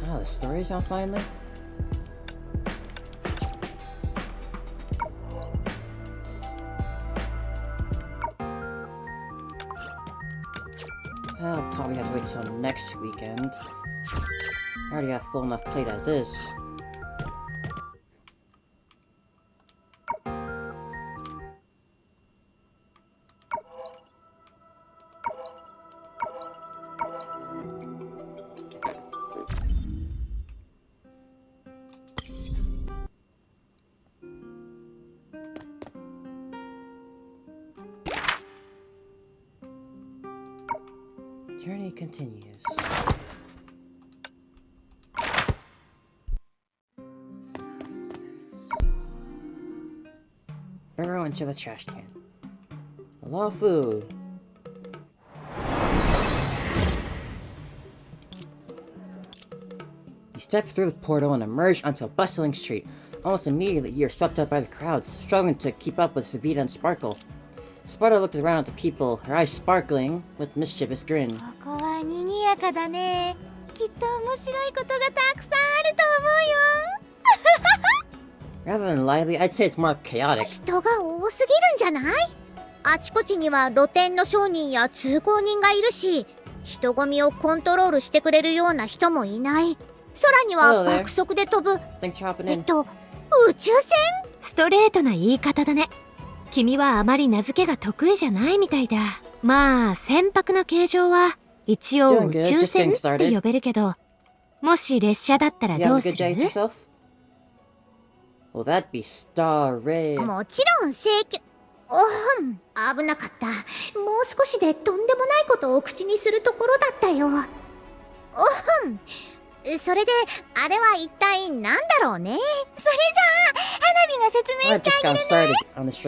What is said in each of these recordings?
Oh, the story's out finally? I'll probably have to wait till next weekend. I already got full enough plate as is. Journey continues. Burrow into the trash can. Hello, food. You step through the portal and emerge onto a bustling street. Almost immediately, you're swept up by the crowds, struggling to keep up with Savita and Sparkle. Sparta looked around at the people, her eyes sparkling with mischievous grin. ここは賑やかだね。きっと面白いことがたくさんあると思うよ。 Rather than lively, I'd say it's more chaotic. 人が多すぎるんじゃない？あちこちには露店の商人や通行人がいるし、人混みをコントロールしてくれるような人もいない。空には爆速で飛ぶ。Thanks for hopping in. 宇宙船？ストレートな言い方だね。君はあまり名付けが得意じゃないみたいだ。まあ、船舶の形状は一応宇宙船って呼べるけど、もし列車だったらどうする？ Well, that'd be Star Rail. もちろん危なかった。もう少しでとんでもないことを口にするところだったよ。それで、あれは一体なんだろうね。それじゃあ、花火が説明してあげる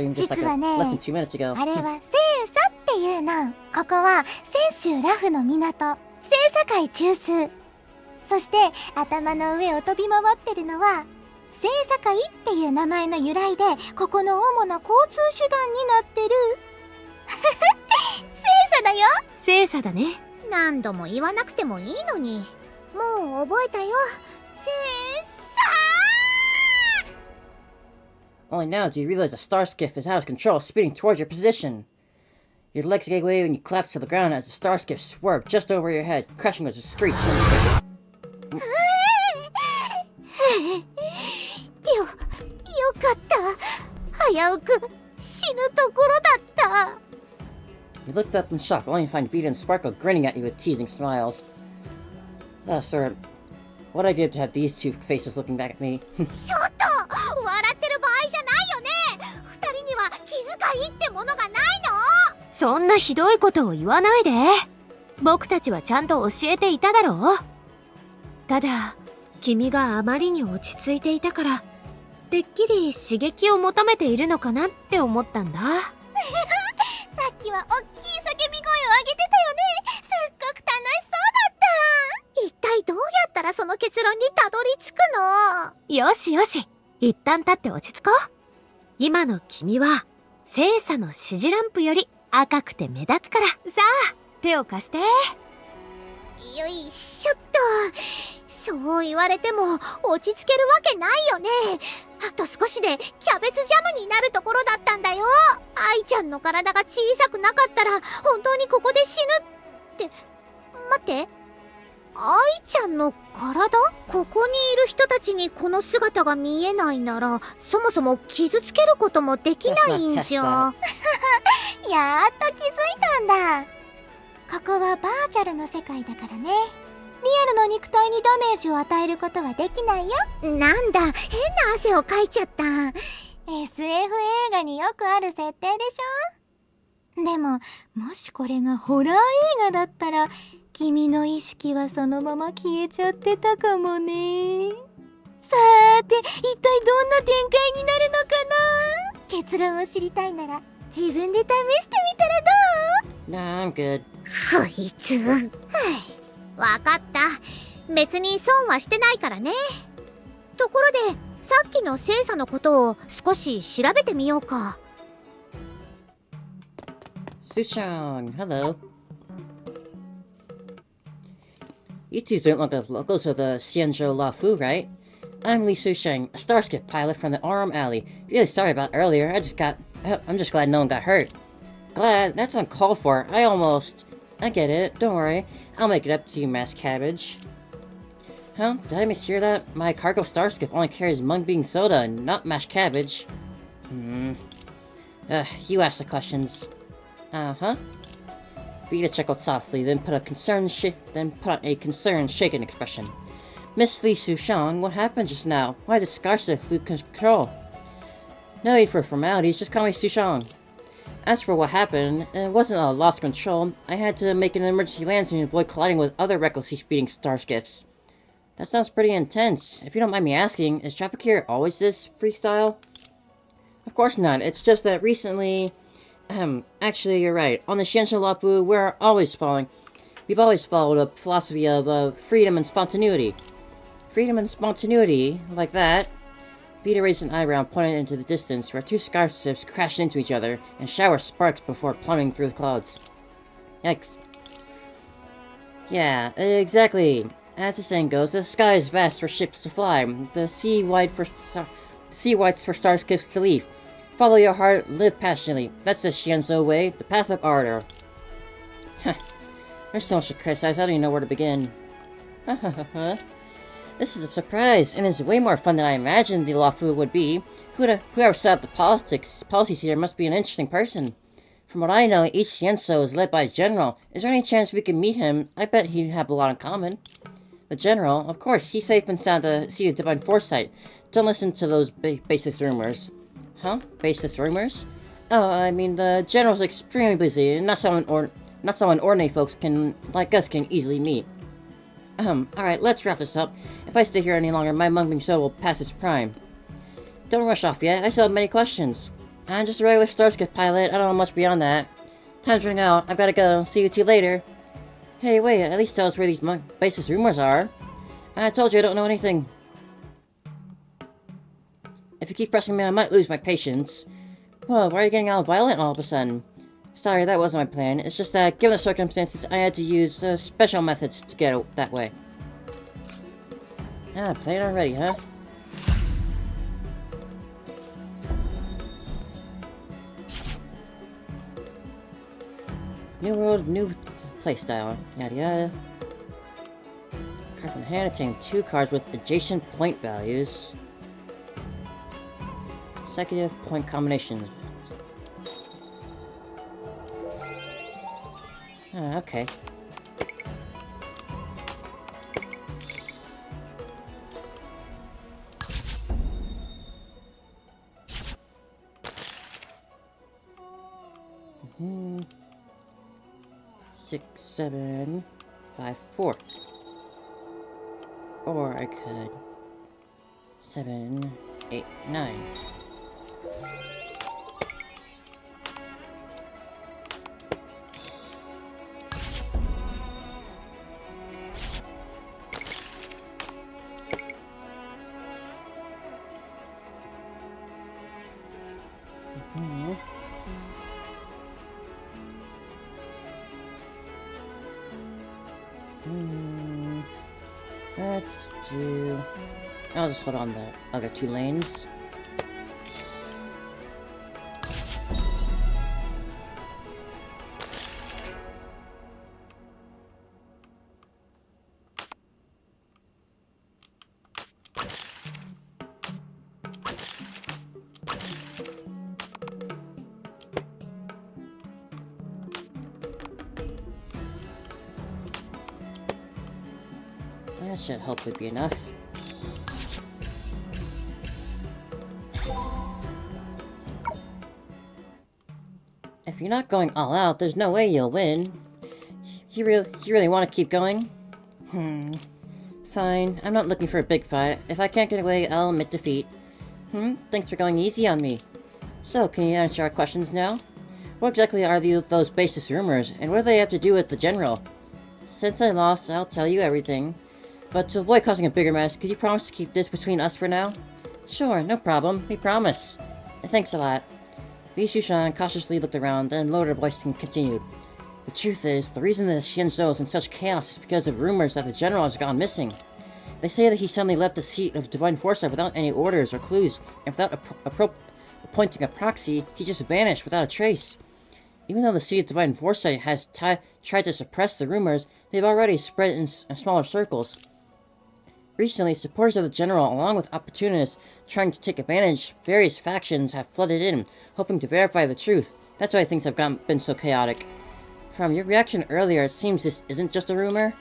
ね。実はね、あれは聖査っていうの。ここは泉州ラフの港、聖査海中枢。そして頭の上を飛び回ってるのは聖査海っていう名前の由来で、ここの主な交通手段になってる。聖査だよ。聖査だね。何度も言わなくてもいいのに。もう覚えたよ。聖査。 Only now do you realize the star skiff is out of control, speeding towards your position. Your legs gave way and you collapse to the ground as the star skiff swerved just over your head, crashing with a screech. よかった。危うく死ぬところだった。 You looked up in shock, only to find Vita and Sparkle grinning at you with teasing smiles. Sir, what'd I give to have these two faces looking back at me? ちょっと笑ってる場合じゃないよね。二人には気遣いってものがないの？そんなひどいことを言わないで。僕たちはちゃんと教えていただろう。ただ、君があまりに落ち着いていたから、てっきり刺激を求めているのかなって思ったんだ。さっきはおっきい叫び声を上げてたよね。すっごく楽しそうだった。一体どうやったらその結論にたどり着くの？よしよし、一旦立って落ち着こう。今の君は聖査の指示ランプより赤くて目立つから。さあ、手を貸して。よいしょっと。そう言われても落ち着けるわけないよね。あと少しでキャベツジャムになるところだったんだよ。愛ちゃんの体が小さくなかったら本当にここで死ぬって。待って、愛ちゃんの体？ここにいる人たちにこの姿が見えないなら、そもそも傷つけることもできないんじゃ。やっと気づいたんだ。ここはバーチャルの世界だからね。リアルの肉体にダメージを与えることはできないよ。なんだ、変な汗をかいちゃった。SF 映画によくある設定でしょ？でも、もしこれがホラー映画だったら、君の意識はそのまま消えちゃってたかもね。さーて、一体どんな展開になるのかな？結論を知りたいなら、自分で試してみたらどう？ Nah, I'm good. こいつ。わかった。別に損はしてないからね。ところで、さっきの聖査のことを少し調べてみようか。Sushang, hello. You two don't look like locals of the Xianzhou Lafu, right? I'm Li Sushang, a starskip pilot from the Aurum Alley. Really sorry about earlier, I'm just glad no one got hurt. Glad? That's uncalled for. I get it, don't worry. I'll make it up to you, Mass Cabbage. Huh? Did I mishear that? My cargo starskip only carries mung bean soda and not mashed cabbage. You ask the questions. Uh-huh. Vita chuckled softly, then put on a concerned, shaken expression. Miss Li Sushang, what happened just now? Why did Scarsick lose control? No need for formalities, just call me Sushang. As for what happened, it wasn't a lost control. I had to make an emergency landing to avoid colliding with other recklessly speeding starships. That sounds pretty intense. If you don't mind me asking, is traffic here always this freestyle? Of course not. It's just that recently... actually, you're right. On the Xianzhou Lapu, we've always followed a philosophy of freedom and spontaneity. Freedom and spontaneity, like that. Vita raised an eyebrow and pointed into the distance, where two starships crashed into each other and showered sparks before plummeting through the clouds. Yikes. Yeah, exactly. As the saying goes, the sky is vast for ships to fly, the sea wide for starships to leave. Follow your heart, live passionately. That's the Xianzhou way, the path of ardor. There's so much to criticize, I don't even know where to begin. This is a surprise, and it's way more fun than I imagined the Lafu would be. Whoever set up the policies here must be an interesting person. From what I know, each Xianzhou is led by a general. Is there any chance we can meet him? I bet he'd have a lot in common. The general? Of course, he's safe and sound to see a divine foresight. Don't listen to those baseless rumors. Huh? Baseless rumors? Oh, I mean, the general's extremely busy, and not someone ordinary folks like us can easily meet. Alright, let's wrap this up. If I stay here any longer, my mung soda will pass its prime. Don't rush off yet, I still have many questions. I'm just a regular starskip pilot, I don't know much beyond that. Time's running out, I've gotta go. See you two later. Hey, wait, at least tell us where these baseless rumors are. I told you I don't know anything. If you keep pressing me, I might lose my patience. Whoa, why are you getting all violent all of a sudden? Sorry, that wasn't my plan. It's just that, given the circumstances, I had to use special methods to get it that way. Ah, playing already, huh? New world, new playstyle. Yada yada. Card from hand, obtain 2 cards with adjacent point values. Consecutive point combinations. Ah, okay. Mm-hmm. 6, 7, 5, 4. Or I could 7, 8, 9. Let's do... I'll just hold on the other 2 lanes. That should hopefully be enough. If you're not going all out, there's no way you'll win. You really want to keep going? Fine. I'm not looking for a big fight. If I can't get away, I'll admit defeat. Thanks for going easy on me. So, can you answer our questions now? What exactly are those baseless rumors, and what do they have to do with the general? Since I lost, I'll tell you everything. But to avoid causing a bigger mess, could you promise to keep this between us for now? Sure, no problem. We promise. Thanks a lot. Li Shushan cautiously looked around, then lowered her voice and continued. The truth is, the reason that Xianzhou is in such chaos is because of rumors that the general has gone missing. They say that he suddenly left the seat of Divine Foresight without any orders or clues, and without appointing a proxy, he just vanished without a trace. Even though the seat of Divine Foresight has tried to suppress the rumors, they've already spread in smaller circles. Recently, supporters of the general, along with opportunists trying to take advantage, various factions have flooded in, hoping to verify the truth. That's why things have been so chaotic. From your reaction earlier, it seems this isn't just a rumor?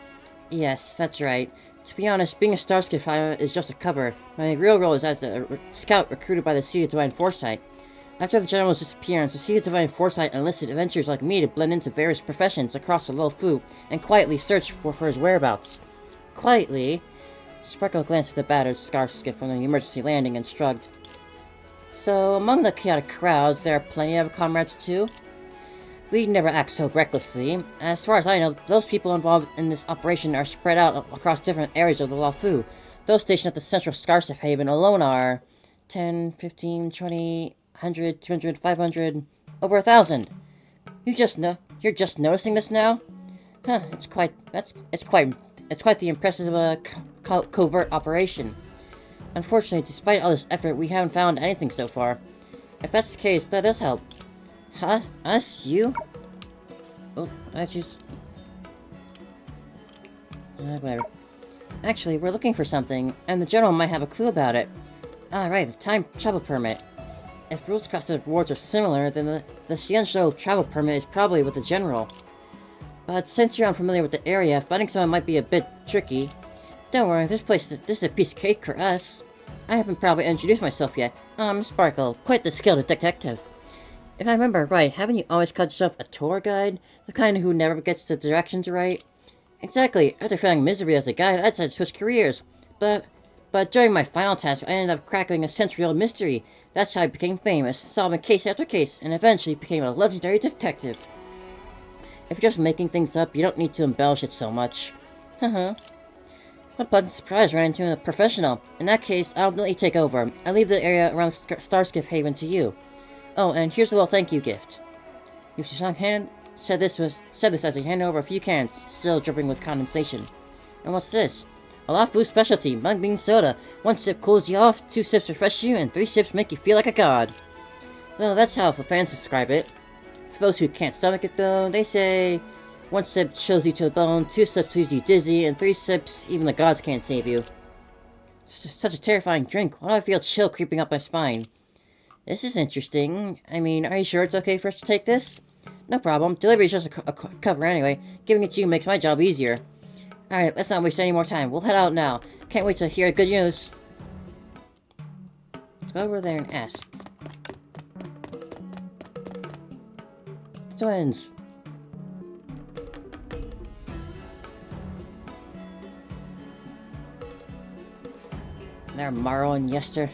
Yes, that's right. To be honest, being a Starscape pilot is just a cover. My real role is as a scout recruited by the Seat of Divine Foresight. After the general's disappearance, the Seat of Divine Foresight enlisted adventurers like me to blend into various professions across the Luofu and quietly search for his whereabouts. Quietly? Sparkle glanced at the battered Starscape from the emergency landing and shrugged. So, among the chaotic crowds, there are plenty of comrades too? We never act so recklessly. As far as I know, those people involved in this operation are spread out across different areas of the Luofu. Those stationed at the central Starscape Haven alone are 10, 15, 20, 100, 200, 500, over 1,000. You're just noticing this now? Huh, it's quite the impressive covert operation. Unfortunately, despite all this effort, we haven't found anything so far. If that's the case, that does help. Huh? Us? You? Oh, I just... whatever. Actually, we're looking for something, and the general might have a clue about it. Right, the time travel permit. If rules across the rewards are similar, then the Xianzhou travel permit is probably with the general. But since you're unfamiliar with the area, finding someone might be a bit tricky. Don't worry, this is a piece of cake for us. I haven't probably introduced myself yet. I'm Sparkle, quite the skilled detective. If I remember right, haven't you always called yourself a tour guide? The kind who never gets the directions right? Exactly. After feeling misery as a guide, I decided to switch careers. But during my final task, I ended up cracking a century-old mystery. That's how I became famous, solving case after case, and eventually became a legendary detective. If you're just making things up, you don't need to embellish it so much. What a pleasant surprise ran into a professional. In that case, I'll let you take over. I'll leave the area around Starscape Haven to you. Oh, and here's a little thank you gift. Yushishan said this as he handed over a few cans, still dripping with condensation. And what's this? A Luofu specialty, mung bean soda. 1 sip cools you off, 2 sips refresh you, and 3 sips make you feel like a god. Well, that's how the fans describe it. For those who can't stomach it though, they say 1 sip chills you to the bone, 2 sips leaves you dizzy, and 3 sips even the gods can't save you. Such a terrifying drink. Why do I feel chill creeping up my spine? This is interesting. I mean, are you sure it's okay for us to take this? No problem. Delivery is just a cover anyway. Giving it to you makes my job easier. Alright, let's not waste any more time. We'll head out now. Can't wait to hear good news. Let's go over there and ask. Twins. There, Morrow and Yester.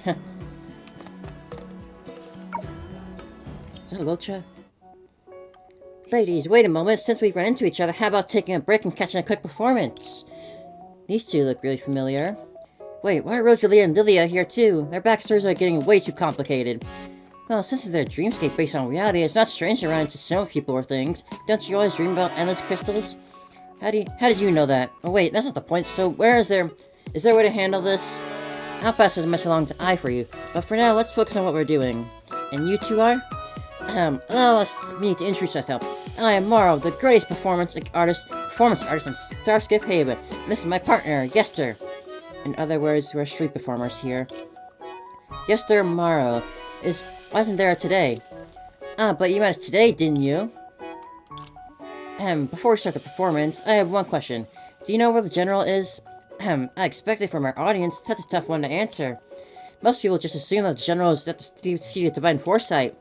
Is that Locha? Ladies, wait a moment. Since we ran into each other, how about taking a break and catching a quick performance? These two look really familiar. Wait, why are Rosalie and Lilia here too? Their backstories are getting way too complicated. Well, since it's a dreamscape based on reality, it's not strange to run into similar people or things. Don't you always dream about endless crystals? How did you know that? Oh wait, that's not the point. So is there a way to handle this? I'll pass this message along to I for you. But for now, let's focus on what we're doing. And you two are? Allow me to introduce myself. I am Morrow, the greatest performance artist in Starscape Haven. And this is my partner, Yester. In other words, we're street performers here. Yester Morrow wasn't there today. But you met us today, didn't you? Before we start the performance, I have one question. Do you know where the general is? I expected from our audience. That's a tough one to answer. Most people just assume that the general is at the Seat of Divine Foresight.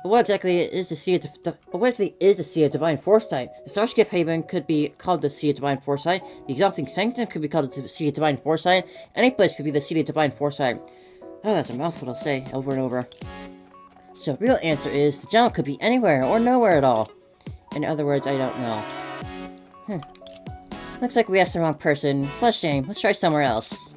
But what exactly is the Seat of Divine Foresight? The Starscape Haven could be called the Seat of Divine Foresight. The Exalting Sanctum could be called the Seat of Divine Foresight. Any place could be the Seat of Divine Foresight. Oh, that's a mouthful to say over and over. So the real answer is, the general could be anywhere or nowhere at all. In other words, I don't know. Looks like we asked the wrong person. What a shame. Let's try somewhere else.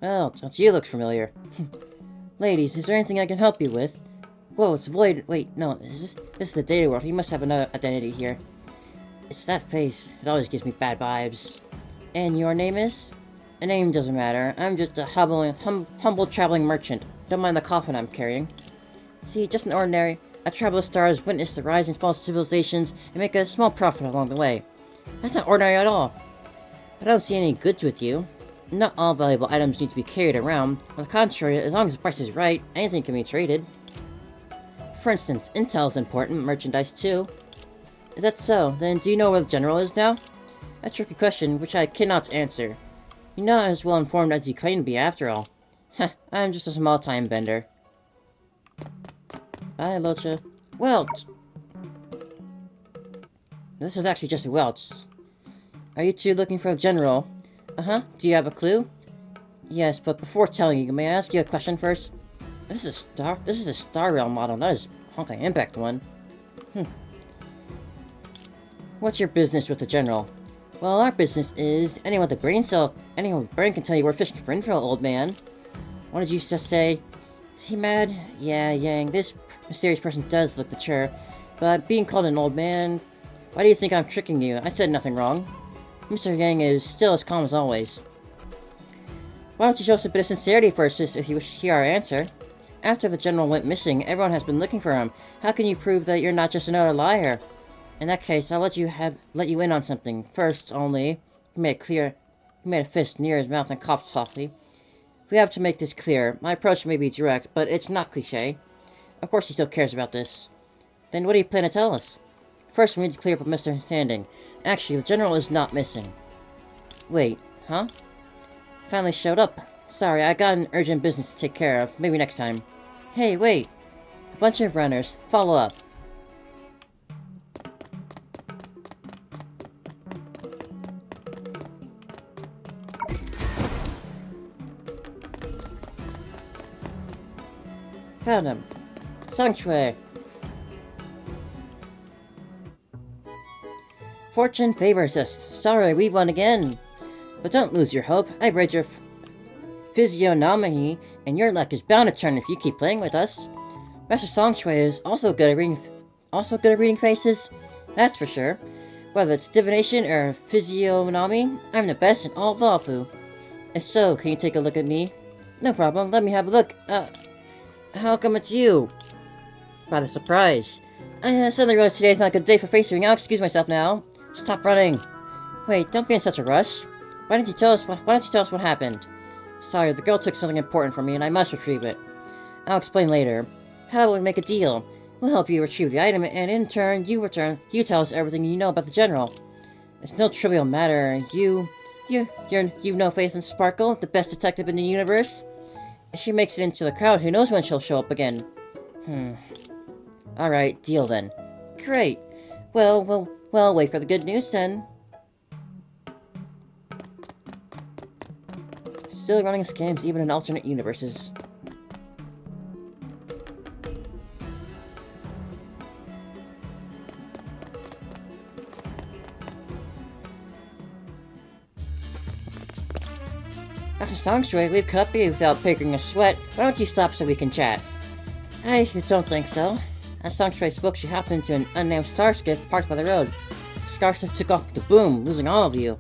Well, don't you look familiar? Ladies, is there anything I can help you with? Whoa, it's Void. Wait, no, this is the data world. He must have another identity here. It's that face. It always gives me bad vibes. And your name is? A name doesn't matter. I'm just a humble traveling merchant. Don't mind the coffin I'm carrying. See, just an ordinary. I travel the stars, witness the rise and fall of civilizations, and make a small profit along the way. That's not ordinary at all. I don't see any goods with you. Not all valuable items need to be carried around. On the contrary, as long as the price is right, anything can be traded. For instance, intel is important, merchandise too. Is that so? Then do you know where the general is now? A tricky question, which I cannot answer. You're not as well informed as you claim to be, after all. Heh, I'm just a small-time vendor. Bye, Locha. Welt! This is actually just a Welch. Are you two looking for the general? Uh-huh. Do you have a clue? Yes, but before telling you, may I ask you a question first? This is a Star Rail model, not a Honkai Impact one. What's your business with the general? Well, our business is anyone with a brain can tell you we're fishing for info, old man. What did you just say? Is he mad? Yeah, Yang, this mysterious person does look mature, but being called an old man... Why do you think I'm tricking you? I said nothing wrong. Mr. Yang is still as calm as always. Why don't you show us a bit of sincerity first, if you wish to hear our answer? After the general went missing, everyone has been looking for him. How can you prove that you're not just another liar? In that case, I'll let you in on something. First, only, he made a fist near his mouth and coughed softly. We have to make this clear. My approach may be direct, but it's not cliché. Of course he still cares about this. Then what do you plan to tell us? First, we need to clear up a misunderstanding. Actually, the general is not missing. Wait, huh? Finally showed up. Sorry, I got an urgent business to take care of. Maybe next time. Hey, wait. A bunch of runners. Follow up. Found him. Sanctuary. Fortune favors us. Sorry, we won again. But don't lose your hope. I read your physiognomy, and your luck is bound to turn if you keep playing with us. Master Songchui is also good at reading faces. That's for sure. Whether it's divination or physiognomy, I'm the best in all of Lawfu. If so, can you take a look at me? No problem. Let me have a look. How come it's you? Rather surprised. I suddenly realized today's not a good day for face reading. I'll excuse myself now. Stop running. Wait, don't be in such a rush. Why don't you tell us what happened? Sorry, the girl took something important from me and I must retrieve it. I'll explain later. How about we make a deal? We'll help you retrieve the item, and in turn, you tell us everything you know about the general. It's no trivial matter. You've no faith in Sparkle, the best detective in the universe? If she makes it into the crowd, who knows when she'll show up again? Alright, deal then. Great. Well, wait for the good news then. Still running scams even in alternate universes. After Songstray, we've cut up you without breaking a sweat. Why don't you stop so we can chat? I don't think so. As Songstray spoke, she hopped into an unnamed starskiff parked by the road. The starskiff took off with a boom, losing all of you.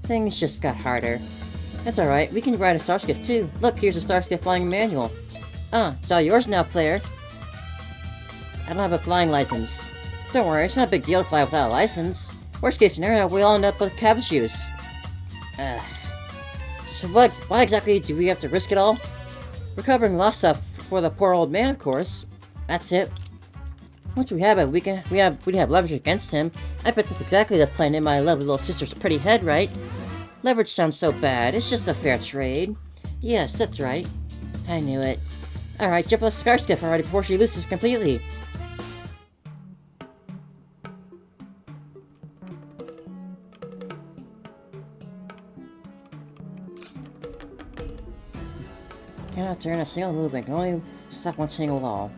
Things just got harder. That's alright, we can ride a starskiff too. Look, here's a starskiff flying manual. It's all yours now, player. I don't have a flying license. Don't worry, it's not a big deal to fly without a license. Worst case scenario, we all end up with cab shoes. So why exactly do we have to risk it all? Recovering lost stuff for the poor old man, of course. That's it. Once we have it, we have leverage against him. I bet that's exactly the plan in my lovely little sister's pretty head, right? Leverage sounds so bad. It's just a fair trade. Yes, that's right. I knew it. Alright, jump on the starskiff already before she loses completely. Cannot turn a single movement, can only stop one single wall.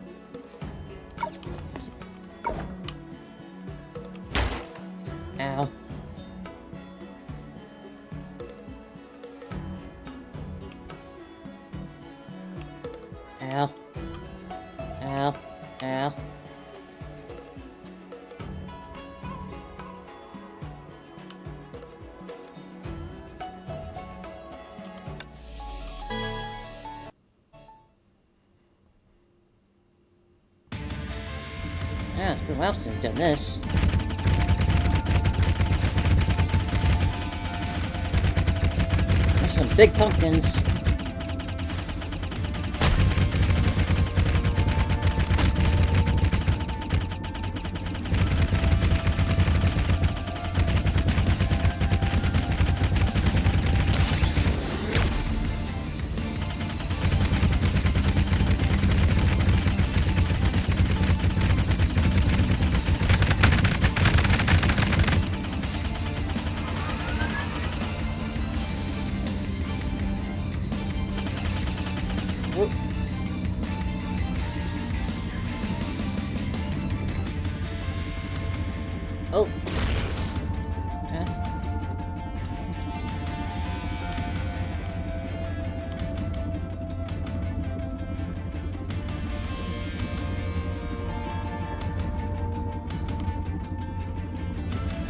Ow. Yeah, it's been a while since we've done this. There's some big pumpkins. Oh. Okay.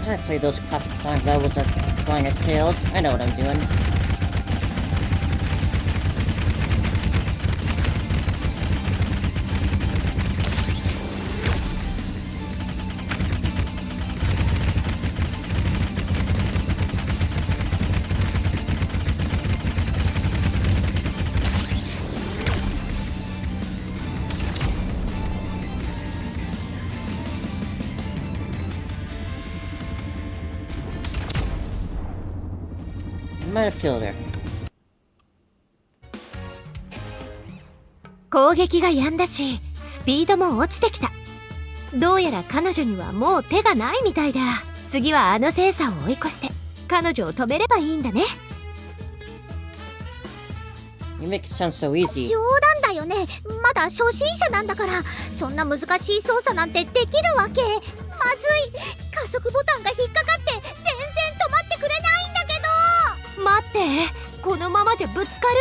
I played those classic Sonic levels of flying as tails. I know what I'm doing. Might have killed her. 攻撃が止んだし、スピードも落ちてきた。どうやら彼女にはもう手がないみたいだ。次はあの精査を追い越して彼女を止めればいいんだね。You make it sound so easy. 冗談だよね。まだ初心者なんだから、そんな難しい操作なんてできるわけ。まずい。加速ボタンが引っかかって全然止まってくれないんだけど。待って、このままじゃぶつかる。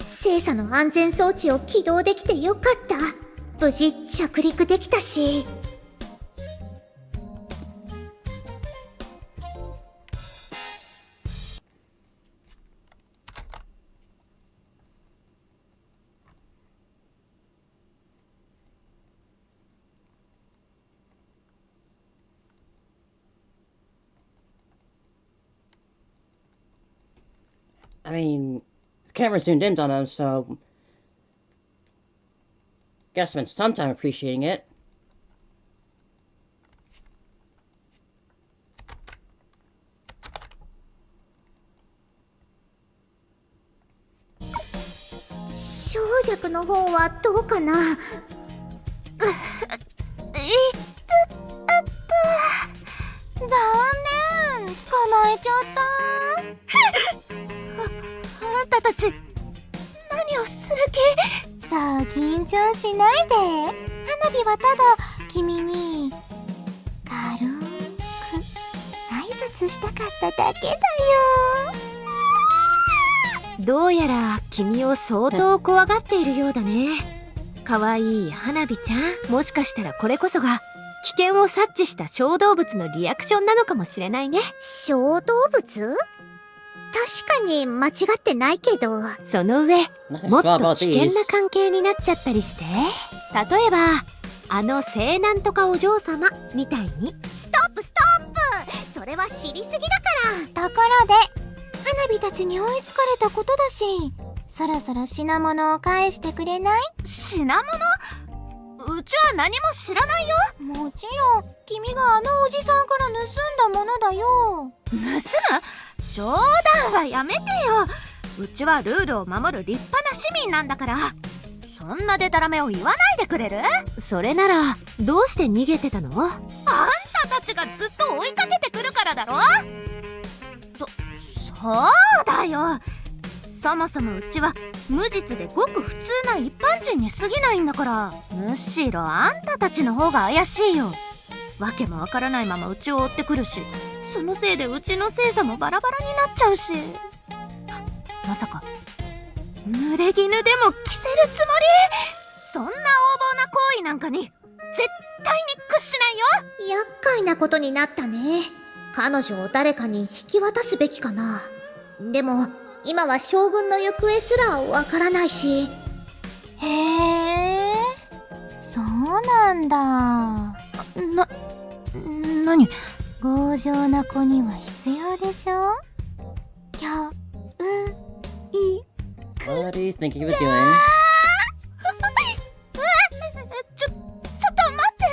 精査の安全装置を起動できてよかった。無事着陸できたし。I mean, the camera zoomed in on him, so gotta spend some time appreciating it.小弱の方はどうかな。残念、捕まえちゃった。あんたたち何をする気？さあ緊張しないで。花火はただ君に軽く挨拶したかっただけだよ。どうやら君を相当怖がっているようだね。かわいい花火ちゃん、もしかしたらこれこそが危険を察知した小動物のリアクションなのかもしれないね。小動物？確かに間違ってないけど。その上、もっと危険な関係になっちゃったりして、例えばあの聖なんとかお嬢様みたいに。ストップストップ、それは知りすぎだから。ところで花火たちに追いつかれたことだし、そろそろ品物を返してくれない？品物？うちは何も知らないよ。もちろん君があのおじさんから盗んだものだよ。盗む？冗談はやめてよ。うちはルールを守る立派な市民なんだから。そんなデタラメを言わないでくれる？それならどうして逃げてたの？あんたたちがずっと追いかけてくるからだろ。そうだよ。そもそもうちは無実でごく普通な一般人に過ぎないんだから。むしろあんたたちの方が怪しいよ。わけもわからないままうちを追ってくるし、そのせいでうちの精査もバラバラになっちゃうし。まさか濡れ衣でも着せるつもり？そんな横暴な行為なんかに絶対に屈しないよ。厄介なことになったね。彼女を誰かに引き渡すべきかな。でも今は将軍の行方すらわからないし。へえ、そうなんだ。何？強情な子には必要でしょ。What do you think you were doing? ちょっと待って。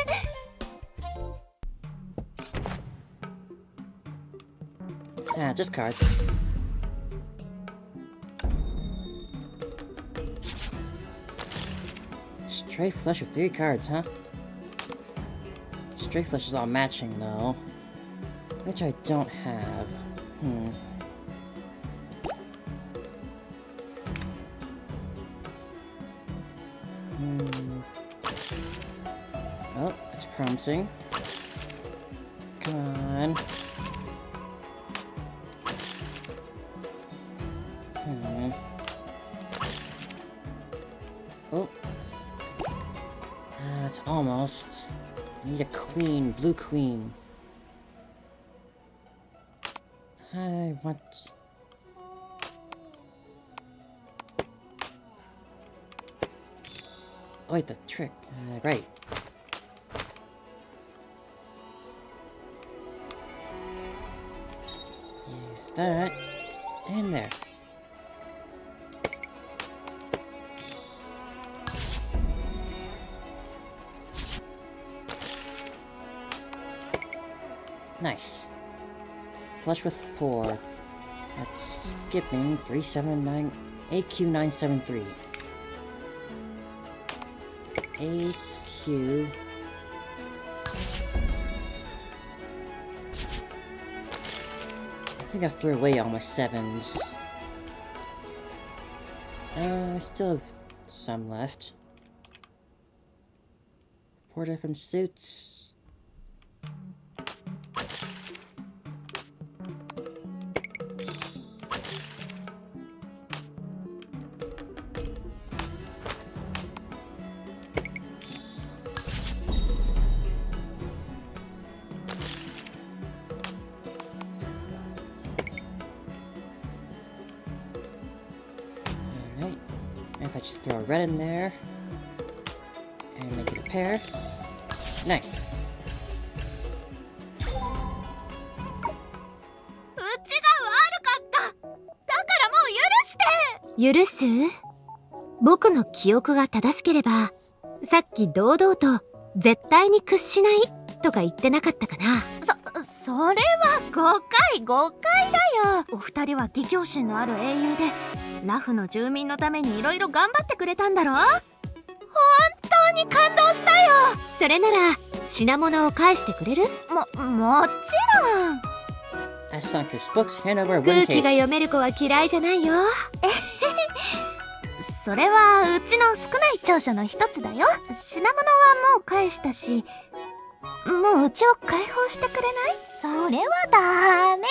Ah, just cards. Stray flush with 3 cards, huh? Stray flush is all matching, though. Which I don't have. Oh, it's promising. Come on. Oh. It's almost. I need a queen, blue queen. I want... Oh wait, the trick. Right. Use that. And there. Nice. Flush with 4. That's skipping 379 AQ973. AQ. I think I threw away all my 7s. I still have some left. 4 different suits. Alright, if I just throw a red in there and make it a pair. Nice. 許す？僕の記憶が正しければ、さっき堂々と絶対に屈しないとか言ってなかったかな。それは誤解だよ。お二人は義兄心のある英雄でラフの住民のためにいろいろ頑張ってくれたんだろ。本当に感動したよ。それなら品物を返してくれる？もちろん。As Sanker's books, hand over a 空 wooden 気が case. 読める子は嫌いじゃないよ。それはうちの少ない長所の一つだよ。品物はもう返したし、もううちを解放してくれない？それはダメ。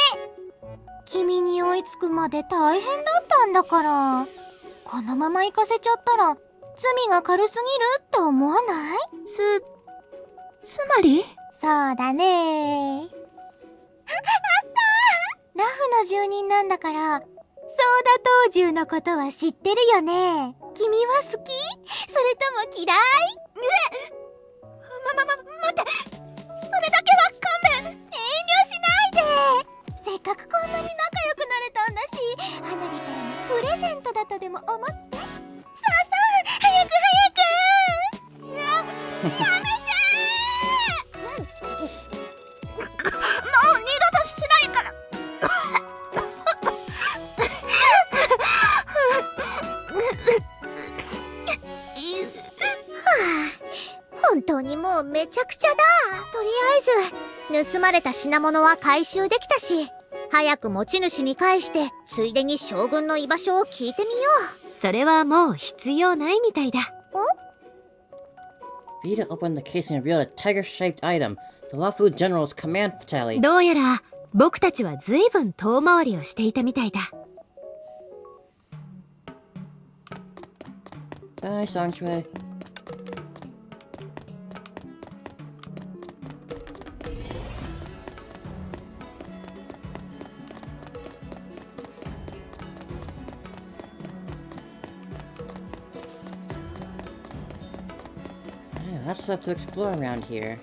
君に追いつくまで大変だったんだから。このまま行かせちゃったら罪が軽すぎるって思わない？つまり？そうだね。ラフの住人なんだから、ソーダ闘獣のことは知ってるよね。君は好き？それとも嫌い？待って、それだけは勘弁。遠慮しないで。せっかくこんなに仲良くなれたんだし、花火からのプレゼントだとでも思って。さあ早く。いや、やめてもう二度としないから。本当にもうめちゃくちゃだ。とりあえず盗まれた品物は回収できたし、早く持ち主に返してついでに将軍の居場所を聞いてみよう。それはもう必要ないみたいだ。Vita opened the case and revealed a tiger-shaped item. The Lafu General's command tally. どうやら僕たちは随分遠回りをしていたみたいだ。Bye, Songchue. lots of stuff to explore around here.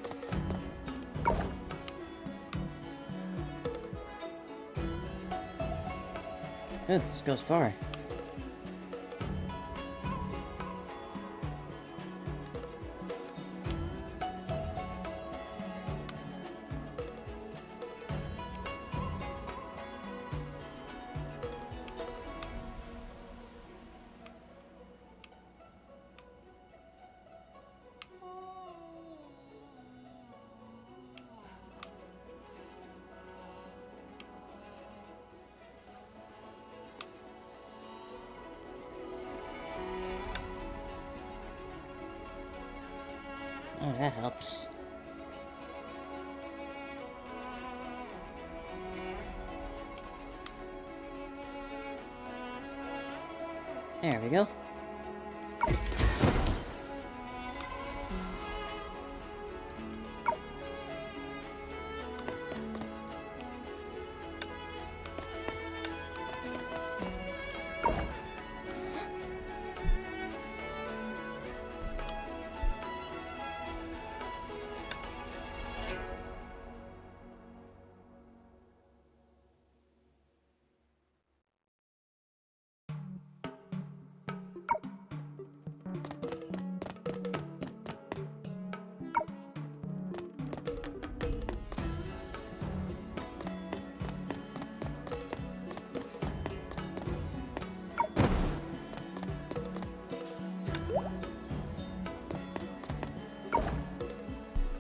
Ooh, this goes far. Oh, that helps. There we go.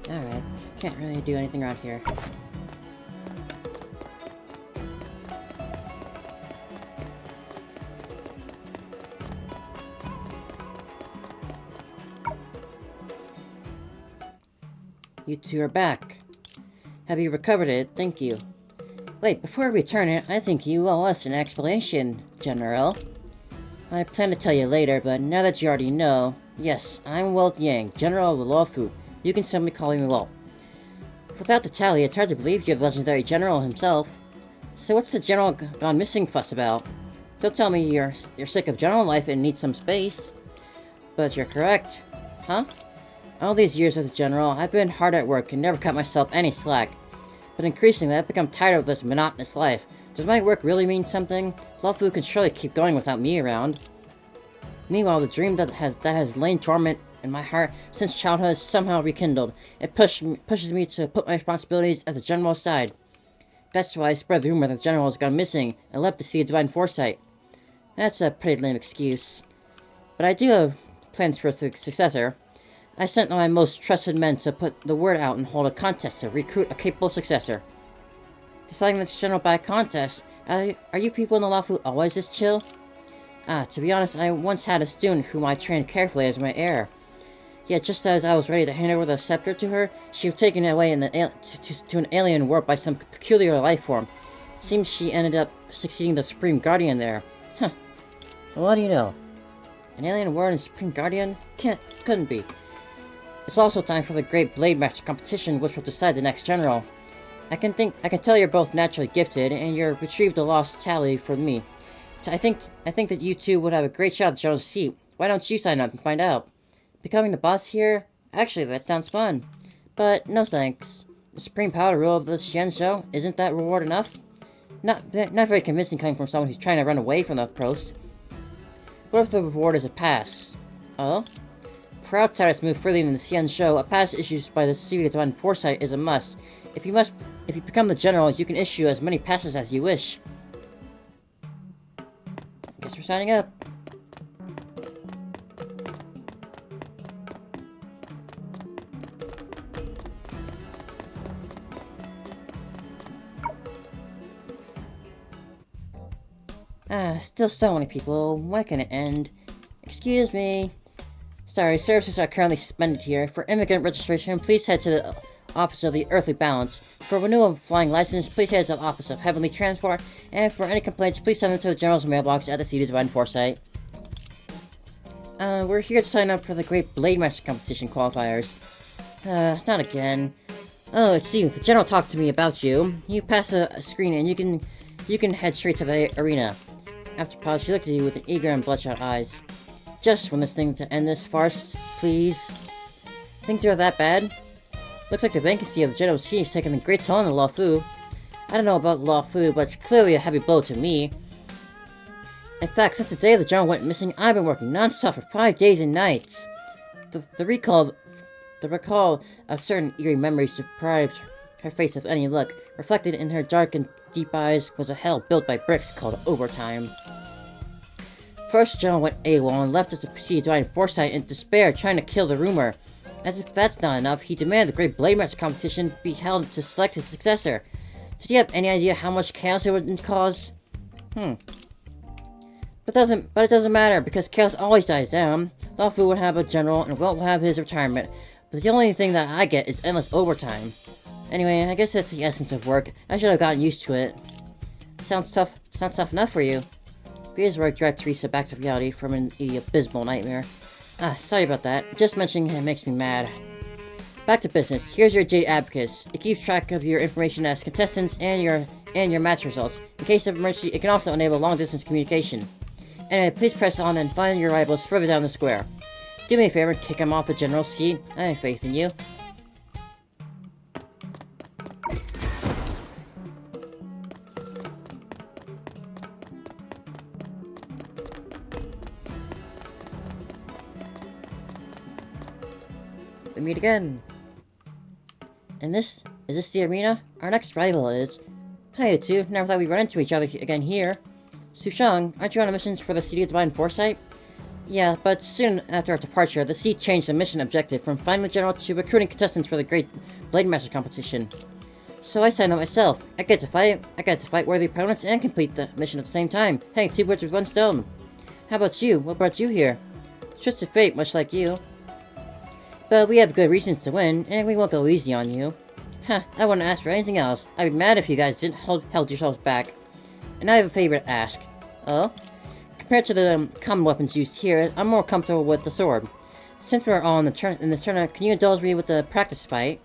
Alright, can't really do anything around here. You two are back. Have you recovered it? Thank you. Wait, before I return it, I think you owe us an explanation, General. I plan to tell you later, but now that you already know, yes, I'm Walt Yang, General of the Luofu. You can simply call me Walt. Without the tally, it's hard to believe you're the legendary general himself. So what's the general gone missing fuss about? Don't tell me you're sick of general life and need some space. But you're correct. Huh? All these years as a general, I've been hard at work and never cut myself any slack. But increasingly, I've become tired of this monotonous life. Does my work really mean something? Luofu can surely keep going without me around. Meanwhile, the dream that has lain dormant in my heart since childhood is somehow rekindled. It pushes me to put my responsibilities at the general aside. That's why I spread the rumor that the general has gone missing and left to see a divine foresight. That's a pretty lame excuse. But I do have plans for a successor. I sent my most trusted men to put the word out and hold a contest to recruit a capable successor. Deciding this general by contest, are you people in the Luofu always this chill? To be honest, I once had a student whom I trained carefully as my heir. Yet just as I was ready to hand over the scepter to her, she was taken away to an alien world by some peculiar life form. Seems she ended up succeeding the Supreme Guardian there. Huh. Well, what do you know? An alien world and Supreme Guardian? Couldn't be. It's also time for the Great Blade Master competition, which will decide the next general. I can tell you're both naturally gifted, and you're retrieved the lost tally for me. I think that you two would have a great shot at the general's seat. Why don't you sign up and find out? Becoming the boss here? Actually, that sounds fun. But no thanks. The supreme power rule of the Xianzhou, isn't that reward enough? Not very convincing coming from someone who's trying to run away from the post. What if the reward is a pass? Oh? For outsiders to move freely in the Xianzhou, a pass issued by the City of Divine Foresight is a must. If you become the general, you can issue as many passes as you wish. Guess we're signing up. Still so many people. When can it end? Excuse me. Sorry, services are currently suspended here. For immigrant registration, please head to the office of the Earthly Balance. For renewal of flying license, please head to the office of Heavenly Transport. And for any complaints, please send them to the General's mailbox at the City of Divine Foresight. We're here to sign up for the Great Blade Master competition qualifiers. Not again. Oh, it's you. The General talked to me about you. You pass a screen and you can head straight to the arena. After a pause, she looked at you with eager and bloodshot eyes. Just when this thing to end this farce, please. things are that bad? Looks like the vacancy of the General C is taking a great toll on the Law Fu. I don't know about Law Fu, but it's clearly a heavy blow to me. In fact, since the day the General went missing, I've been working non-stop for 5 days and nights. The recall of certain eerie memories deprived her face of any look. Reflected in her dark and deep eyes was a hell built by bricks called overtime. First, the General went AWOL and left us to see Divine Foresight in despair, trying to kill the rumor. As if that's not enough, he demanded the Great Blade Master competition be held to select his successor. Did he have any idea how much chaos it would cause? But it doesn't matter, because chaos always dies down. Law Fu would have a general, and Wilt will have his retirement. But the only thing that I get is endless overtime. Anyway, I guess that's the essence of work. I should have gotten used to it. Sounds tough enough for you. Via's work dragged Teresa back to reality from an abysmal nightmare. Sorry about that. Just mentioning it makes me mad. Back to business. Here's your Jade Abacus. It keeps track of your information as contestants and your match results. In case of emergency, it can also enable long-distance communication. Anyway, please press on and find your rivals further down the square. Do me a favor and kick him off the general's seat. I have faith in you. We meet again. And is this the arena? Our next rival is. Hi, you two. Never thought we'd run into each other again here. Sushang, aren't you on a mission for the City of Divine Foresight? Yeah, but soon after our departure, the Sea changed the mission objective from finding the general to recruiting contestants for the Great Blade Master competition. So I signed up myself. I get to fight worthy opponents and complete the mission at the same time. Hey, 2 birds with 1 stone. How about you? What brought you here? Twisted fate, much like you. But we have good reasons to win, and we won't go easy on you. I wouldn't ask for anything else. I'd be mad if you guys didn't held yourselves back. And I have a favor to ask. Oh? Compared to the common weapons used here, I'm more comfortable with the sword. Since we're all in the tournament, can you indulge me with the practice fight?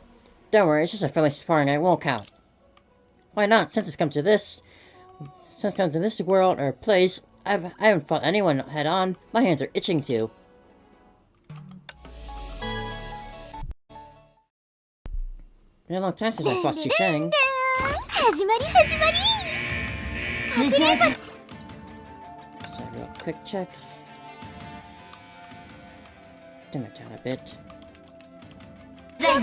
Don't worry, it's just a friendly sparring, it won't count. Why not? Since it's come to this world or place, I haven't fought anyone head on. My hands are itching to. Been a long time since I fought Sushang. So real quick check. Dim it down a bit. Hey,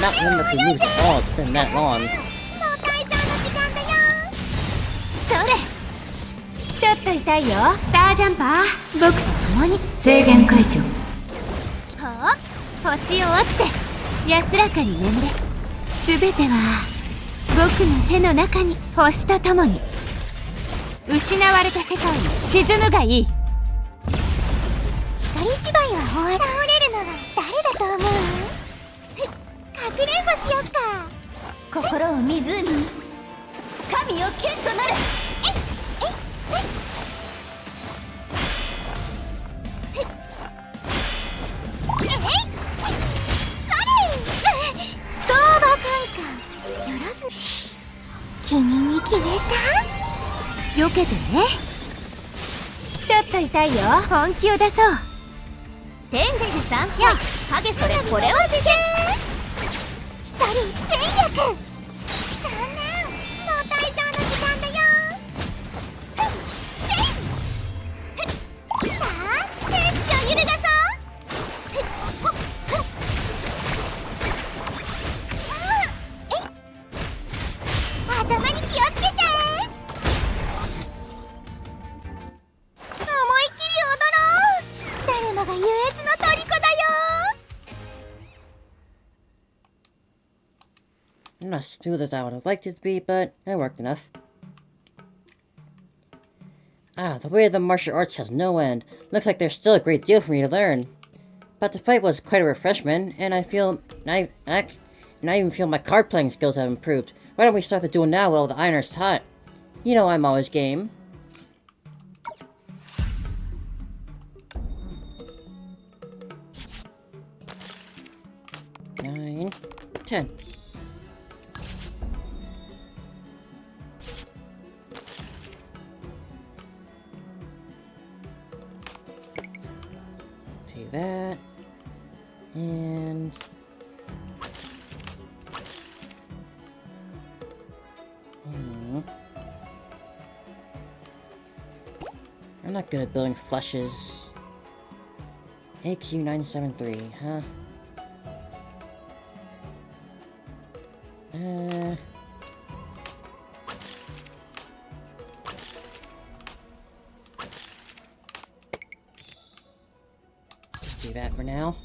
not wonderfully moves at all, it's been that long. ちょっと痛いよスタージャンパー僕と共に制限解除はあ星を落ちて安らかに眠れ全ては僕の手の中に星と共に失われた世界に沈むがいい一人芝居は終わり倒れるのは誰だと思うかくれんぼしよっか心を湖に神よ剣となれ君に決めた避けてねちょっと痛いよ本気を出そう天地三歳影それこれは危険一人戦略残念もう退場の時間だよさあ天地を揺るがそう頭に気をつけて思いっきり踊ろう誰もが優越の虜だよ Not as smooth as I would have liked it to be, but it worked enough. The way of the martial arts has no end. Looks like there's still a great deal for me to learn. But the fight was quite a refreshment, and I even feel my card playing skills have improved. Why don't we start the duel now while the ironer's hot? You know I'm always game. 10. Do that. And... I'm not good at building flushes. AQ973, huh? Just do that for now.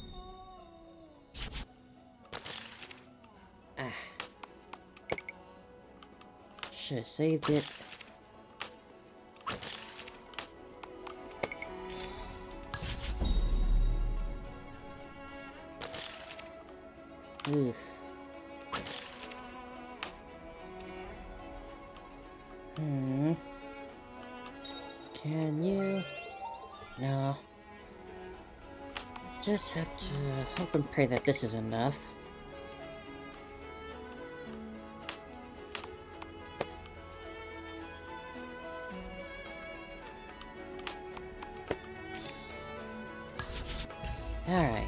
Should have saved it. Oof. Can you? No. Just have to hope and pray that this is enough. Alright.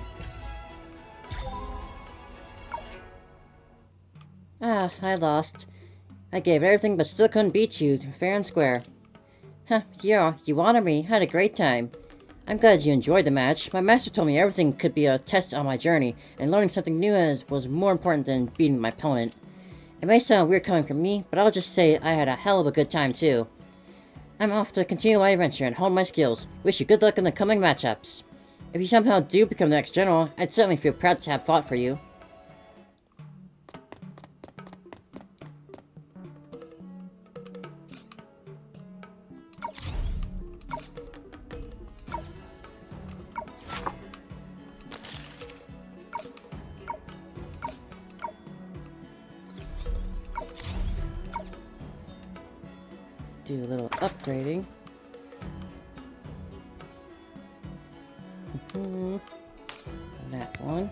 I lost. I gave everything but still couldn't beat you, fair and square. Huh, yeah, you honored me, had a great time. I'm glad you enjoyed the match. My master told me everything could be a test on my journey, and learning something new was more important than beating my opponent. It may sound weird coming from me, but I'll just say I had a hell of a good time too. I'm off to continue my adventure and hone my skills. Wish you good luck in the coming matchups. If you somehow do become the next general, I'd certainly feel proud to have fought for you. Do a little upgrading. That one.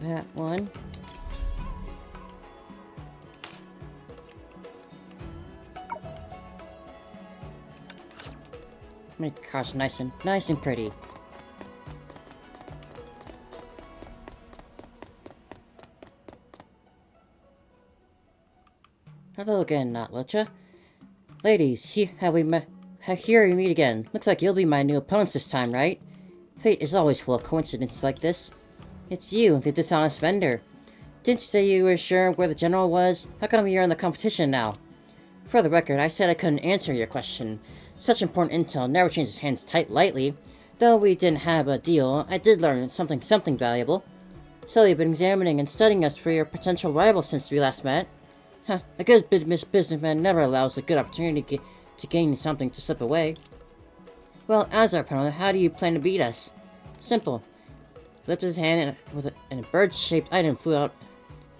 That one. Make the cars nice and pretty. Hello again, Notlucha. Ladies, here we meet again. Looks like you'll be my new opponents this time, right? Fate is always full of coincidences like this. It's you, the dishonest vendor. Didn't you say you were sure where the general was? How come you're in the competition now? For the record, I said I couldn't answer your question. Such important intel never changes hands lightly. Though we didn't have a deal, I did learn something valuable. So you've been examining and studying us for your potential rival since we last met. Huh, a good businessman never allows a good opportunity to gain something to slip away. Well, as our opponent, how do you plan to beat us? Simple. He lifted his hand and a bird-shaped item flew out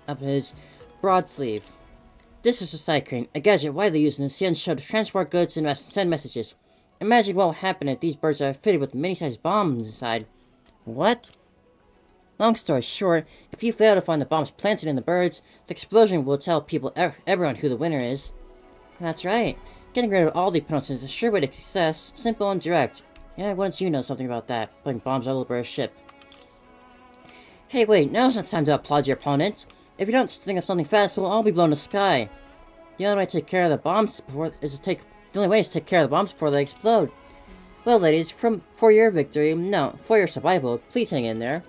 of his broad sleeve. This is a side crane, a gadget widely used in the Xian show to transport goods and send messages. Imagine what will happen if these birds are fitted with mini-sized bombs inside. What? Long story short, if you fail to find the bombs planted in the birds, the explosion will tell everyone who the winner is. That's right. Getting rid of all the opponents is a sure way to success, simple and direct. Yeah, once you know something about that, putting bombs all over a ship. Hey, wait, now's not time to applaud your opponent. If you don't think up something fast, we'll all be blown to the sky. The only way to take care of the bombs is to take care of the bombs before they explode. Well, ladies, for your victory, no, for your survival, please hang in there.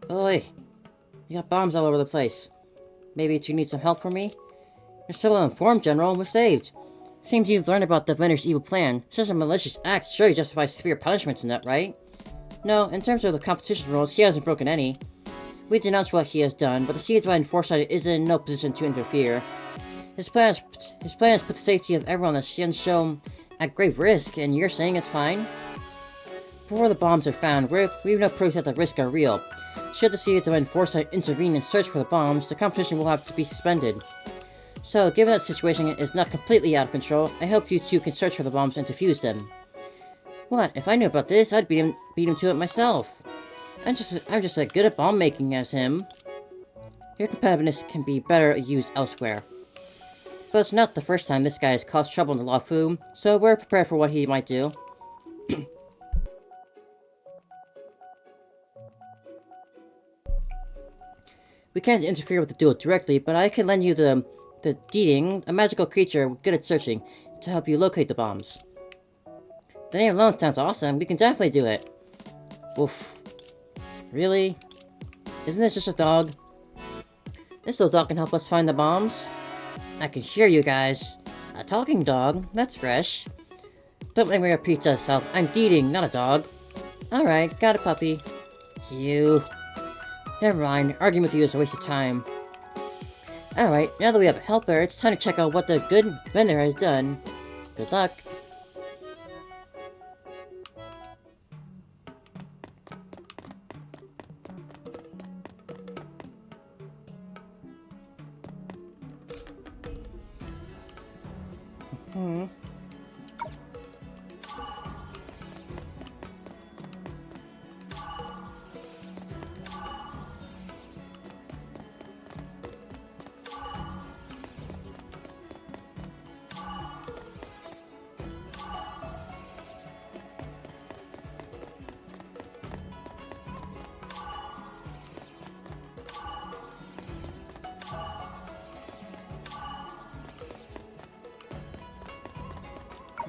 Oi, you got bombs all over the place. Maybe you need some help from me? You're so well informed, General. We're saved. Seems you've learned about the vendor's evil plan. Such a malicious act surely justifies severe punishments in that, right? No, in terms of the competition rules, he hasn't broken any. We denounce what he has done, but the Seedwine Foresight is in no position to interfere. His plan has put the safety of everyone in the Xian Show at grave risk, and you're saying it's fine? Before the bombs are found, we've no proof that the risks are real. Should the Seedwine Foresight intervene and search for the bombs, the competition will have to be suspended. So, given that the situation is not completely out of control, I hope you two can search for the bombs and defuse them. What? If I knew about this, I'd beat him to it myself. I'm just as good at bomb making as him. Your competitiveness can be better used elsewhere. But it's not the first time this guy has caused trouble in the Lafu, so we're prepared for what he might do. We can't interfere with the duel directly, but I can lend you the Deeding, a magical creature good at searching, to help you locate the bombs. The name alone sounds awesome. We can definitely do it. Oof. Really? Isn't this just a dog? This little dog can help us find the bombs. I can hear you guys. A talking dog? That's fresh. Don't make me repeat myself. I'm Deeding, not a dog. Alright, got it, puppy. You. Never mind. Arguing with you is a waste of time. Alright, now that we have a helper, it's time to check out what the good vendor has done. Good luck.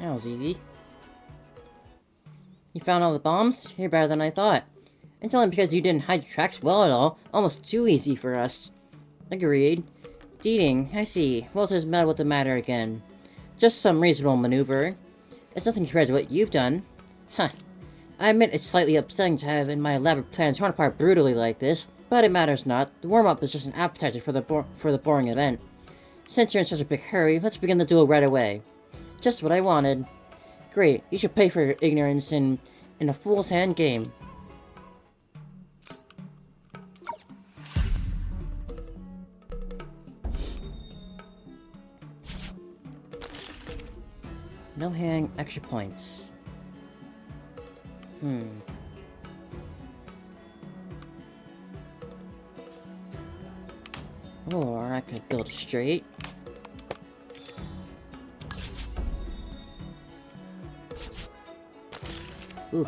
That was easy. You found all the bombs? You're better than I thought. It's only because you didn't hide your tracks well at all. Almost too easy for us. Agreed. Deeding, I see. Walter's met with the matter again. Just some reasonable maneuver. It's nothing compared to what you've done. Huh. I admit it's slightly upsetting to have in my elaborate plans torn apart brutally like this, but it matters not. The warm-up is just an appetizer for the boring event. Since you're in such a big hurry, let's begin the duel right away. Just what I wanted. Great, you should pay for your ignorance in a fool's hand game. No hand, extra points. Or I could build a straight. Ooh.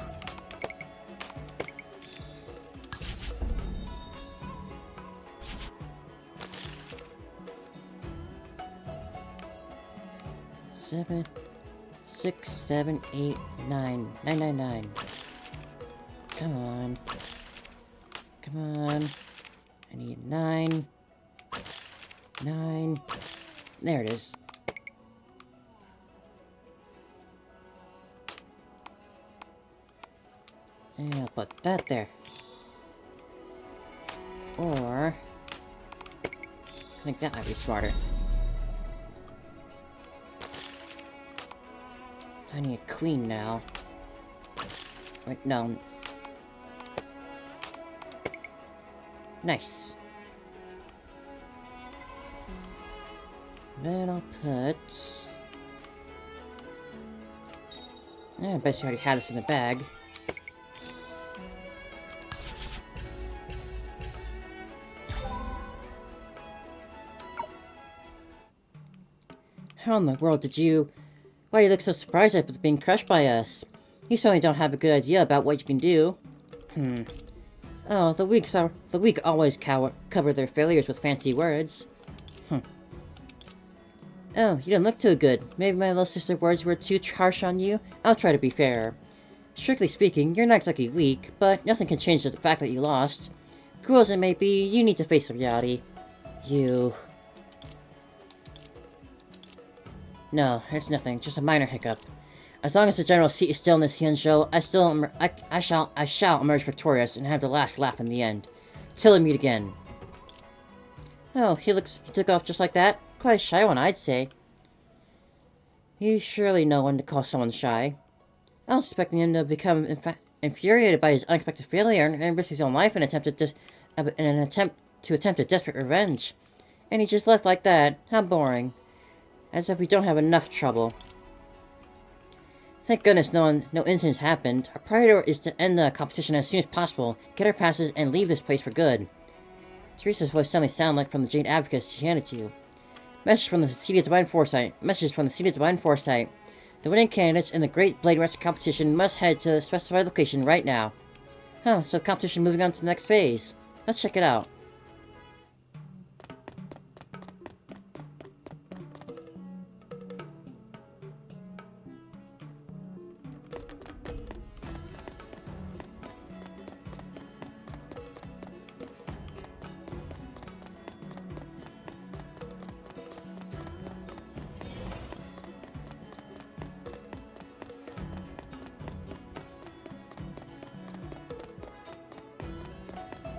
Seven, 6, 7, 8, 9, 9. Come on. Come on. I need 9. 9. There it is. And I'll put that there. Or I think that might be smarter. I need a queen now. Wait, no. Nice. Then I'll put... I bet you already had this in the bag. How in the world did you... Why do you look so surprised at being crushed by us? You certainly don't have a good idea about what you can do. Oh, the weak always cover their failures with fancy words. Oh, you didn't look too good. Maybe my little sister's words were too harsh on you? I'll try to be fair. Strictly speaking, you're not exactly weak, but nothing can change the fact that you lost. Cruel as it may be, you need to face the reality. You... No, it's nothing, just a minor hiccup. As long as the general seat is still in the Xianzhou, I shall emerge victorious and have the last laugh in the end. Till we meet again. Oh, he took off just like that? Quite a shy one, I'd say. You surely know when to call someone shy. I was expecting him to become infuriated by his unexpected failure and risk his own life in an attempt to desperate revenge. And he just left like that. How boring. As if we don't have enough trouble. Thank goodness no incidents happened. Our priority is to end the competition as soon as possible, get our passes, and leave this place for good. Teresa's voice suddenly sounded like from the Jade Abacus she handed to you. Message from the Seed of Divine Foresight. Message from the Seed of Divine Foresight. The winning candidates in the Great Blade Master competition must head to the specified location right now. Huh, so the competition moving on to the next phase. Let's check it out.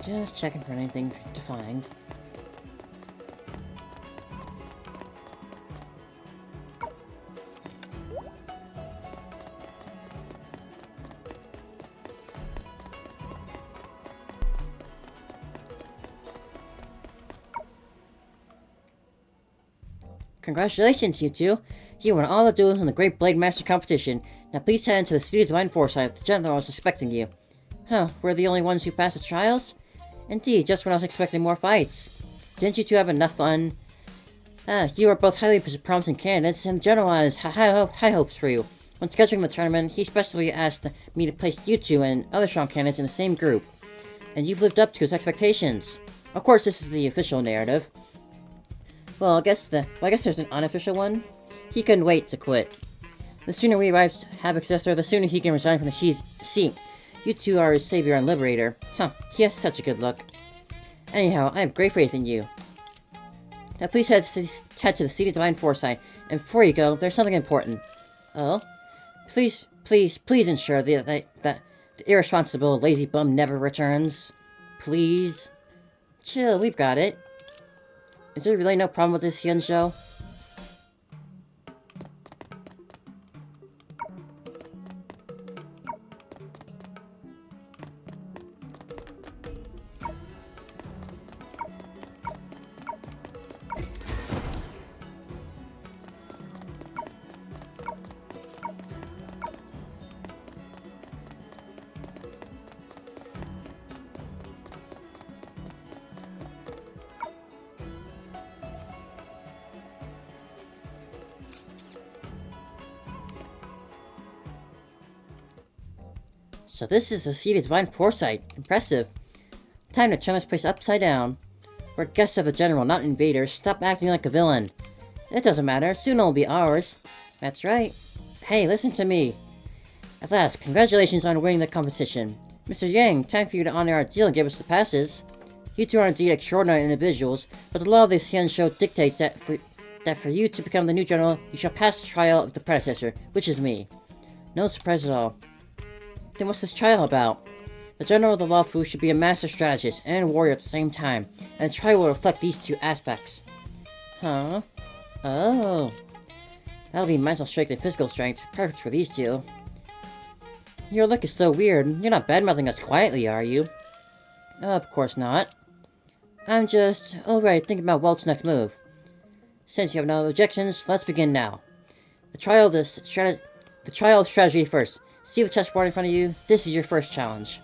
Just checking for anything to find. Congratulations, you two! You won all the duels in the Great Blade Master competition. Now please head into the City of Divine Foresight. The General is expecting you. Huh, we're the only ones who passed the trials? Indeed, just when I was expecting more fights. Didn't you two have enough fun? You are both highly promising candidates, and the General has high hopes for you. When scheduling the tournament, he specially asked me to place you two and other strong candidates in the same group. And you've lived up to his expectations. Of course, this is the official narrative. Well, I guess there's an unofficial one. He couldn't wait to quit. The sooner we arrive at Havoc's successor, the sooner he can resign from the seat. You two are his savior and liberator. Huh, he has such a good look. Anyhow, I have great faith in you. Now please head to the Seat of Divine Foresight, and before you go, there's something important. Oh? Please ensure that the irresponsible lazy bum never returns. Please? Chill, we've got it. Is there really no problem with this Yunzhou? So this is the Seat of Divine Foresight. Impressive. Time to turn this place upside down. We're guests of the General, not invaders. Stop acting like a villain. It doesn't matter. Soon it'll be ours. That's right. Hey, listen to me. At last, congratulations on winning the competition. Mr. Yang, time for you to honor our deal and give us the passes. You two are indeed extraordinary individuals, but the law of the Xian Show dictates that for you to become the new general, you shall pass the trial of the predecessor, which is me. No surprise at all. Then what's this trial about? The General of the Law Fu should be a master strategist and warrior at the same time, and the trial will reflect these two aspects. Huh? Oh. That'll be mental strength and physical strength, perfect for these two. Your look is so weird. You're not badmouthing us quietly, are you? Of course not. I'm just, thinking about Welt's next move. Since you have no objections, let's begin now. The trial of strategy first. See the chessboard in front of you? This is your first challenge.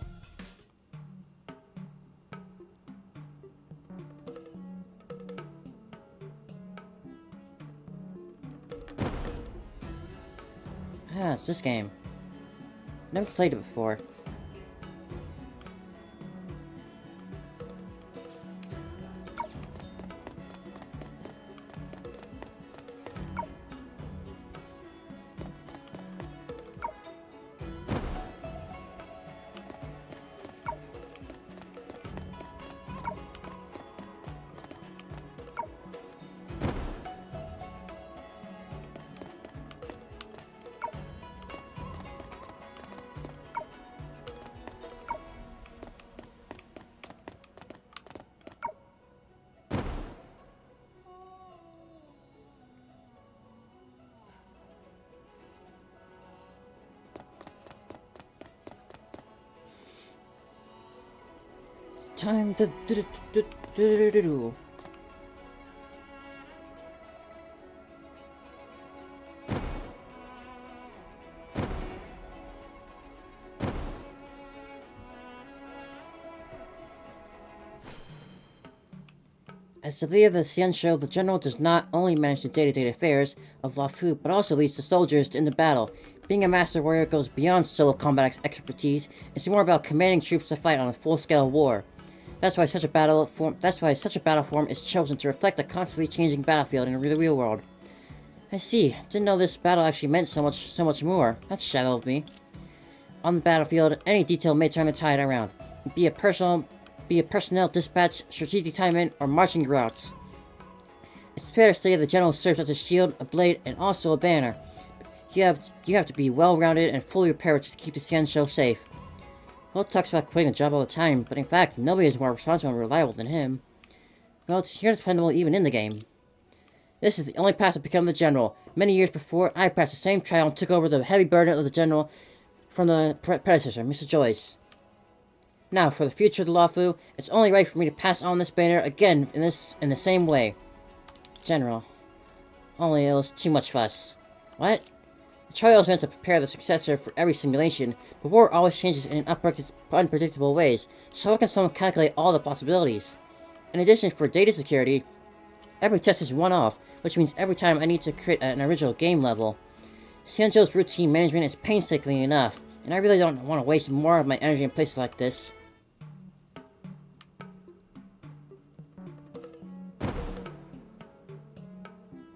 It's this game. Never played it before. Time to do. As the leader of the Xianzhou, the general does not only manage the day-to-day affairs of Luofu, but also leads the soldiers in the battle. Being a master warrior goes beyond solo combat expertise. It's more about commanding troops to fight on a full-scale war. That's why such a battle form is chosen to reflect the constantly changing battlefield in the real world. I see. Didn't know this battle actually meant so much more. That's shallow of me. On the battlefield, any detail may turn the tide around. Be it personnel dispatch, strategic timing, or marching routes. It's fair to say the general serves as a shield, a blade, and also a banner. You have to be well-rounded and fully prepared to keep the Xianzhou safe. Will talks about quitting the job all the time, but in fact, nobody is more responsible and reliable than him. Well, you're dependable even in the game. This is the only path to become the general. Many years before, I passed the same trial and took over the heavy burden of the general from the predecessor, Mr. Joyce. Now, for the future of the Luofu, it's only right for me to pass on this banner again in the same way. General. Only it was too much fuss. What? The trial is meant to prepare the successor for every simulation, but war always changes in unpredictable ways, so how can someone calculate all the possibilities? In addition, for data security, every test is one-off, which means every time I need to create an original game level. Xianzhou's routine management is painstakingly enough, and I really don't want to waste more of my energy in places like this.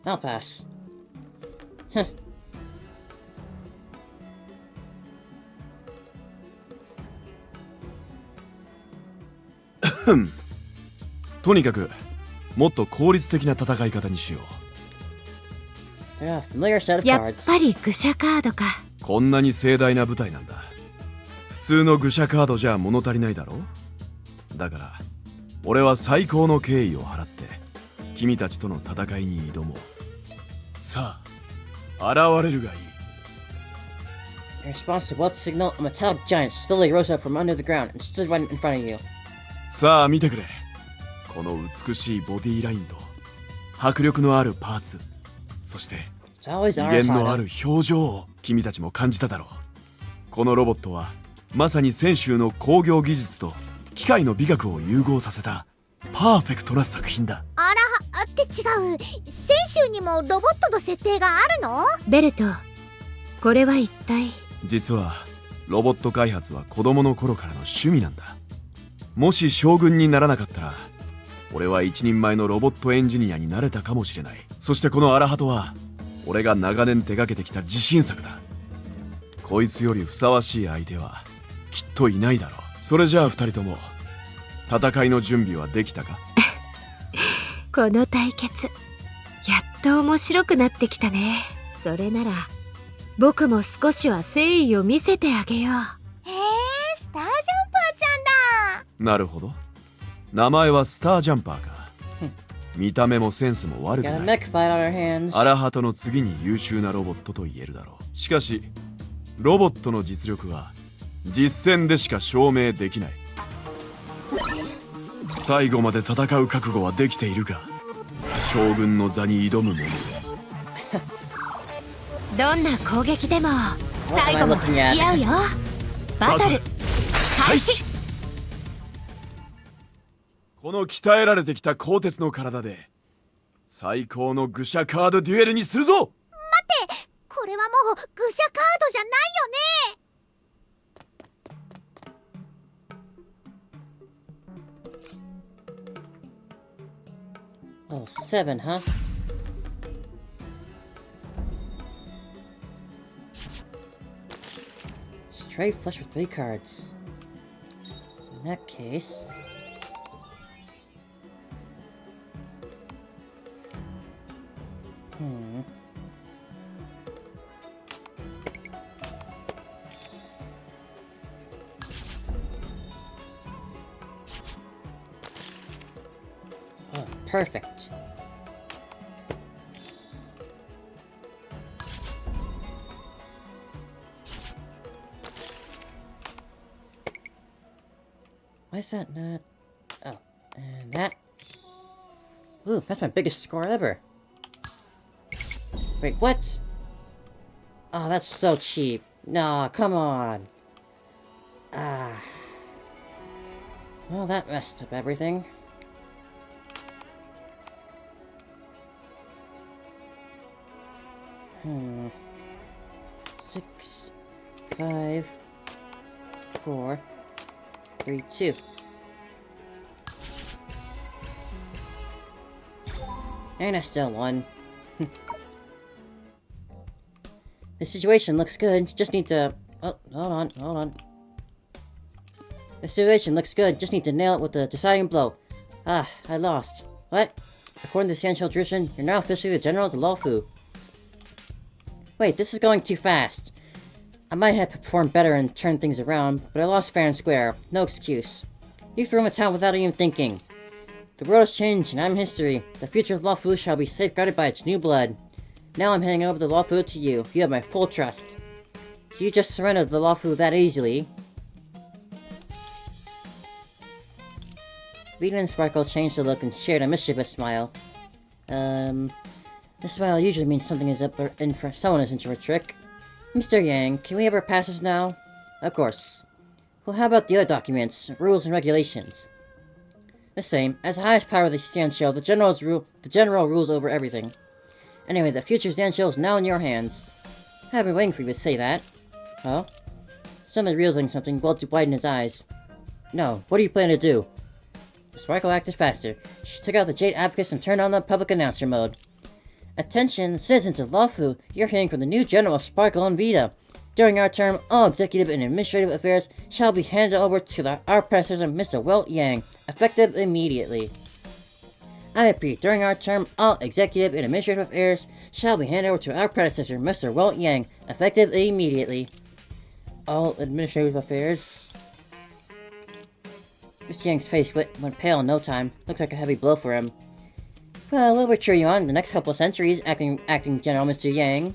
I'll pass. Huh. とにかくもっと効率的な戦い方にしよ They're a familiar set of やっ cards. ぱり愚者カードか。う。こんなに盛大な舞台なんだ。普通の愚者カードじゃ物足りないだろ。だから俺は最高の敬意を払って君たちとの戦いに挑もう。さあ現れるがいい。 In response to Welt's signal, a metallic giant slowly rose up from under the ground and stood right in front of you. さあ見てくれ。この美しいボディラインと迫力のあるパーツ、そして It's always 威厳のあ our る表情を君たちも感じただろう。このロボットはまさに泉州の工業技術と機械の美学を融合させたパーフェクトな作品だ。あらって違う。先週にもロボットの設定があるの？ベルト、これは一体。実はロボット開発は子供の頃からの趣味なんだ。もし将軍にならなかったら俺は一人前のロボットエンジニアになれたかもしれない。そしてこのアラハトは俺が長年手掛けてきた自信作だ。こいつよりふさわしい相手はきっといないだろう。それじゃあ二人とも戦いの準備はできたか？この対決、やっと面白くなってきたね。それなら僕も少しは誠意を見せてあげよう。へえ、スタージャンパーちゃんだ。なるほど。名前はスタージャンパーか。見た目もセンスも悪く Got a ない。 mech fight on our hands. アラハトの次に優秀なロボットと言えるだろう。しかしロボットの実力は実戦でしか証明できない。最後まで戦う覚悟はできているか？将軍の座に挑む者。どんな攻撃でも最後まで付き合うよ。バトル開始。この鍛えられてきた鋼鉄の体で最高の愚者カードデュエルにするぞ。待って、これはもう愚者カードじゃないよね。Oh, 7, huh? Straight flush with 3 cards. In that case... Oh, perfect. Why is that not... Oh, and that... Ooh, that's my biggest score ever. Wait, what? Oh, that's so cheap. Nah, come on. Ah. Well, that messed up everything. 6, 5, 4, 3, 2. And I still won. The situation looks good, just need to... Oh, hold on. The situation looks good, just need to nail it with the deciding blow. Ah, I lost. What? According to the Sancho tradition, you're now officially the general of the Lawfu. Wait, this is going too fast. I might have performed better and turned things around, but I lost fair and square. No excuse. You threw in the towel without even thinking. The world has changed, and I'm history. The future of Lawfu shall be safeguarded by its new blood. Now I'm handing over the Lawfu to you. You have my full trust. You just surrendered the Lawfu that easily. Vita and Sparkle changed the look and shared a mischievous smile. This smile usually means something is up in for someone is in for a trick. Mr. Yang, can we have our passes now? Of course. Well, how about the other documents, rules and regulations? The same. As the highest power of the Xianxiu, the general rules over everything. Anyway, the future Xianxiu is now in your hands. I've been waiting for you to say that. Huh? Suddenly realizing something, Walt widened his eyes. No, what are you planning to do? Sparkle acted faster. She took out the Jade Abacus and turned on the public announcer mode. Attention, citizens of Lawfu, you're hearing from the new General Sparkle and Vita. During our term, all executive and administrative affairs shall be handed over to our predecessor, Mr. Welt Yang, effective immediately. I repeat, during our term, all executive and administrative affairs shall be handed over to our predecessor, Mr. Welt Yang, effective immediately. All administrative affairs... Mr. Yang's face went pale in no time. Looks like a heavy blow for him. Well, we'll cheer you on in the next couple of centuries, acting General Mr. Yang.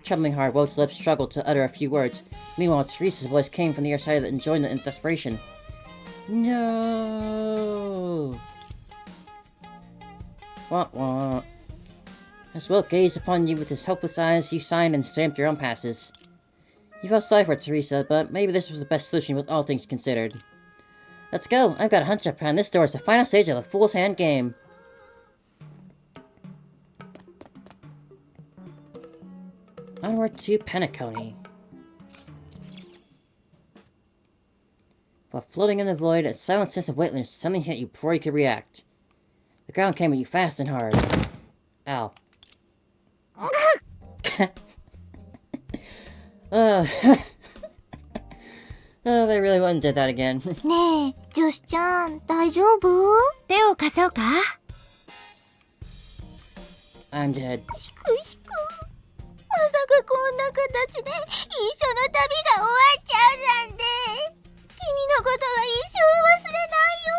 Trembling hard, Welt's lips struggled to utter a few words. Meanwhile, Teresa's voice came from the other side of the enjoyment and desperation. No. Wah wah. As Welt gazed upon you with his helpless eyes, you signed and stamped your own passes. You felt sorry for Teresa, but maybe this was the best solution with all things considered. Let's go! I've got a hunch up behind this door is the final stage of the Fool's Hand game. Onward to Penacony. While floating in the void, a silent sense of weightlessness suddenly hit you before you could react. The ground came at you fast and hard. Ow. Oh, they really wouldn't do that again. ねえ、女子ちゃん、大丈夫？手を貸そうか I'm dead. しくしく。まさかこんな形で一緒の旅が終わっちゃうなんて。君のことは一生忘れないよ、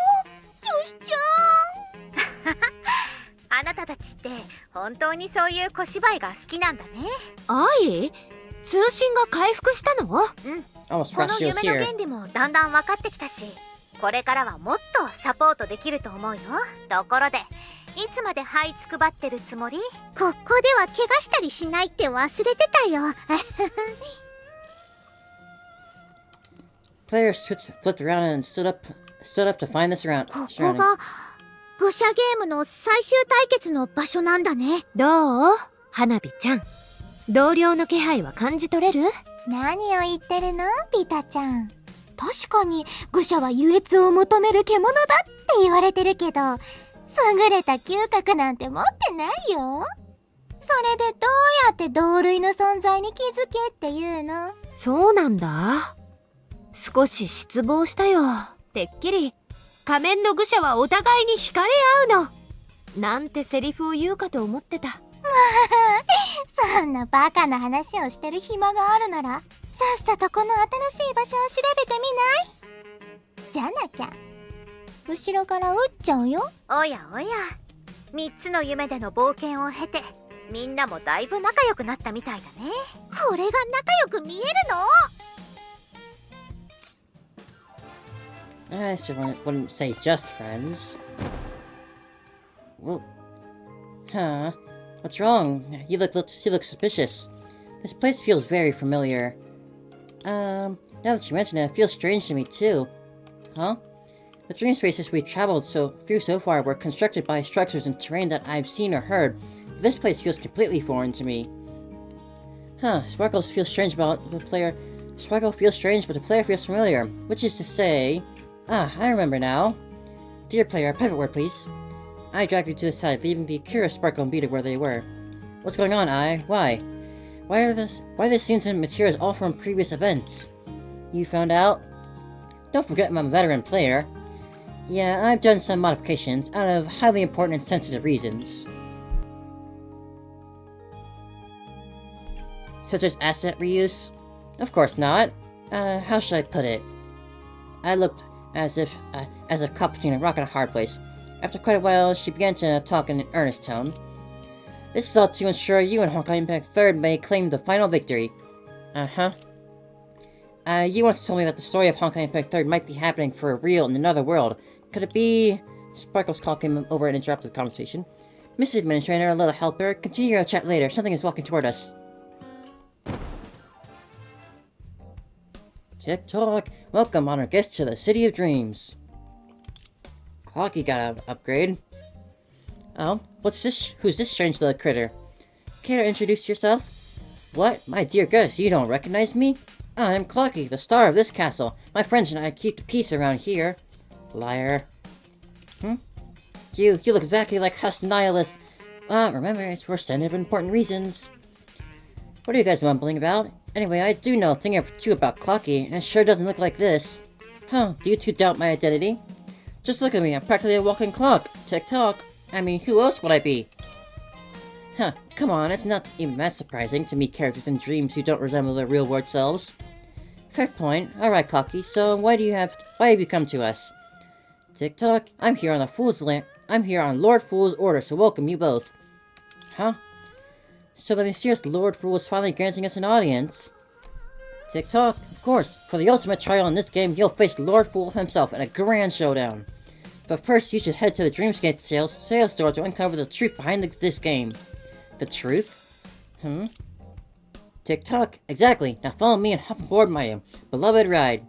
女子ちゃん。あなたたちって本当にそういう小芝居が好きなんだね。愛通信が回復したのうん。 Almost こ forgot の she was 夢の here. 原理もだんだん分かってきたし、これからはもっとサポートできると思うよ。ところで、いつまで這いつくばってるつもり？ここでは怪我したりしないって忘れてたよ。 Players flipped around and stood up to find the ここ surroundings. が愚者ゲームの最終対決の場所なんだね。どう花火ちゃん同僚の気配は感じ取れる何を言ってるの、ピタちゃん。確かに愚者は優越を求める獣だって言われてるけど、優れた嗅覚なんて持ってないよ。それでどうやって同類の存在に気づけっていうの？そうなんだ少し失望したよてっきり仮面の愚者はお互いに惹かれ合うのなんてセリフを言うかと思ってたそんなバカな話をしてる暇があるなら、さっさとこの新しい場所を調べてみない？じゃなきゃ後ろから撃っちゃうよ。おやおや、3つの夢での冒険を経て、みんなもだいぶ仲良くなったみたいだね。これが仲良く見えるの？ I sure wouldn't say just friends. Well, huh? What's wrong? You look suspicious. This place feels very familiar. Now that you mention it, it feels strange to me too. Huh? The dream spaces we've traveled through so far were constructed by structures and terrain that I've seen or heard. But this place feels completely foreign to me. Huh, Sparkle feels strange, but the player feels familiar. Which is to say... Ah, I remember now. Dear player, private word, please. I dragged you to the side, leaving the curious Sparkle and Beata where they were. What's going on, I? Why? Why the scenes and materials all from previous events? You found out? Don't forget I'm a veteran player. Yeah, I've done some modifications, out of highly important and sensitive reasons. Such as asset reuse? Of course not. How should I put it? I looked as if caught between a rock and a hard place. After quite a while, she began to talk in an earnest tone. This is all to ensure you and Honkai Impact 3rd may claim the final victory. Uh-huh. You once told me that the story of Honkai Impact 3rd might be happening for real in another world. Could it be... Sparkle's call came over and interrupted the conversation. Mrs. Administrator, a little helper, continue your chat later. Something is walking toward us. Tick-tock! Welcome, honored guests, to the City of Dreams. Clocky got an upgrade. Oh, what's this? Who's this strange little critter? Care to introduce yourself? What? My dear guest, you don't recognize me? I'm Clocky, the star of this castle. My friends and I keep the peace around here. Liar. You look exactly like Husk Nihilus. Remember, it's for sensitive important reasons. What are you guys mumbling about? Anyway, I do know a thing or two about Clocky, and it sure doesn't look like this. Huh, do you two doubt my identity? Just look at me, I'm practically a walking clock. Tick-tock. I mean, who else would I be? Huh, come on, it's not even that surprising to meet characters in dreams who don't resemble their real-world selves. Fair point. Alright, Clocky, so why have you come to us? Tick-tock, I'm here on Lord Fool's order to welcome you both. Huh? So the mysterious Lord Fool is finally granting us an audience. Tick-tock, of course, for the ultimate trial in this game, you'll face Lord Fool himself in a grand showdown. But first, you should head to the Dreamscape sales store to uncover the truth behind this game. The truth? Tick-tock, exactly. Now follow me and hop aboard my beloved ride.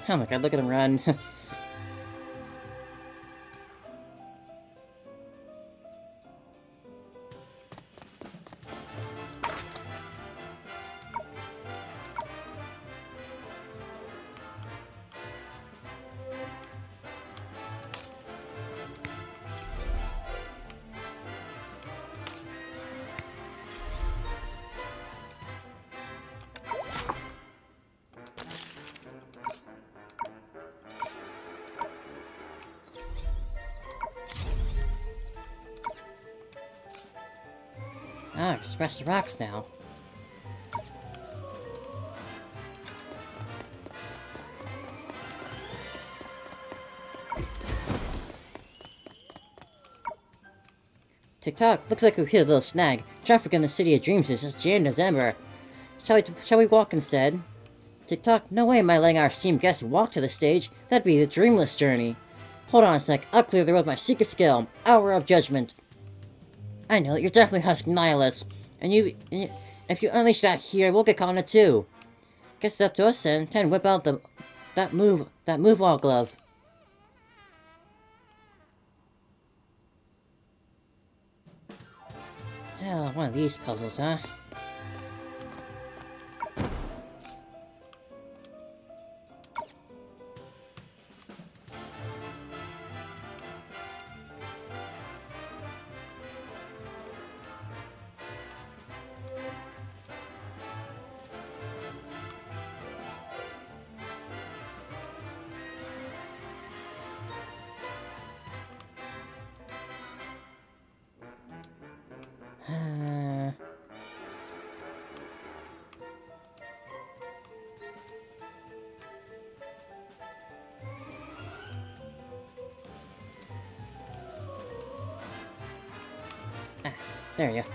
Oh my god, look at him run. I can smash the rocks now. Tick-tock, looks like we hit a little snag. Traffic in the City of Dreams is just jammed as ever. Shall we walk instead? Tick-tock, no way am I letting our esteemed guests walk to the stage. That'd be the dreamless journey. Hold on a sec, I'll clear the road with my secret skill, Hour of Judgment. I know, you're definitely Husk Nihilus. And if you unleash that here, we'll get caught in it too. Guess it's up to us then. Time to whip out that move all glove. Hell, one of these puzzles, huh? There you go.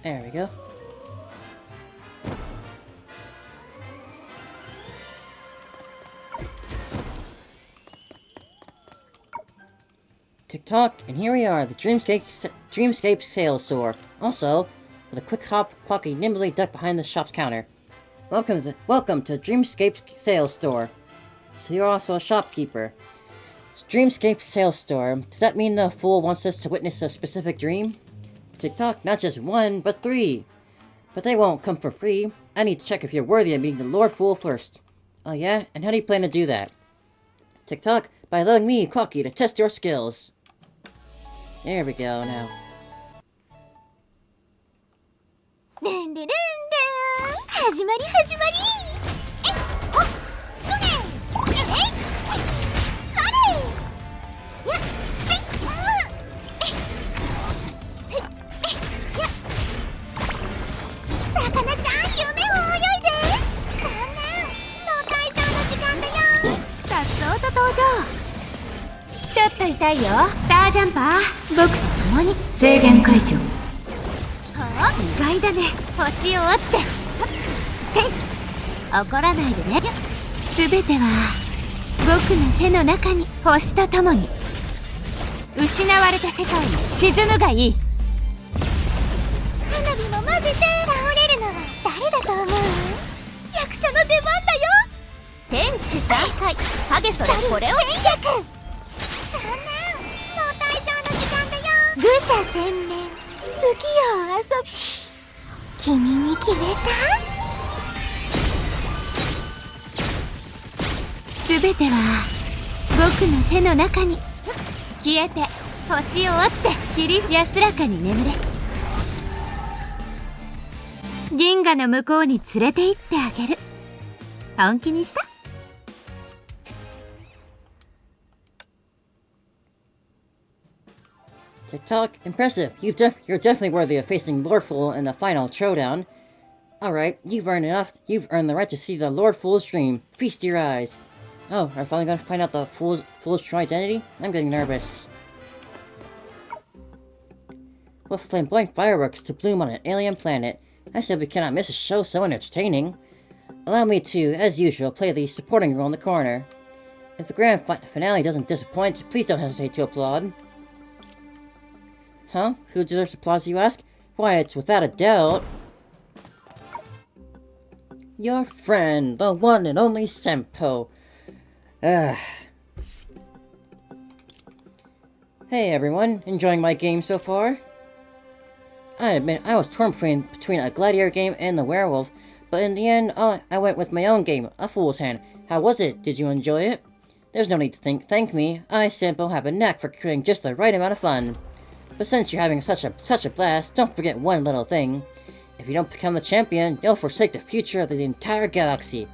There we go. Tick-tock, and here we are, the Dreamscape sales store. Also, with a quick hop, Clocky nimbly ducked behind the shop's counter. Welcome to Dreamscape's sales store. So you're also a shopkeeper. Dreamscape sales store. Does that mean the fool wants us to witness a specific dream? Tick-tock, not just one, but 3. But they won't come for free. I need to check if you're worthy of being the Lord Fool first. Oh yeah? And how do you plan to do that? Tick-tock, by allowing me, Clocky, to test your skills. There we go, now. ルンルルンルン始まり始まりえっほっそれえいそれやっせっえっふっえやっ魚ちゃん夢を泳いでこんなんもう退場の時間だよさっそうと登場。ちょっと痛いよ。スタージャンパー、僕と共に制限解除。意外だね。星を落ちてせい怒らないでね。すべては僕の手の中に。星と共に失われた世界に沈むがいい。花火も混ぜて倒れるのは誰だと思う？役者の出番だよ。天地三才影それこれを戦略そんなんもう退場の時間だよ。愚者洗面不器用遊び君に決めた？すべては僕の手の中に。消えて星を落ちて霧安らかに眠れ。銀河の向こうに連れて行ってあげる。本気にした？ Tick-tock, impressive. You're definitely worthy of facing Lord Fool in the final showdown. Alright, you've earned enough. You've earned the right to see the Lord Fool's dream. Feast your eyes. Oh, are we finally gonna find out the Fool's true identity? I'm getting nervous. With flamboyant fireworks to bloom on an alien planet, I simply cannot miss a show so entertaining. Allow me to, as usual, play the supporting role in the corner. If the grand finale doesn't disappoint, please don't hesitate to applaud. Huh? Who deserves applause, you ask? Why, it's without a doubt your friend, the one and only Senpo. Hey everyone, enjoying my game so far? I admit I was torn between a gladiator game and the werewolf, but in the end, I went with my own game, A Fool's Hand. How was it? Did you enjoy it? There's no need to thank me. I, Senpo, have a knack for creating just the right amount of fun. But since you're having such a blast, don't forget one little thing. If you don't become the champion, you'll forsake the future of the entire galaxy.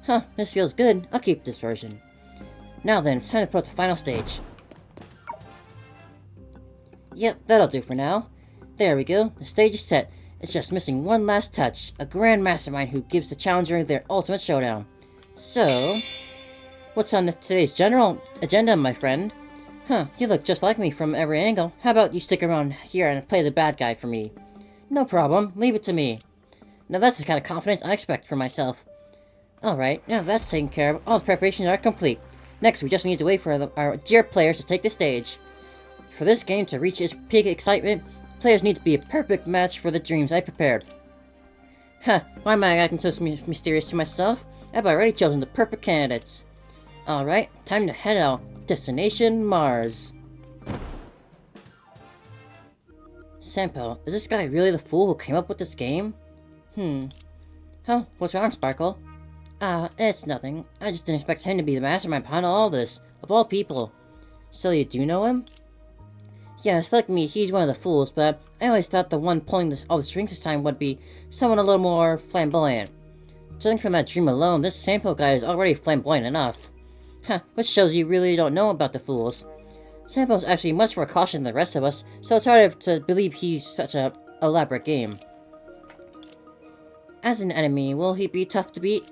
Huh, this feels good. I'll keep this version. Now then, it's time to put up the final stage. Yep, that'll do for now. There we go, the stage is set. It's just missing one last touch. A grand mastermind who gives the challenger their ultimate showdown. So, what's on today's general agenda, my friend? Huh, you look just like me from every angle. How about you stick around here and play the bad guy for me? No problem, leave it to me. Now that's the kind of confidence I expect from myself. Alright, now that's taken care of, all the preparations are complete. Next, we just need to wait for our dear players to take the stage. For this game to reach its peak excitement, players need to be a perfect match for the dreams I prepared. Huh, why am I acting so mysterious to myself? I've already chosen the perfect candidates. Alright, time to head out. Destination Mars. Senpo, is this guy really the fool who came up with this game? Huh, what's wrong, Sparkle? It's nothing. I just didn't expect him to be the mastermind behind all this, of all people. So you do know him? Yes, like me, he's one of the fools, but I always thought the one pulling all the strings this time would be someone a little more flamboyant. Judging from that dream alone, this Senpo guy is already flamboyant enough. Huh, which shows you really don't know about the fools. Sample's actually much more cautious than the rest of us, so it's hard to believe he's such a elaborate game. As an enemy, will he be tough to beat?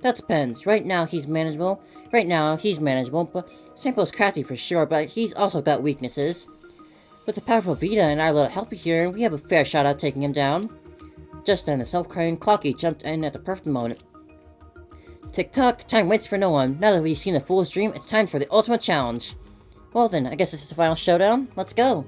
That depends. Right now he's manageable, but Sample's crafty for sure, but he's also got weaknesses. With the powerful Vita and our little helper here, we have a fair shot at taking him down. Just then, the self-crying Clocky jumped in at the perfect moment. Tick-tock, time waits for no one. Now that we've seen the fool's dream, it's time for the ultimate challenge. Well then, I guess this is the final showdown. Let's go!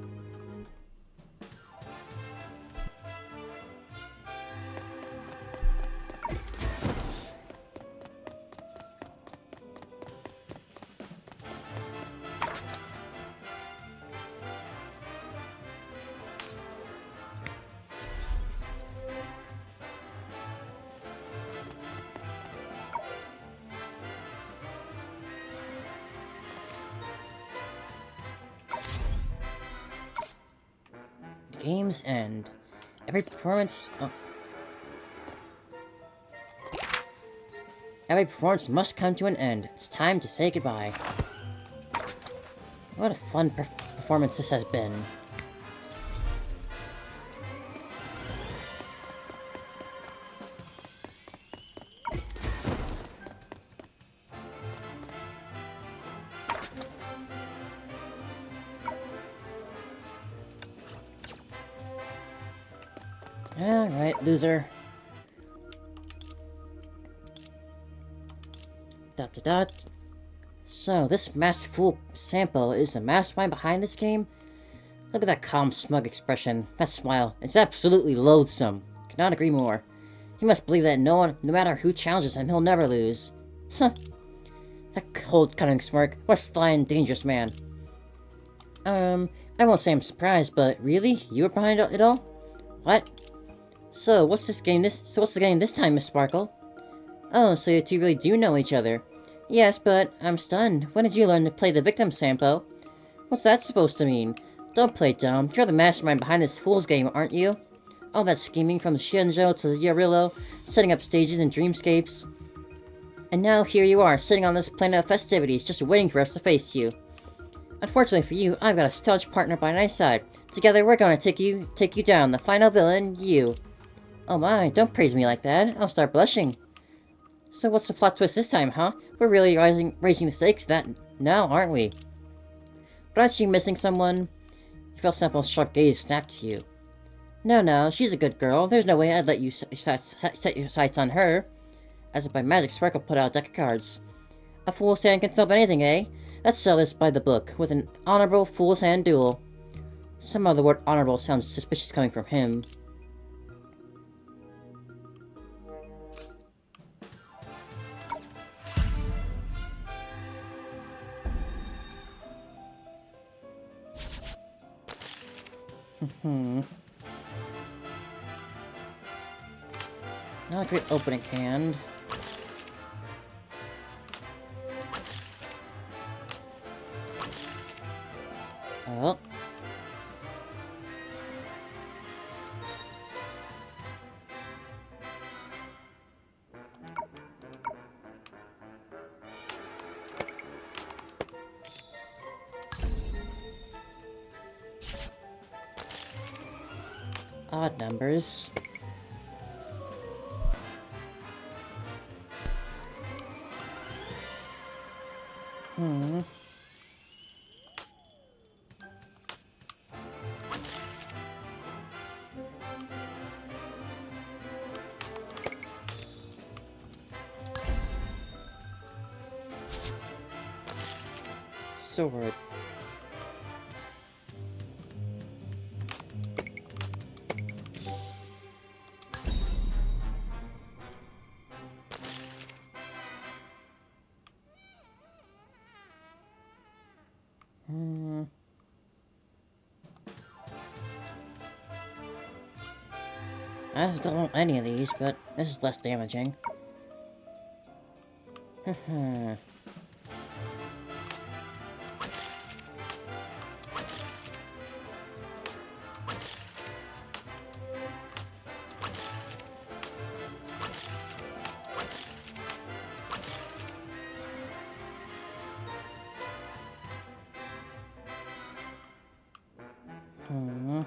Game's end. Every performance must come to an end. It's time to say goodbye. What a fun performance this has been. Alright, loser. ... So, this masked fool Sampo is the mastermind behind this game? Look at that calm, smug expression. That smile. It's absolutely loathsome. Cannot agree more. He must believe that no matter who challenges him, he'll never lose. Huh. That cold, cunning smirk. What a sly and dangerous man. I won't say I'm surprised, but really? You were behind it all? What? So, what's the game this time, Miss Sparkle? Oh, so you two really do know each other. Yes, but I'm stunned. When did you learn to play the victim, Sampo? What's that supposed to mean? Don't play dumb. You're the mastermind behind this fool's game, aren't you? All that scheming from the Shinjo to the Yarillo, setting up stages and dreamscapes. And now here you are, sitting on this planet of festivities, just waiting for us to face you. Unfortunately for you, I've got a staunch partner by my side. Together, we're gonna take you down, the final villain, you. Oh my, don't praise me like that. I'll start blushing. So what's the plot twist this time, huh? We're really raising the stakes now, aren't we? But aren't you missing someone? You felt Sample's sharp gaze snap to you. No, she's a good girl. There's no way I'd let you set your sights on her. As if by magic, Sparkle put out a deck of cards. A fool's hand can solve anything, eh? Let's sell this by the book, with an honorable fool's hand duel. Somehow the word honorable sounds suspicious coming from him. Not a great opening hand. Oh. Odd numbers. Sword. I just don't want any of these, but this is less damaging. Hmm.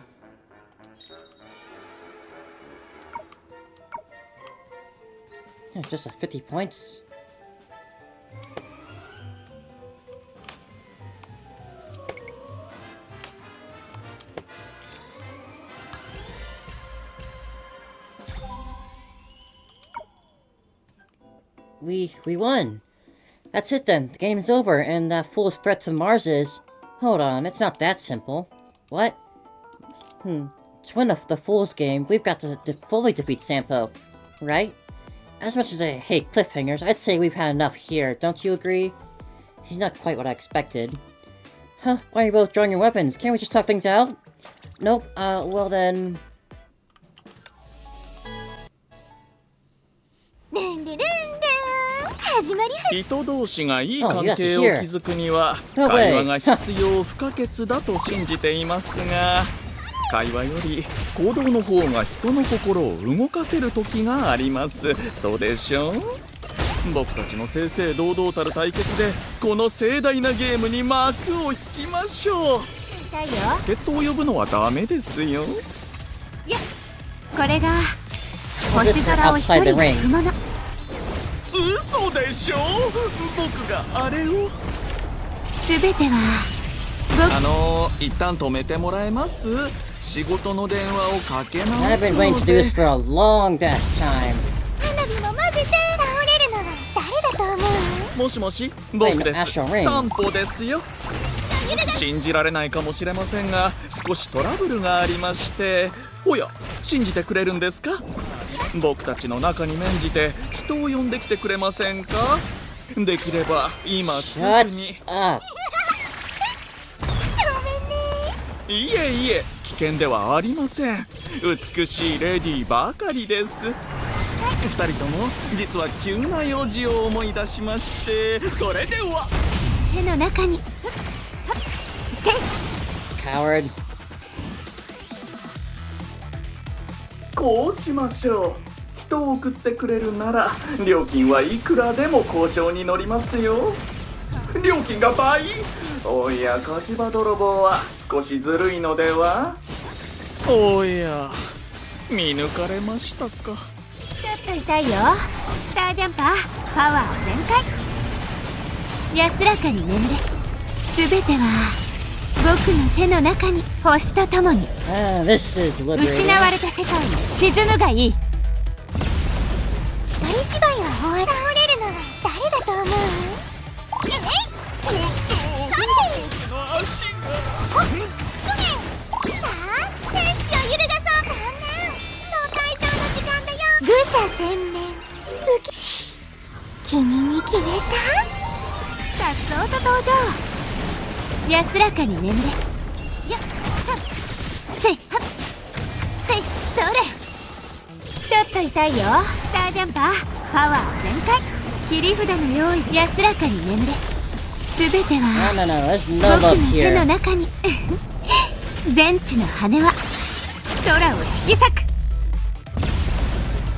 Yeah, just at 50 points. We won! That's it then, the game's over, and that fool's threat to Mars is... Hold on, it's not that simple. What? To win the fool's game, we've got to fully defeat Sampo, right? As much as I hate cliffhangers, I'd say we've had enough here, don't you agree? He's not quite what I expected. Huh, why are you both drawing your weapons? Can't we just talk things out? Nope, well then... ルンルルンルン始まり人同士がいい関 Oh, yes, 係 here. を築くには No 会 way. 話が必要不可欠だと信じていますが会話より行動の方が人の心を動かせる時があります。そうでしょう。僕たちの正々堂々たる対決でこの盛大なゲームに幕を引きましょう。だよ。助っ人を呼ぶのはダメですよ。これが星空を一人で踏むもの。嘘でしょ。僕があれを。すべては一旦止めてもらえます？仕事の電話をかけ直 I've す been の waiting to do で this for a long ass time. 花火も混ぜて倒れるのは誰だと思う？もしもし、僕です。 Astral Ring 散歩ですよ。信じられないかもしれませんが少しトラブルがありまして。おや、信じてくれるんですか？僕たちの中に免じて人を呼んできてくれませんか？できれば今すぐ Shut に。 up. いえいえ、危険ではありません。美しいレディーばかりです。二人とも実は急な用事を思い出しまして、それでは手の中に。 Coward. こうしましょう。人を送ってくれるなら料金はいくらでも交渉に乗りますよ。料金が倍？おや、火事場泥棒は少しずるいのでは？おや、見抜かれましたか。ちょっと痛いよ。スタージャンパーパワー全開。安らかに眠れ。すべては僕の手の中に。星とともに This is 失 liberating. われた世界に沈むがいい。一人芝居は終わり倒れるのは誰だと思う？愚者洗面武器君に決めた？さっそうと登場。安らかに眠れ。せいはっせい、それ。ちょっと痛いよ。スタージャンパーパワー全開。切り札の用意。安らかに眠れ。すべて No, は no, no, there's 僕 no の love 手の here. 中に。全知の羽は空を引き裂く。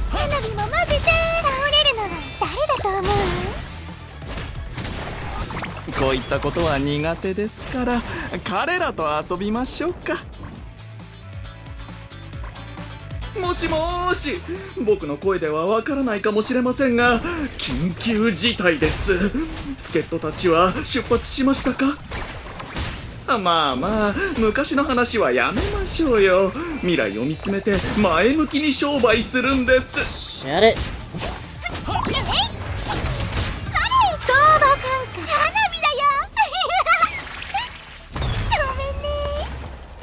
花火も混ぜて倒れるのは誰だと思う？こういったことは苦手ですから彼らと遊びましょうか。もしもーし、僕の声ではわからないかもしれませんが緊急事態です。助っ人たちは出発しましたか？まあまあ、昔の話はやめましょうよ。未来を見つめて前向きに商売するんです。 Shut it.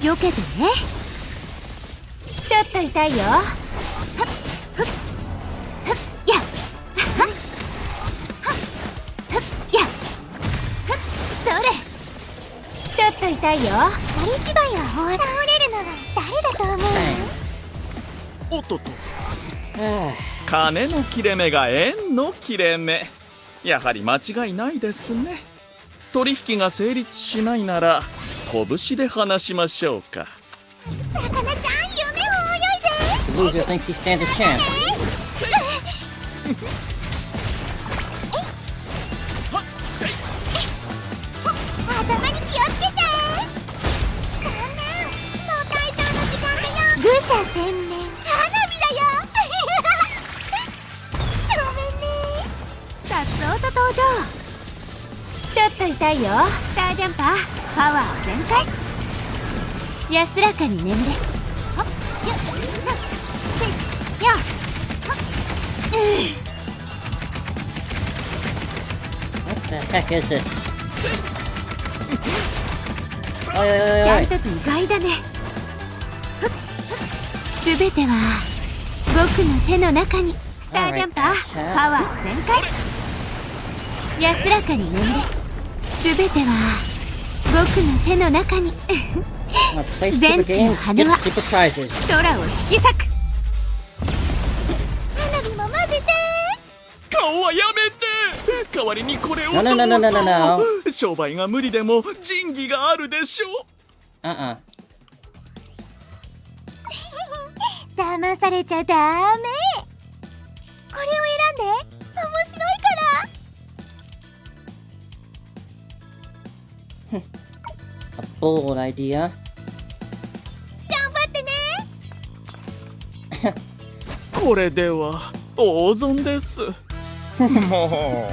避けてね。ちょっと痛いよ。はっふっふっやっはっはっふっやっふっ、それ。ちょっと痛いよ。一人芝居は終わり倒れるのは誰だと思う？おっとっと、 Ah, 金の切れ目が縁の切れ目。やはり間違いないですね。取引が成立しないなら拳で話しましょうか。魚ちゃん、夢を泳いで。 the loser thinks he stands a chance. 頭に気をつけて。こんなんもっと登場。ちょっと痛いよ。スタージャンパー、パワー全開。安らかに眠れ。What the heck is this? ちゃんと意外だね。すべては僕の手の中に。スタージャンパー、パワー全開。安らかに眠れ。すべては僕の手の中に。 Play super games, get super prizes. 空を引き裂く。花火も混ぜて。顔はやめて。代わりにこれを No, no, no, no, no, no, no. 商売が無理でも仁義があるでしょ。騙されちゃダメ。これを選んで。面白いから。A bold idea. 頑張ってね。これでは大損です。もう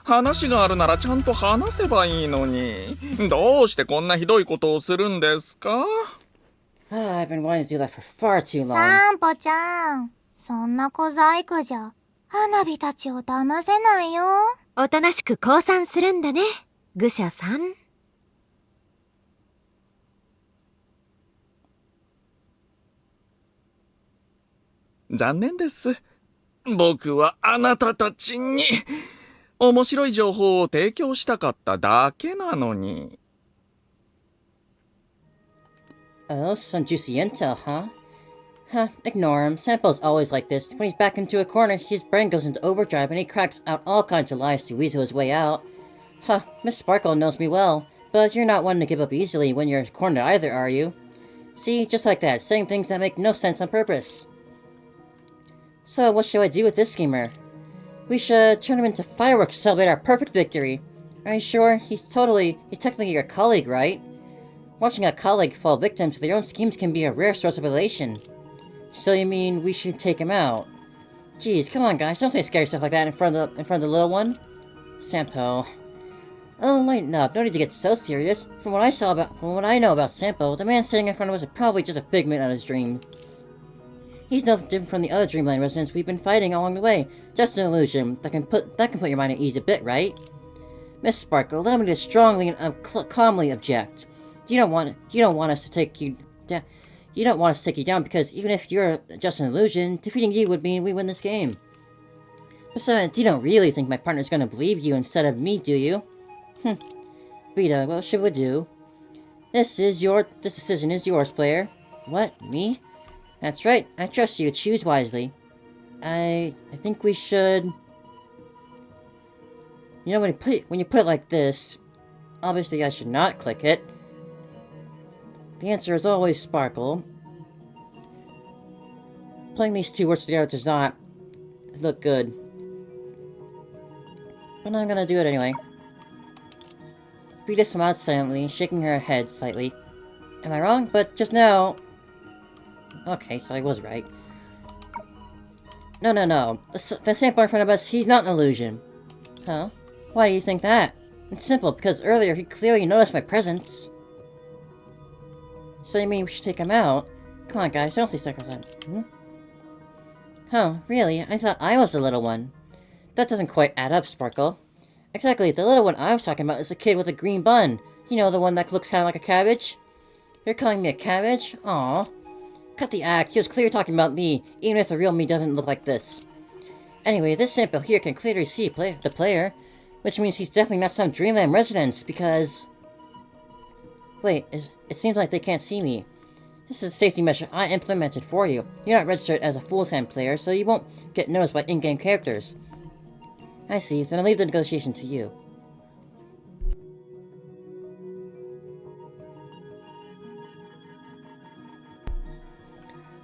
話があるならちゃんと話せばいいのに、どうしてこんなひどいことをするんですか？ I've been wanting to do that for far too long. サンポちゃん、そんな小細工じゃ花火たちを騙せないよ。おとなしく降参するんだね、愚者さん。残念です。僕はあなたたちに面白い情報を提供したかっただけなのに。Oh, some juicy intel, huh? Huh, ignore him. Sampo's always like this. When he's backed into a corner, his brain goes into overdrive and he cracks out all kinds of lies to weasel his way out. Huh, Miss Sparkle knows me well, but you're not one to give up easily when you're cornered either, are you? See, just like that, saying things that make no sense on purpose. So, what should I do with this schemer? We should turn him into fireworks to celebrate our perfect victory. Are you sure? He's technically your colleague, right? Watching a colleague fall victim to their own schemes can be a rare source of elation. So you mean we should take him out? Jeez, come on guys, don't say scary stuff like that in front of the little one. Sampo. Oh, lighten up, no need to get so serious. From what I know about Sampo, the man sitting in front of us is probably just a figment of his dream. He's no different from the other Dreamland residents we've been fighting along the way. Just an illusion that can put your mind at ease a bit, right? Miss Sparkle, allow me to strongly and calmly object. You don't want us to take you down because even if you're just an illusion, defeating you would mean we win this game. Besides, you don't really think my partner's gonna believe you instead of me, do you? Rita, what should we do? This decision is yours, player. What? Me? That's right. I trust you. Choose wisely. I think we should. You know, when you put it like this, obviously I should not click it. The answer is always Sparkle. Putting these two words together does not look good. But I'm gonna do it anyway. Rita smiled silently, shaking her head slightly. Am I wrong? But just now... Okay, so I was right. No. The Sampo in front of us, he's not an illusion. Huh? Why do you think that? It's simple, because earlier he clearly noticed my presence. So you mean we should take him out? Come on, guys, don't say stuff like that. Oh, really? I thought I was the little one. That doesn't quite add up, Sparkle. Exactly, the little one I was talking about is the kid with a green bun. You know, the one that looks kind of like a cabbage? You're calling me a cabbage? Aww. Cut the act, he was clearly talking about me, even if the real me doesn't look like this. Anyway, this sample here can clearly see the player, which means he's definitely not some Dreamland resident, because... Wait, it seems like they can't see me. This is a safety measure I implemented for you. You're not registered as a full-time player, so you won't get noticed by in-game characters. I see, then I'll leave the negotiation to you.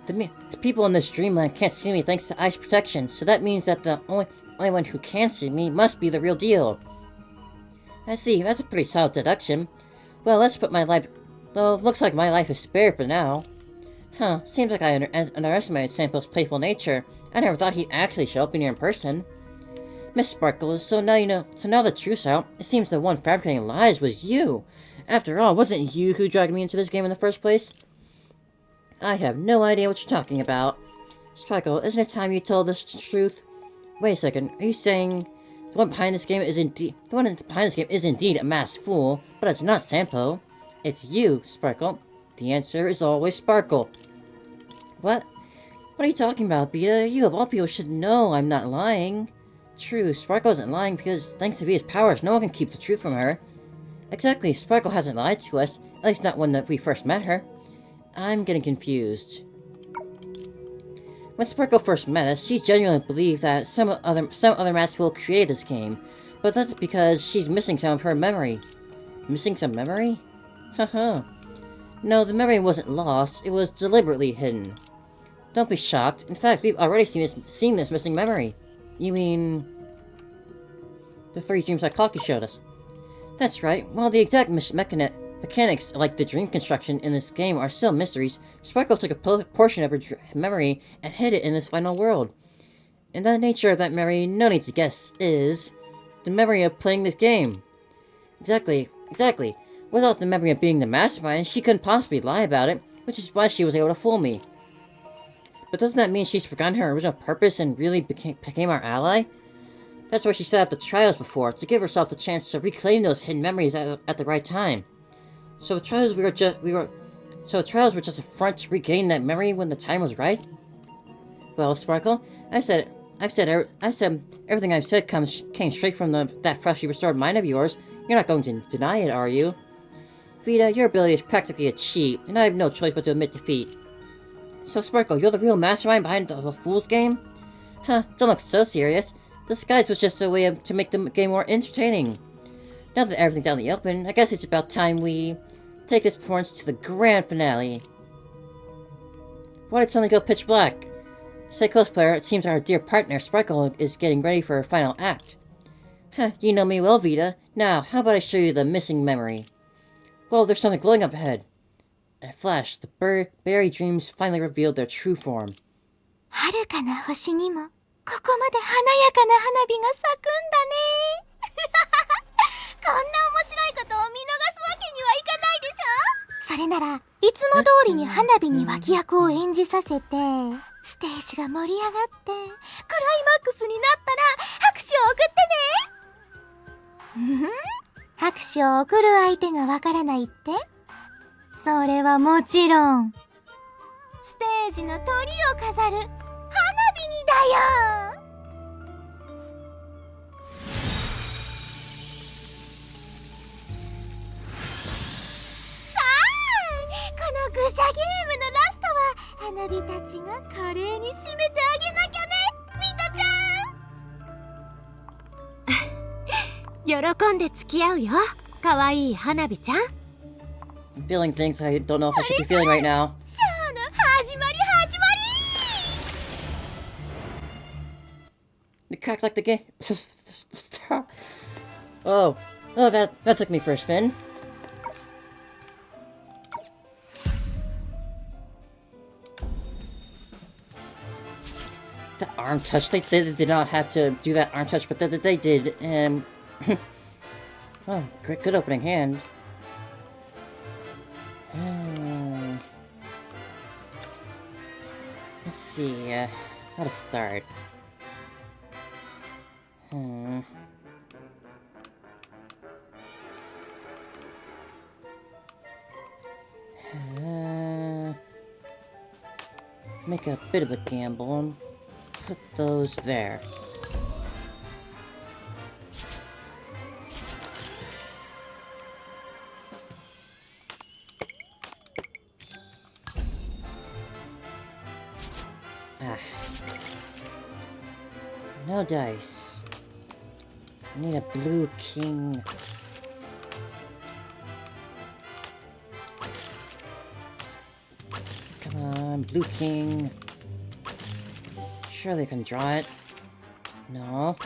The people in this dreamland can't see me thanks to ice protection, so that means that the only one who can see me must be the real deal. I see, that's a pretty solid deduction. Well, let's put my life... Though, looks like my life is spared for now. Huh, seems like I underestimated Sampo's playful nature. I never thought he'd actually show up in here in person. Miss Sparkles, so now you know. So now the truth's out. It seems the one fabricating lies was you. After all, wasn't it you who dragged me into this game in the first place? I have no idea what you're talking about. Sparkle, isn't it time you told us the truth? Wait a second. Are you saying the one behind this game is indeed a masked fool, but it's not Sampo? It's you, Sparkle. The answer is always Sparkle. What? What are you talking about, Beta? You of all people should know I'm not lying. True, Sparkle isn't lying because thanks to Beta's powers, no one can keep the truth from her. Exactly, Sparkle hasn't lied to us, at least not when we first met her. I'm getting confused. When Sparkle first met us, she genuinely believed that some other masked fool created this game, but that's because she's missing some of her memory. Missing some memory? Haha. No, the memory wasn't lost, it was deliberately hidden. Don't be shocked. In fact, we've already seen this missing memory. You mean... the 3 dreams that Kalki showed us. That's right. While the exact mechanics, like the dream construction in this game, are still mysteries, Sparkle took a portion of her memory and hid it in this final world. And the nature of that memory, no need to guess, is... the memory of playing this game. Exactly. Without the memory of being the mastermind, she couldn't possibly lie about it, which is why she was able to fool me. But doesn't that mean she's forgotten her original purpose and really became our ally? That's why she set up the trials before, to give herself the chance to reclaim those hidden memories at the right time. So the trials were just a front to regain that memory when the time was right? Well, Sparkle, I've said everything I've said came straight from that freshly restored mind of yours. You're not going to deny it, are you? Vita, your ability is practically a cheat, and I have no choice but to admit defeat. So Sparkle, you're the real mastermind behind the Fool's game? Huh, don't look so serious. This guide was just a way to make the game more entertaining. Now that everything's out in the open, I guess it's about time we take this performance to the grand finale. Why did it suddenly go pitch black? Stay close, player. It seems our dear partner, Sparkle, is getting ready for her final act. Huh, you know me well, Vita. Now, how about I show you the missing memory? Whoa, there's something glowing up ahead. In a flash, the buried dreams finally revealed their true form. 遥かな星にもここまで華やかな花火が咲くんだね。こんな面白いことを見逃すわけにはいかないでしょ。それならいつも通りに花火に脇役を演じさせて、ステージが盛り上がってクライマックスになったら拍手を送ってね。拍手を送る相手がわからないって？それはもちろんステージのトリを飾る花火にだよ。さあ、この愚者ゲームのラストは花火たちが華麗に締めてあげなきゃね、ミタちゃん。喜んで付き合うよ、かわいい花火ちゃん。I'm feeling things I don't know if I should be feeling right now. シャーの始まり始まり。 It cracked like the game. Oh, that took me for a spin. The arm touch. They did not have to do that arm touch, but they did. Oh, good opening hand. Let's see, how to start. Make a bit of a gamble and put those there. No dice. I need a blue king. Come on, blue king. Surely I can draw it. No.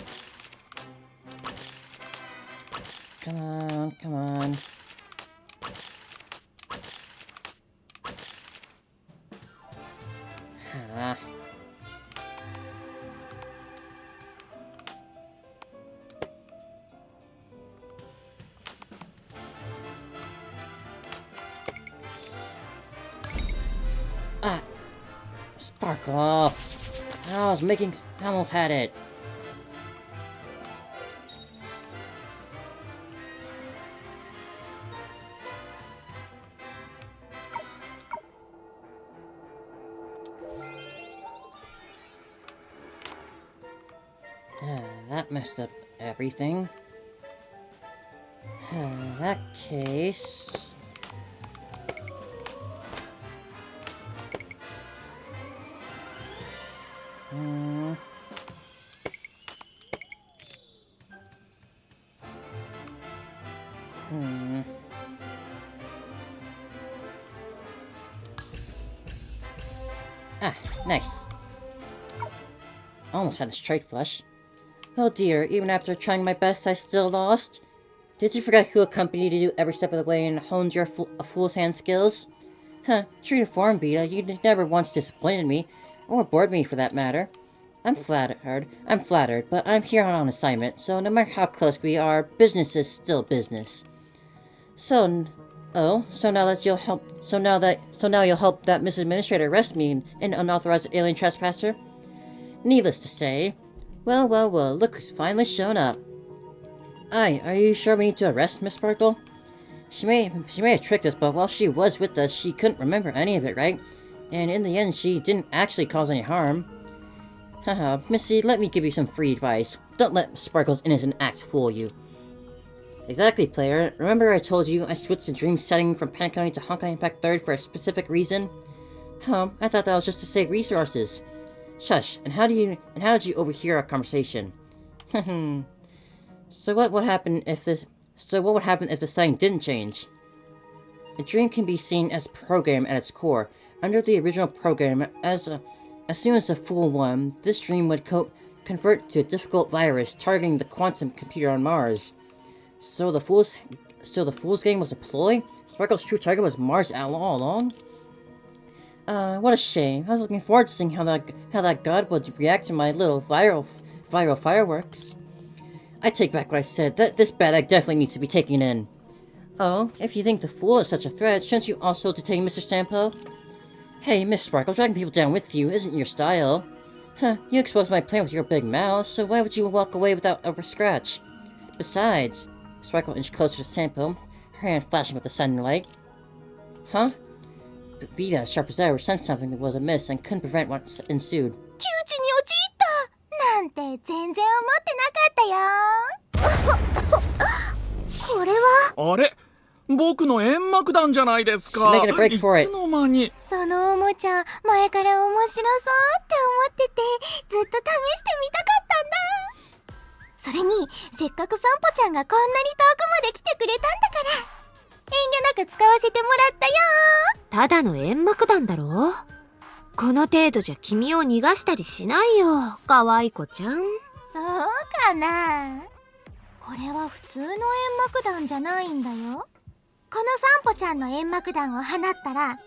Come on, come on. Sparkle! I almost had it. That messed up everything. That case... Ah, nice. Almost had a straight flush. Oh dear, even after trying my best, I still lost? Did you forget who accompanied you every step of the way and honed your fool's hand skills? Huh, true to form, Vita, you never once disappointed me, or bored me for that matter. I'm flattered, but I'm here on assignment, so no matter how close we are, business is still business. So now you'll help that Miss Administrator arrest me, an unauthorized alien trespasser? Needless to say, well, look who's finally shown up. Aye, are you sure we need to arrest Miss Sparkle? She may have tricked us, but while she was with us, she couldn't remember any of it, right? And in the end, she didn't actually cause any harm. Haha, Missy, let me give you some free advice. Don't let Sparkle's innocent acts fool you. Exactly, player. Remember I told you I switched the dream setting from Pancake to Honkai Impact 3rd for a specific reason? I thought that was just to save resources. Shush, and how did you overhear our conversation? So what would happen if the setting didn't change? A dream can be seen as a program at its core. Under the original program, as soon as the Fool won, this dream would convert to a difficult virus targeting the quantum computer on Mars. So the Fool's game was a ploy? Sparkle's true target was Mars all along? What a shame. I was looking forward to seeing how that god would react to my little viral fireworks. I take back what I said. This bad egg definitely needs to be taken in. Oh, if you think the Fool is such a threat, shouldn't you also detain Mr. Sampo? Hey, Miss Sparkle, dragging people down with you isn't your style. You exposed my plan with your big mouth, so why would you walk away without a scratch? Besides, Sparkle inched closer to Sampo, her hand flashing with the sunlight. Vita, as sharp as ever, sensed something that was amiss and couldn't prevent what ensued. 窮地に陥ったなんて全然思ってなかったよこれはあれ僕の煙幕弾じゃないですか。 She's making a break for it. いつの間に。そのおもちゃ前から面白そうって思っててずっと試してみたかったんだ。それにせっかく散歩ちゃんがこんなに遠くまで来てくれたんだから遠慮なく使わせてもらったよ。ただの煙幕弾だろ。この程度じゃ君を逃がしたりしないよ、可愛い子ちゃん。そうかな。これは普通の煙幕弾じゃないんだよ。この散歩ちゃんの煙幕弾を放ったら 100%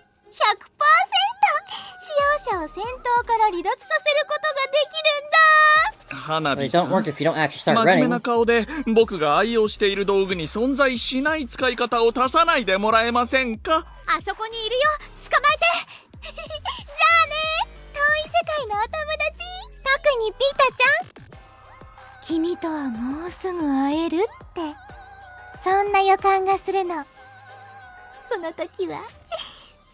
使用者を戦闘から離脱させることができるんだ。花 But 火 it さ don't ん work if you don't actually start 真面目 running. な顔で僕が愛用している道具に存在しない使い方を足さないでもらえませんか。あそこにいるよ。捕まえてじゃあね。遠い世界のお友達、特にピータちゃん。君とはもうすぐ会えるってそんな予感がするの。その時は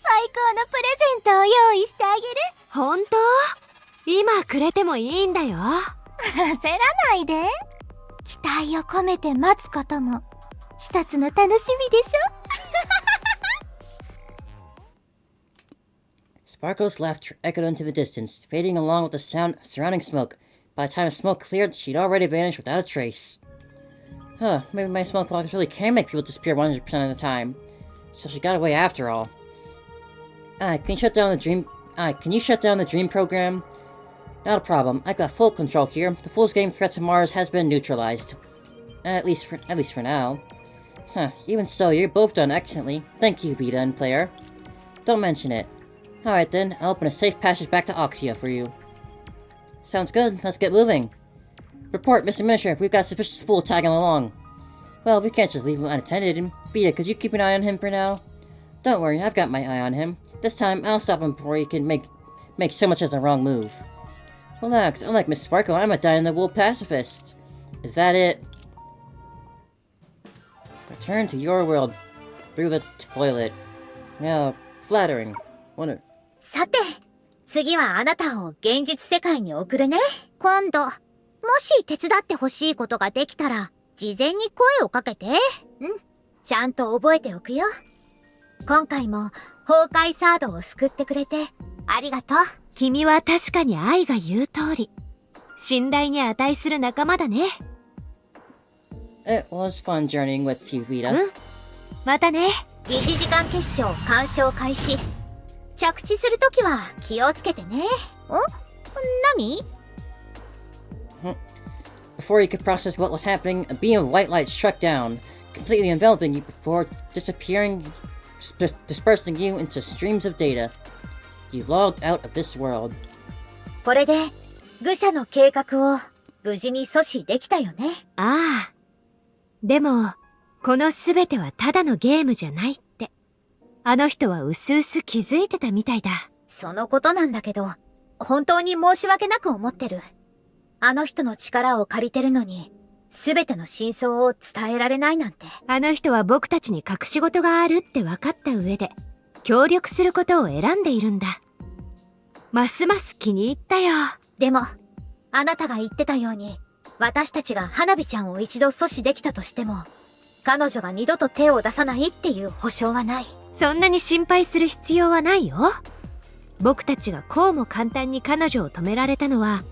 最高のプレゼントを用意してあげる。ほんと？今くれてもいいんだよ。焦らないで。期待を込めて待つことも一つの楽しみでしょ。Sparkle's laughter echoed into the distance, fading along with the surrounding smoke. By the time the smoke cleared, she'd already vanished without a trace. Maybe my smoke pockets really can make people disappear 100% of the time. So she got away after all. Can you shut down the dream program? Not a problem. I've got full control here. The Fool's game threat to Mars has been neutralized. At least for now. Even so, you're both done excellently. Thank you, Vita and Player. Don't mention it. Alright then, I'll open a safe passage back to Oxia for you. Sounds good. Let's get moving. Report, Mr. Minister. We've got a suspicious Fool tagging along. Well, we can't just leave him unattended. Vita, could you keep an eye on him for now? Don't worry, I've got my eye on him. This time, I'll stop him before he can make make so much as a wrong move. Relax, unlike Miss Sparkle, I'm a dyed-in-the-wool pacifist. Is that it? Return to your world through the toilet. Yeah, flattering. Wonder. さて、次はあなたを現実世界に送るね。今度、もし手伝ってほしいことができたら、事前に声をかけて。ちゃんと覚えておくよ。今回も崩壊サードを救ってくれてありがとう。君は確かに愛が言う通り、信頼に値する仲間だね。It was fun journeying with you, Vita. またね。疑似時間決勝鑑賞開始。着地するときは気をつけてね。何？ Before you could process what was happening, a beam of white light struck down, completely enveloping you before disappearing, dispersing you into streams of data. You logged out of this world. これで愚者の計画を無事に阻止できたよね。ああ。でも、この全てはただのゲームじゃないって。あの人はうすうす気づいてたみたいだ。そのことなんだけど、本当に申し訳なく思ってる。あの人の力を借りてるのに、全ての真相を伝えられないなんて。あの人は僕たちに隠し事があるって分かった上で、協力することを選んでいるんだ。ますます気に入ったよ。でも、あなたが言ってたように、私たちが花火ちゃんを一度阻止できたとしても、彼女が二度と手を出さないっていう保証はない。そんなに心配する必要はないよ。僕たちがこうも簡単に彼女を止められたのは、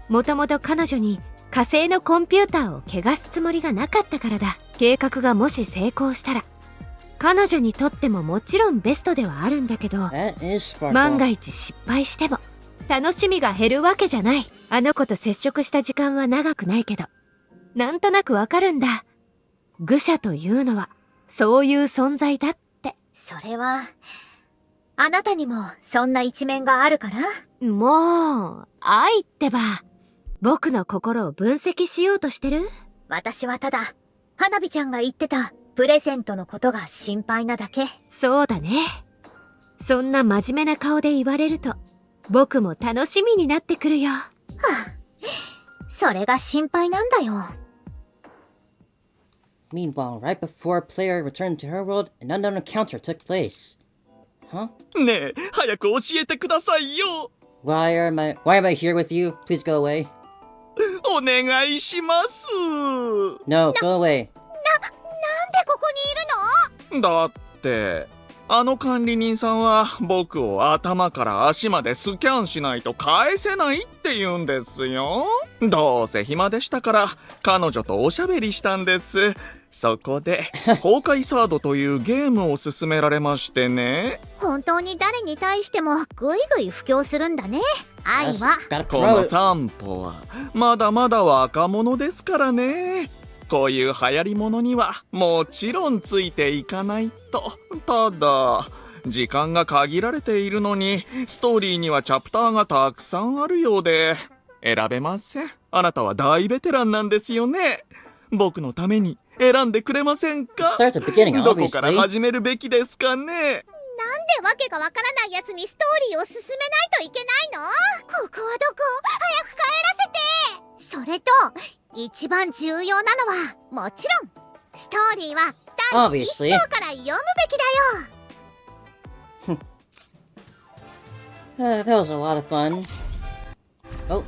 もともと彼女に火星のコンピューターを汚すつもりがなかったからだ。計画がもし成功したら、彼女にとってももちろんベストではあるんだけど、万が一失敗しても楽しみが減るわけじゃない。あの子と接触した時間は長くないけど、なんとなくわかるんだ。愚者というのはそういう存在だって。それは、あなたにもそんな一面があるから？もう、愛ってば、僕の心を分析しようとしてる？私はただ、花火ちゃんが言ってたプレゼントのことが心配なだけ。そうだね。そんな真面目な顔で言われると、僕も楽しみになってくるよ。はあ、それが心配なんだよ。Meanwhile, right before a player returned to her world, an unknown encounter took place. Huh? ねえ、早く教えてくださいよ。Why am I here with you? Please go away. お願いします。No, go away. なんでここにいるの？だってあの管理人さんは僕を頭から足までスキャンしないと返せないって言うんですよ。どうせ暇でしたから彼女とおしゃべりしたんです。そこで崩壊サードというゲームを勧められましてね。本当に誰に対してもぐいぐい布教するんだね。愛は。この散歩はまだまだ若者ですからね。こういう流行り物にはもちろんついていかないと。ただ時間が限られているのにストーリーにはチャプターがたくさんあるようで選べません。あなたは大ベテランなんですよね。僕のために選んでくれませんか？どこから始めるべきですかね？なんでわけがわからないやつにストーリーを進めないといけないの？ここはどこ？早く帰らせて！それと一番重要なのはもちろんストーリーは第1章から読むべきだよ。That was a lot of fun. Oh.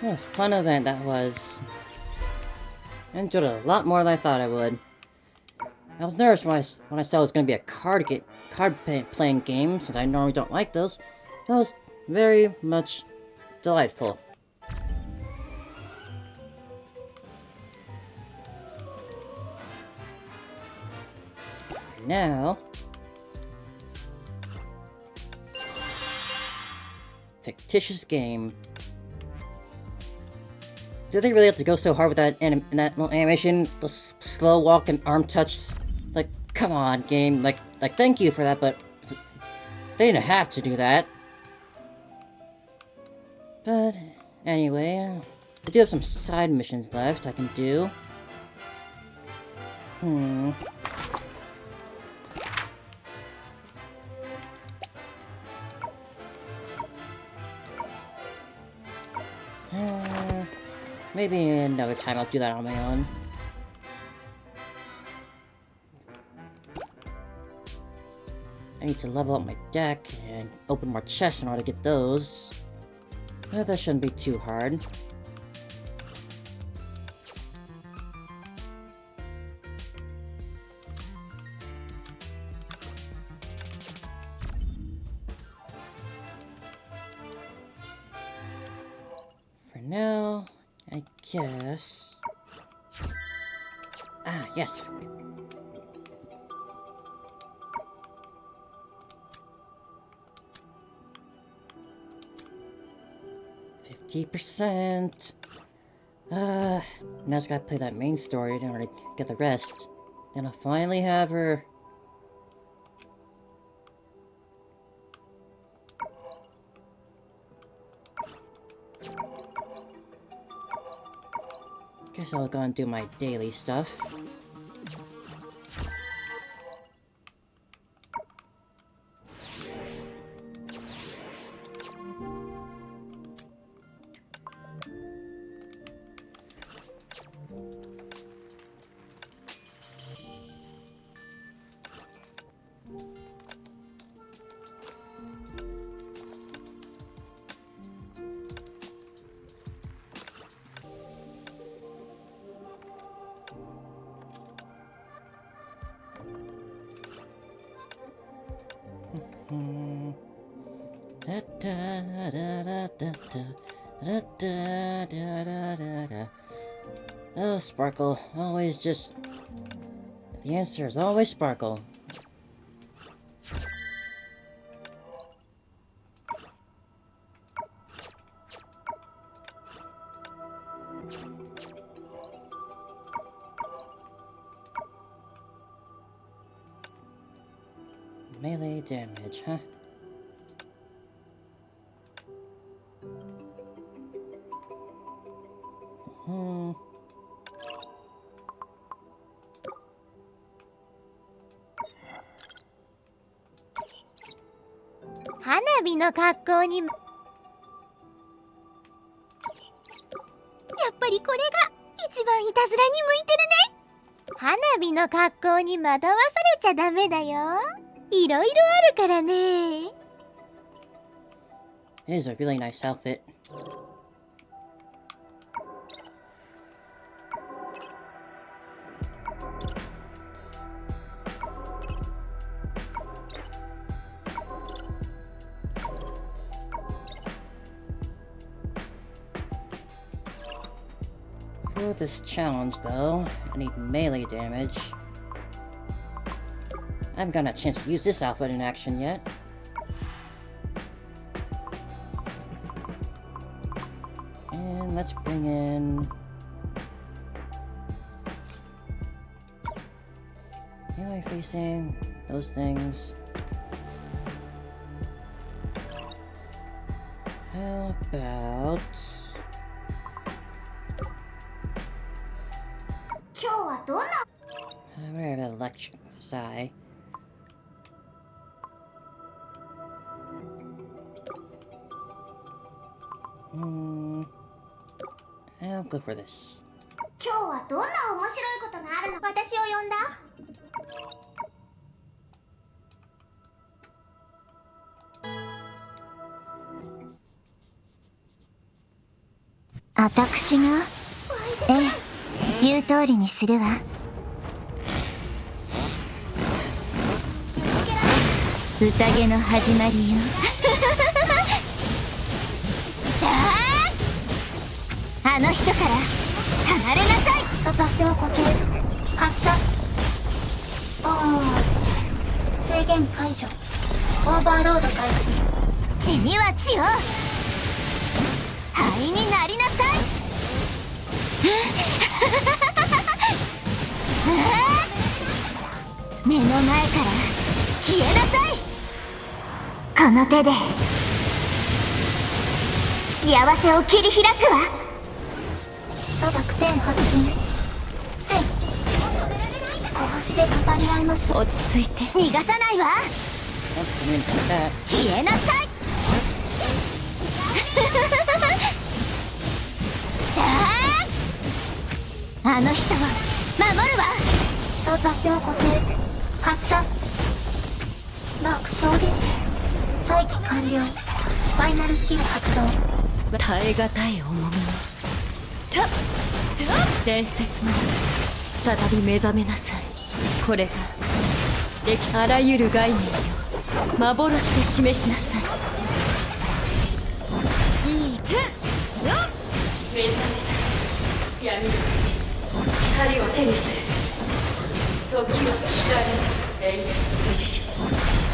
What a fun event that was. I enjoyed it a lot more than I thought I would. I was nervous when I saw it was going to be a card playing game, since I normally don't like those. That was very much delightful. Now, fictitious game. Do they really have to go so hard with that that little animation? The slow walk and arm touch? Like, Come on, game. Like, thank you for that, but they didn't have to do that. But anyway, I do have some side missions left I can do. Maybe another time I'll do that on my own. I need to level up my deck and open more chests in order to get those. But that shouldn't be too hard. For now, I guess... Ah, yes! %. Now I just gotta play that main story in order to get the rest. Then I'll finally have her. Guess I'll go and do my daily stuff. Oh, Sparkle. Always just... The answer is always Sparkle. Melee damage, huh?花火の格好にやっぱりこれが一番いたずらに向いてるね。花火の格好に惑わされちゃダメだよ。いろいろあるからね。It is a really nice outfit. For this challenge, though, I need melee damage. I haven't gotten a chance to use this outfit in action yet. And let's bring in... Who am I facing? Those things. How about... Where have electric Psy? I'll go for this. 今日はどんな面白いことがあるの？私を呼んだ？私が？ええ、言う通りにするわ。宴の始まりよ。あの人から離れなさい。座標固定発射。制限解除。オーバーロード開始。血には血を。灰になりなさい。目のの前から消えなさい。この手で幸せを切り開くわ。弱点発見。せい。拳で語り合いましょう。落ち着いて。逃がさないわ。 Don't communicate that. 消えなさい。あの人を守るわ。座標固定。発射。楽勝利。再起完了。ファイナルスキル発動。耐え難い重みに伝説の再び目覚めなさい。これが歴あらゆる概念よ幻で示しなさい。いい手よ目覚めなさい。闇の光を手にする。時は光る永遠の女子種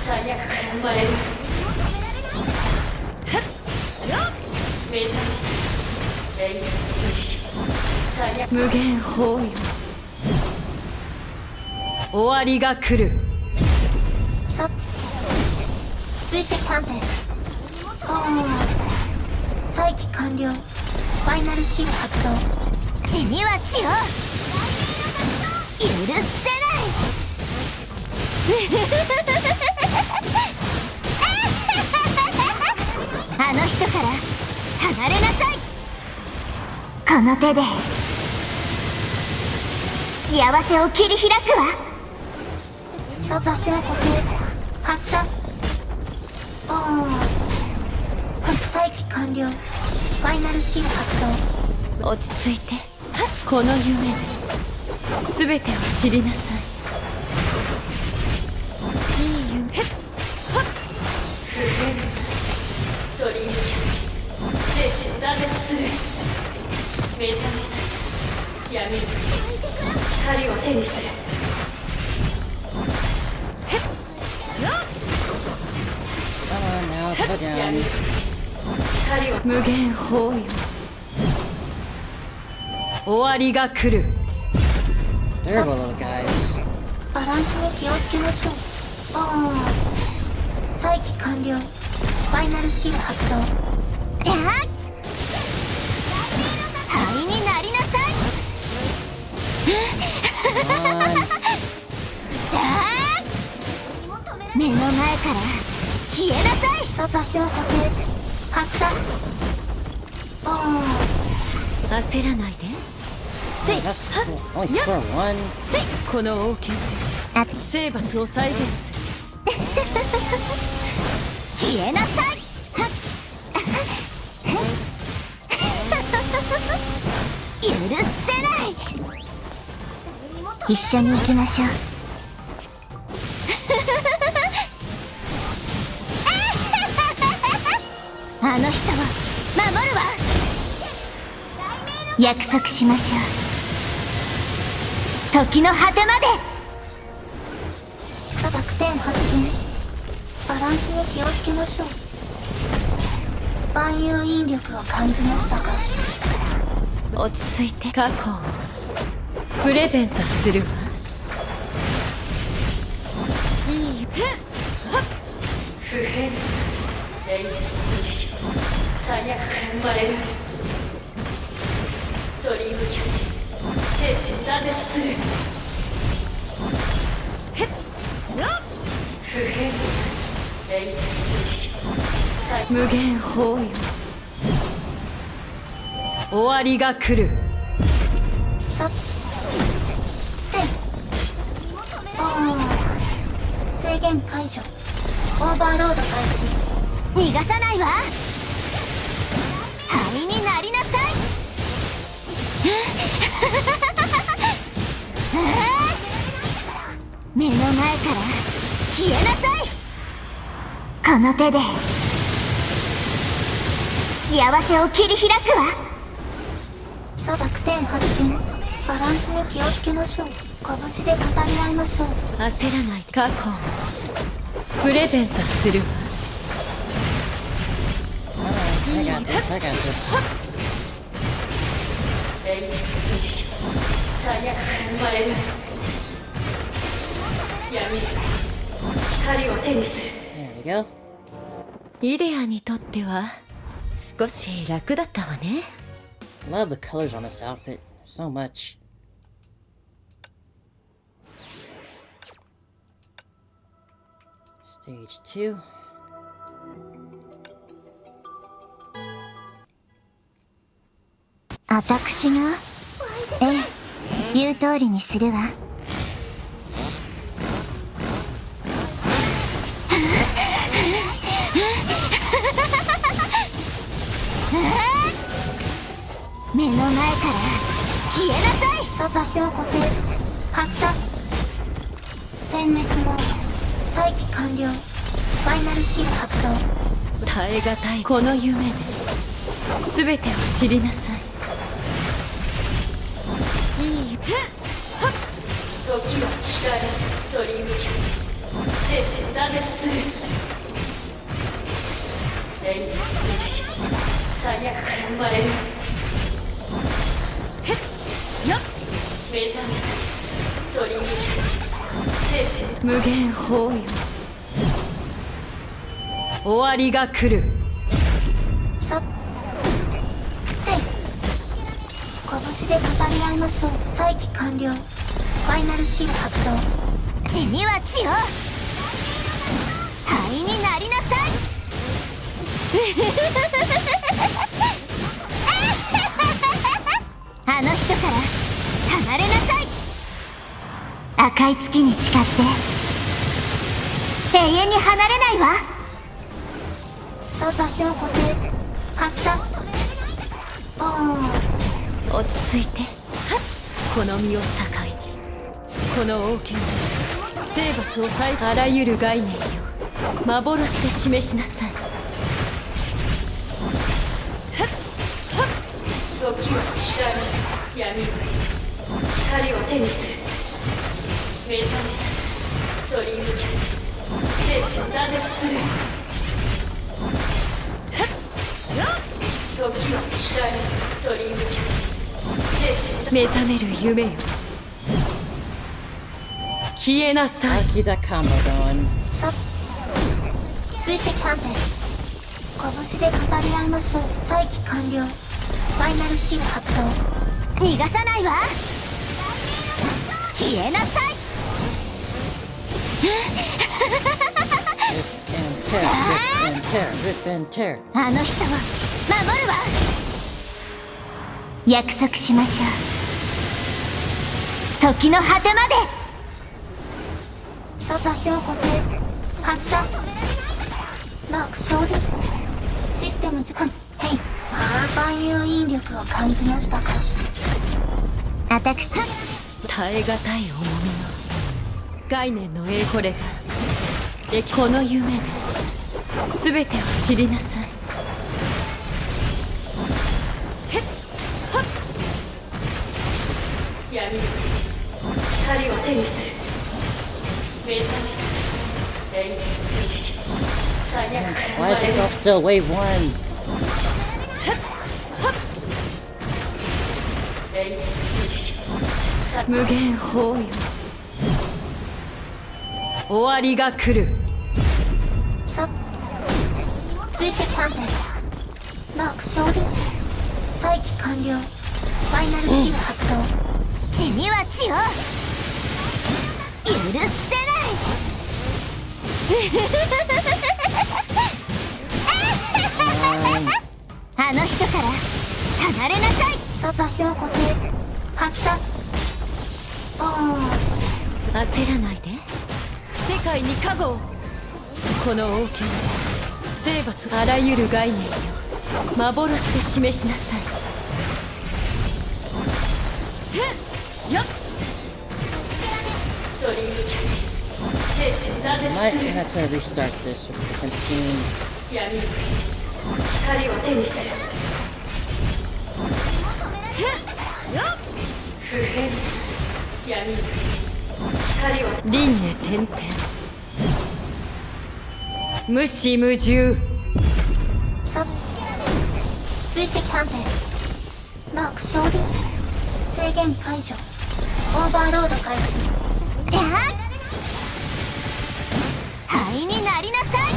最悪から生まれる。目覚めなさい。永遠の女子種最悪無限包囲。終わりが来る。追跡判定。再起完了。ファイナルスキル発動。血には血を許せない。あの人から離れなさい。この手で幸せを切り開くわ。座標固定。発射。再起完了。ファイナルスキル発動。落ち着いて。この夢で全てを知りなさい。いい夢。不変ドリームキャッチ。生死を断絶する。目覚めなさい。闇の光を手にする。Come on now, put down. 闇の光を無限包囲。終わりが来る。 Terrible little guys. バランスに気をつけましょう。再起完了。ファイナルスキル発動。灰になりなさい。目の前から消えなさい。座標固定。発射。焦らないで。That's cool. Only for one. この王権で征伐を再現する。消えなさい。許せない。一緒に行きましょう。あの人を守るわ。約束しましょう。時の果てまで。弱点発見。バランスに気をつけましょう。万有引力を感じましたか。落ち着いて。過去をプレゼントするわ。いい手。不変永遠の女子種最悪から生まれる。ドリームキャッチ。生死を断絶する。不変永遠の女子種無限包囲。終わりが来る。制限解除。オーバーロード開始。逃がさないわ。灰になりなさい。目の前から消えなさい。この手で幸せを切り開くわ。弱点発見。バランスに気をつけましょう。拳で語り合いましょう。焦らない。過去をプレゼントするわ。Alright, I got this, I got this. 永遠の女子種最悪から生まれる。光を手にする。 There we go. イデアにとっては少し楽だったわね。 Love the colors on this outfit so much. Stage 2. 私がええ、言う通りにするわ。目の前から消えなさい。座座標固定発射殲滅後再起完了。ファイナルスキル発動。耐え難いこの夢で全てを知りなさい。いいよ。時は来たる。ドリームキャッチ。生死断絶する。永遠の自死。最悪から生まれる。やっ目覚めた。ドリームキャッチ。生死無限包囲。終わりが来る。させい拳で語り合いましょう。再起完了。ファイナルスキル発動。血には血を灰になりなさい。あの人から離れなさい。赤い月に誓って永遠に離れないわ。座座標固定発射。落ち着いて。この身を境にこの王権で生物をあらゆる概念よ幻で示しなさい。時は来たる。闇の光を手にする。目覚めた。ドリームキャッチ。生死を断絶する。時は来たる。ドリームキャッチ。生死目覚める夢よ消えなさい。 I'll keep that combo going. さ追跡判定拳で語り合いましょう。再起完了。ファイナルスキル発動。逃がさないわ。消えなさい。Rip and tear, rip and tear, rip and tear. あの人を守るわ。約束しましょう。時の果てまで。座座標固定発射。マーク勝利。システム時間。ヘイ万有引力を感じましたか。私耐え難い重みの概念の栄これがこの夢で全てを知りなさい。闇の光を手にする。目覚め永遠の自死最悪から生 Why ま is れ this る。 all still wave 1? 永遠の自死無限包囲。終わりが来る。さ追跡判定マーク勝利。再起完了。ファイナルスキル発動。血には血を許せない。あの人から離れなさい。座座標固定発射。焦らないで。世界に加護を。この王権で生物あらゆる概念よ幻で示しなさい。やっドリームキャッチ生死を断絶 Might する。 have to restart this with a different team. 闇の光を手にする。不変闇の光を輪廻転々無視無重。さ追跡判定マーク勝利。制限解除。オーバーロード開始。灰になりなさい。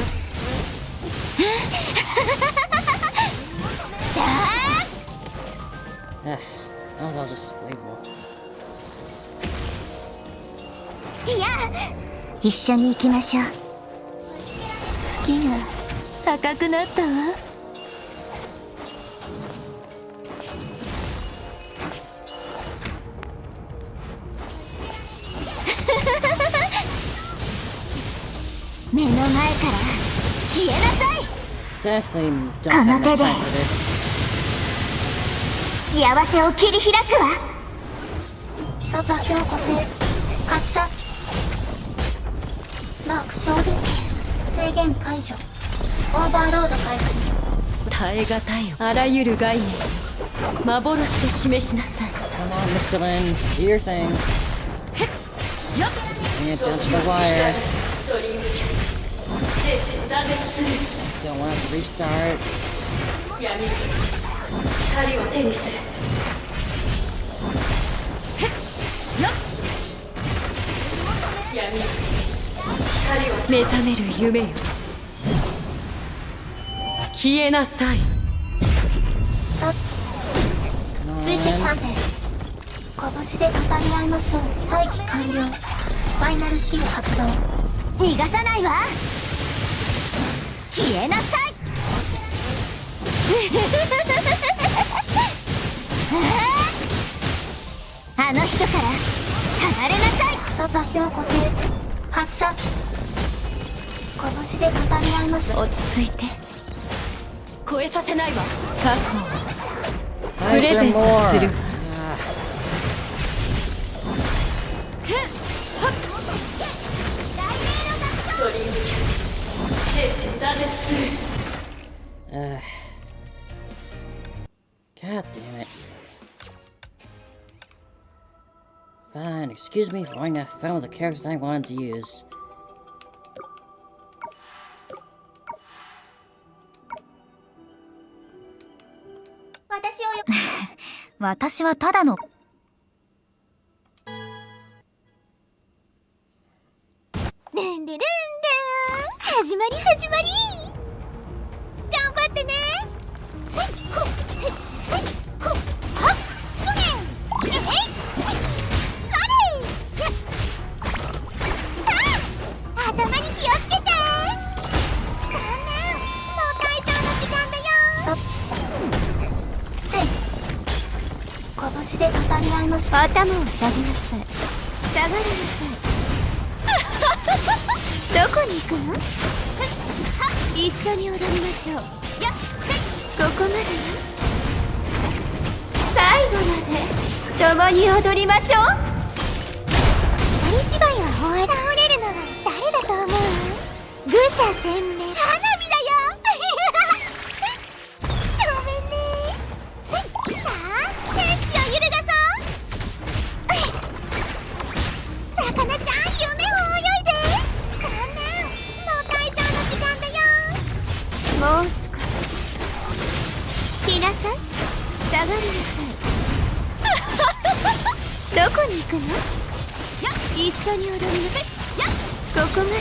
That was all just way more. いや、一緒に行きましょう。月が赤くなったわ。目の前から消えなさい。 Definitely don't こ have の no 手で time for this. 幸せを切り開くわ。所座標固定発射。マーク衝撃制限解除。オーバーロード開始。耐え難いあらゆる概念幻で示しなさい。 Come on, Mr. Lin, do your thing. Bring it down to the wire. ドリームキャッチ生死を断絶する。 Don't want to restart. 闇光を手にする。闇光を目覚める夢よ消えなさい。追跡判定。拳で語り合いましょう。再起完了。ファイナルスキル発動。逃がさないわ。消えなさい。あの人から離れなさい。所座標固定発射。拳で語り合いましょう。落ち着いて超えさせないわ。過去を Why プ is レ there ゼント more? する。ドリームキャッチ生死を断絶する。God damn it. Fine, excuse me for wanting to have fun with the characters I wanted to use. 私はただのルンルルンルン。始まり始まり。頑張ってね。せっほせっほはっふげんえいそれあ頭に気をつけて。ごめん、もう隊長の時間だよ。せっ拳で語り合いましょう。頭を下げなさい。下がりなさい。どこに行くの？一緒に踊りましょう。やっここまでよ。最後まで共に踊りましょう。二人芝居は終わり。倒れるのは誰だと思う？愚者殲滅。花火だよ。ごめんね。さあ天地を揺るがそう。魚ちゃん、夢を泳いで。ごめん、もう隊長の時間だよ。もう少し来なさい。下がりなさい。どこに行くの？やっ一緒に踊りなさい。やっここまでよ。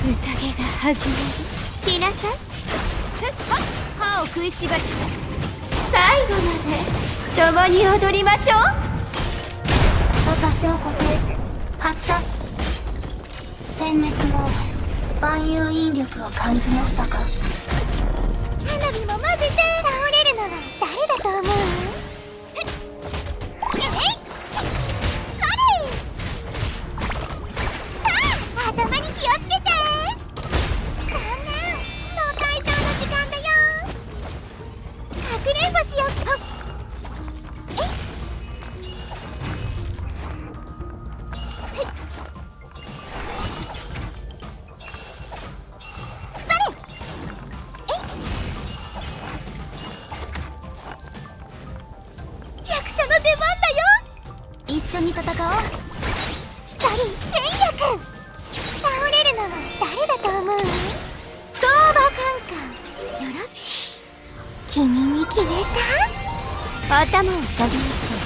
宴が始まる。来なさい。歯を食いしばって最後まで共に踊りましょう。所座標固定発射。殲滅の万有引力を感じましたか？花火も混ぜて。倒れるのは誰だと思う？えいそれ頭に気をつけて。ごめん、もう隊長の時間だよ。かくれんぼしよう。一緒に戦おう。光戦役。倒れるのは誰だと思う？相馬カンカンよろし。君に決めた。頭を下げなさい。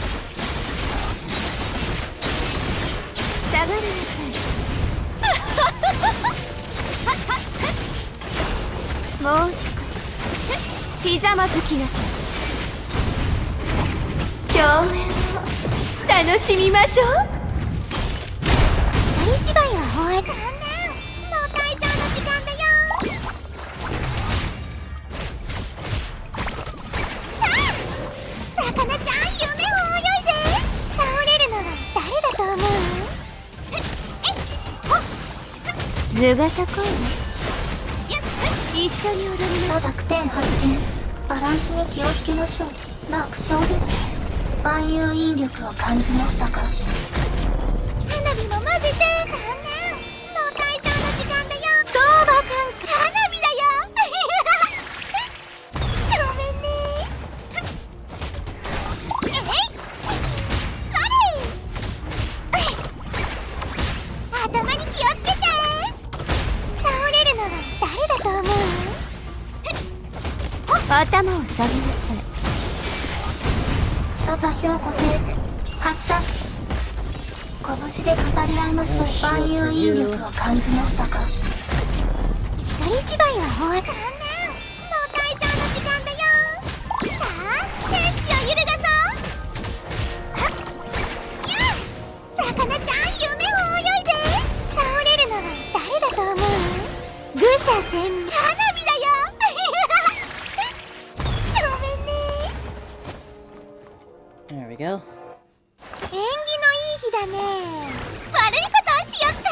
下がりなさい。もう少しひざまずきなさい。共演を楽しみましょう。二人芝居は終えた。残念、もう退場の時間だよ。さあ、魚ちゃん、夢を泳いで。倒れるのは誰だと思う？図が高いね。一緒に踊りましょう。弱点発見。バランスに気をつけましょう。楽勝です。万有引力を感じましたか？花火も混ぜて。残念、もう退場の時間だよ。どうばかんか花火だよ。ごめんね。えい、それ。頭に気をつけて。倒れるのは誰だと思う？頭を下げなさい。座座標固定。発射。拳で語り合いましょう。万有引力を感じましたか？一人芝居は終わった。残念、もう退場の時間だよ。さあ、天地を揺るがそう。やあ、魚ちゃん、夢を泳いで。倒れるのは誰だと思う？愚者戦、花火だよ。ごめんね。 There we go. 縁起のいい日だね。悪いことをしよった。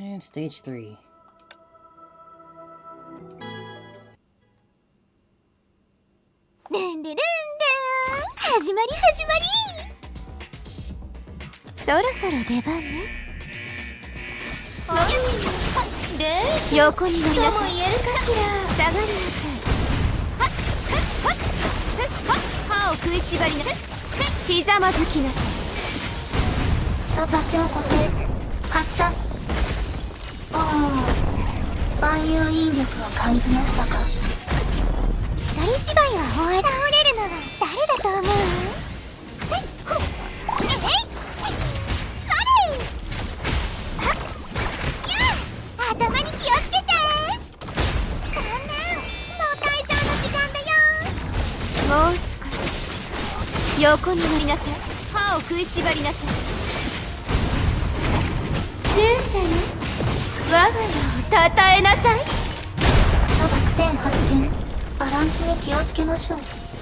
And stage 3. ルンルルンルン、始まり始まり。そろそろ出番ね。で、横に乗りなさい。とも言えるかしら。下がりなさい。歯を食いしばりなさい。ひざまずきなさい。座座標固定。発射。万有引力を感じましたか？二人芝居は終え。倒れるのは誰だと思う？せっほっ、えい、それ。やあ、頭に気をつけて。残念、もう退場の時間だよ。もう少し横に乗りなさい。歯を食いしばりなさい。勇者よ、我が名をたたえなさい。座弱点発見。バランスに気をつけましょう。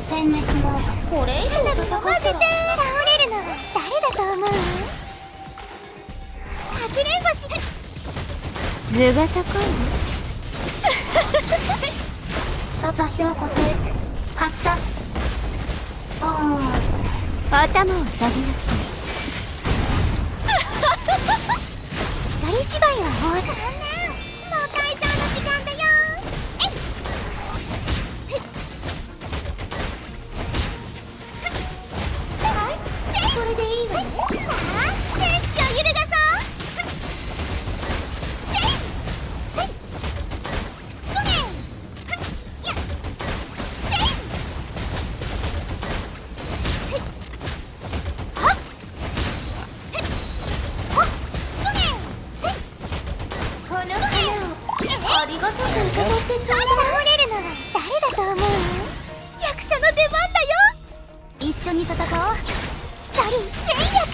殲滅もこれ以上花火も混ぜて。倒れるのは誰だと思う？かくれんぼし。図が高いね。座座標固定。発射。頭を下げなさい。一人芝居は終わった。残念、もう退場の時間だよ。えい、はい、これでいいわね。さあ、天地を揺るがそう。せいせい、それ。やっ、せいはっ、ほっ、それ。せい、この花をありがとう。受け取ってちょうだい。倒れるのは誰だと思う？役者の出番だよ。一緒に戦おう。光千役。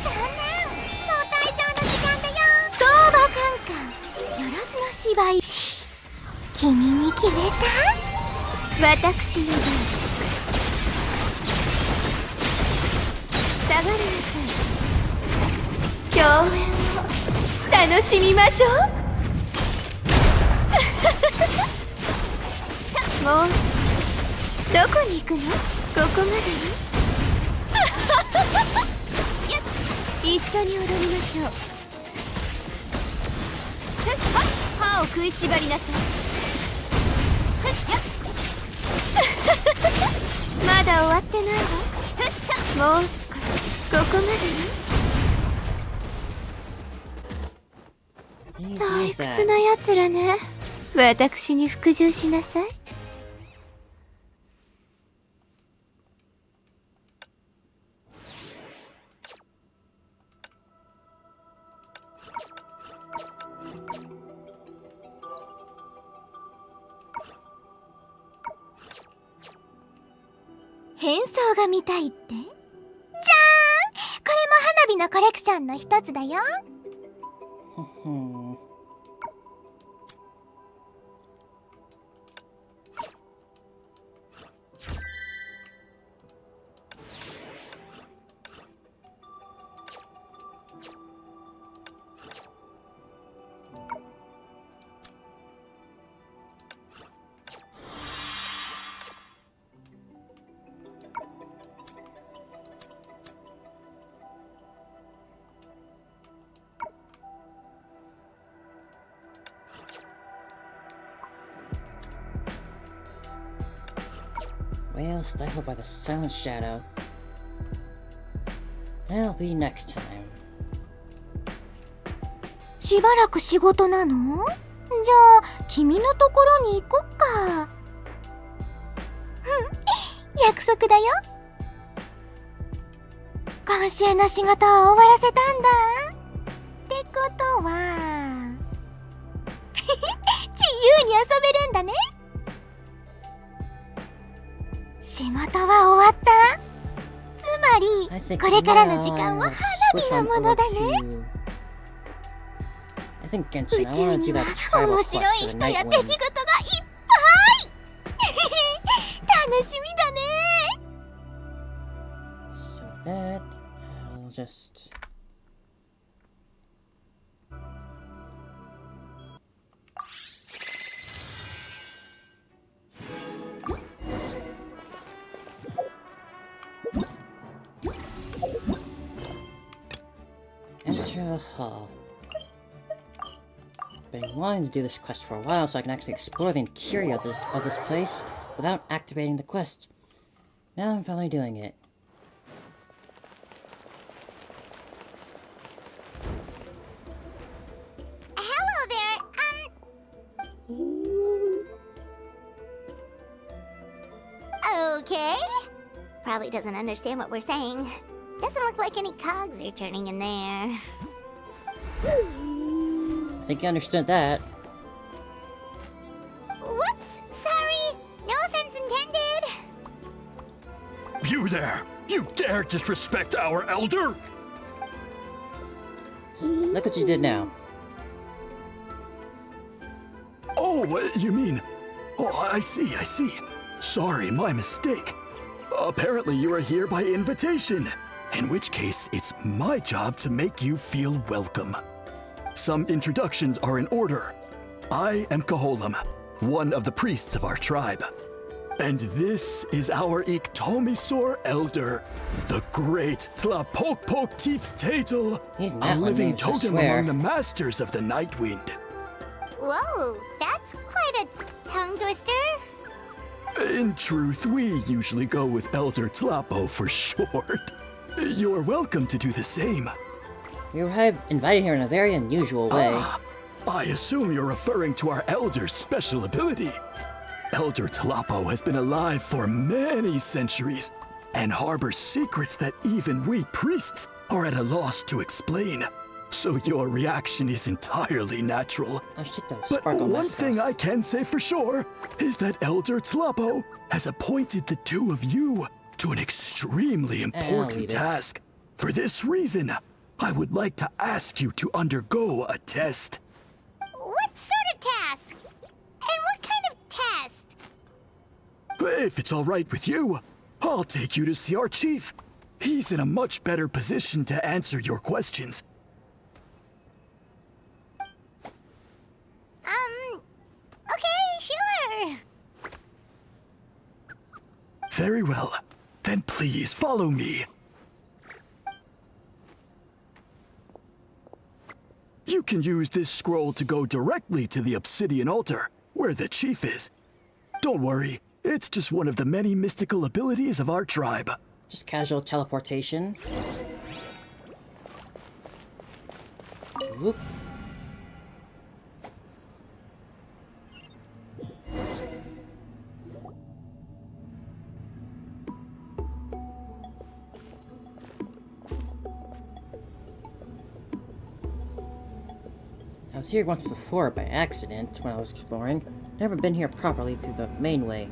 残念、もう退場の時間だよ。どうばかんか。よろずの芝居。君に決めた？私の番。下がりなさい。共演を楽しみましょう。もう少し。どこに行くの？ここまでよ。一緒に踊りましょう。歯を食いしばりなさい。まだ終わってないわ。もう少し。ここまでよ。 退屈なやつらね。私に服従しなさい。演奏が見たいって？じゃーん！これも花火のコレクションの一つだよ。Whale stifled by the silent shadow. That'll be next time. しばらく仕事なの？じゃあ君のところに行こっか。約束だよ。今週の仕事を終わらせたんだ。ってことは自由に遊べるんだね。仕事は終わった？つまりこれからの時間は花火のものだね。宇宙には面白い人や出来事がいっぱい楽しみだね。 So that I'll just enter the hall. Been wanting to do this quest for a while so I can actually explore the interior of this place without activating the quest. Now I'm finally doing it. Hello there, okay. Probably doesn't understand what we're saying. Doesn't look like any cogs are turning in there. I think you understood that. Whoops, sorry. No offense intended. You there! You dare disrespect our elder? Look what you did now. Oh, you mean... Oh, I see. Sorry, my mistake. Apparently you are here by invitation. In which case, it's my job to make you feel welcome. Some introductions are in order. I am Kaholam, one of the priests of our tribe. And this is our Iktomisor elder, the great Tlapokpok Teets Tatel, He's a not living named, I totem swear. among the masters of the Nightwind. Whoa, that's quite a tongue twister. In truth, we usually go with Elder Tlapo for short. You're welcome to do the same. We were invited here in a very unusual way. I assume you're referring to our elder's special ability. Elder Tlapo has been alive for many centuries and harbors secrets that even we priests are at a loss to explain. So your reaction is entirely natural. Oh shit, that was But Sparkle one mask thing off. I can say for sure is that Elder Tlapo has appointed the two of you to an extremely leave important it. task. For this reason, I would like to ask you to undergo a test. What sort of task? And what kind of test? If it's all right with you, I'll take you to see our chief. He's in a much better position to answer your questions. Okay, sure. Very well. Then please follow me. You can use this scroll to go directly to the obsidian altar, where the chief is. Don't worry, it's just one of the many mystical abilities of our tribe. Just casual teleportation. Whoop. I was here once before by accident when I was exploring. Never been here properly through the main way.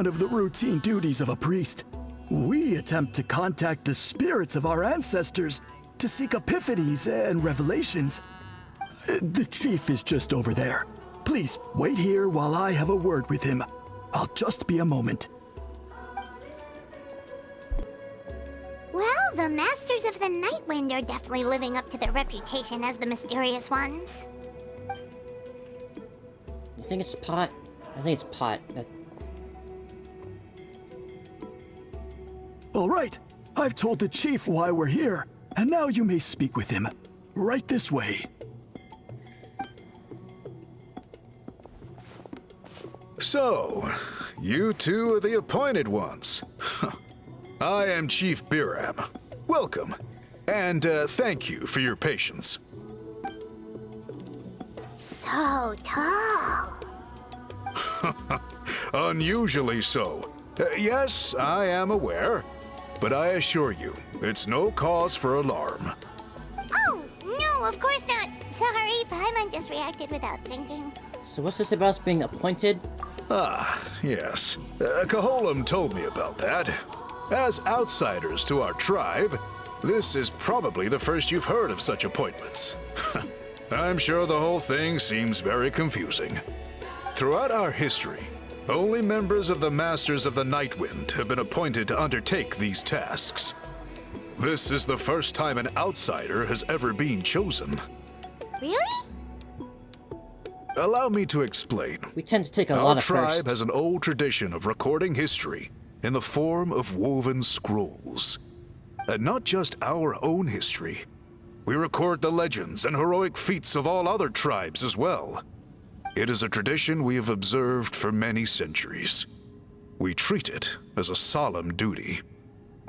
one of the routine duties of a priest. We attempt to contact the spirits of our ancestors to seek epiphanies and revelations. The chief is just over there. Please wait here while I have a word with him. I'll just be a moment. Well, the Masters of the Nightwind are definitely living up to their reputation as the mysterious ones. I think it's Pot. I think it's Pot. All right, I've told the chief why we're here, and now you may speak with him. Right this way. So, you two are the appointed ones. I am Chief Biram. Welcome, and thank you for your patience. So tall. Unusually so. Yes, I am aware, but I assure you, it's no cause for alarm. Oh, no, of course not. Sorry, Paimon just reacted without thinking. So what's this about us being appointed? Ah, yes. Kaholam told me about that. As outsiders to our tribe, this is probably the first you've heard of such appointments. I'm sure the whole thing seems very confusing. Throughout our history, only members of the Masters of the Nightwind have been appointed to undertake these tasks. This is the first time an outsider has ever been chosen. Really? Allow me to explain. We tend to take a lot Our of tribe first. has an old tradition of recording history in the form of woven scrolls. And not just our own history. We record the legends and heroic feats of all other tribes as well. It is a tradition we have observed for many centuries. We treat it as a solemn duty.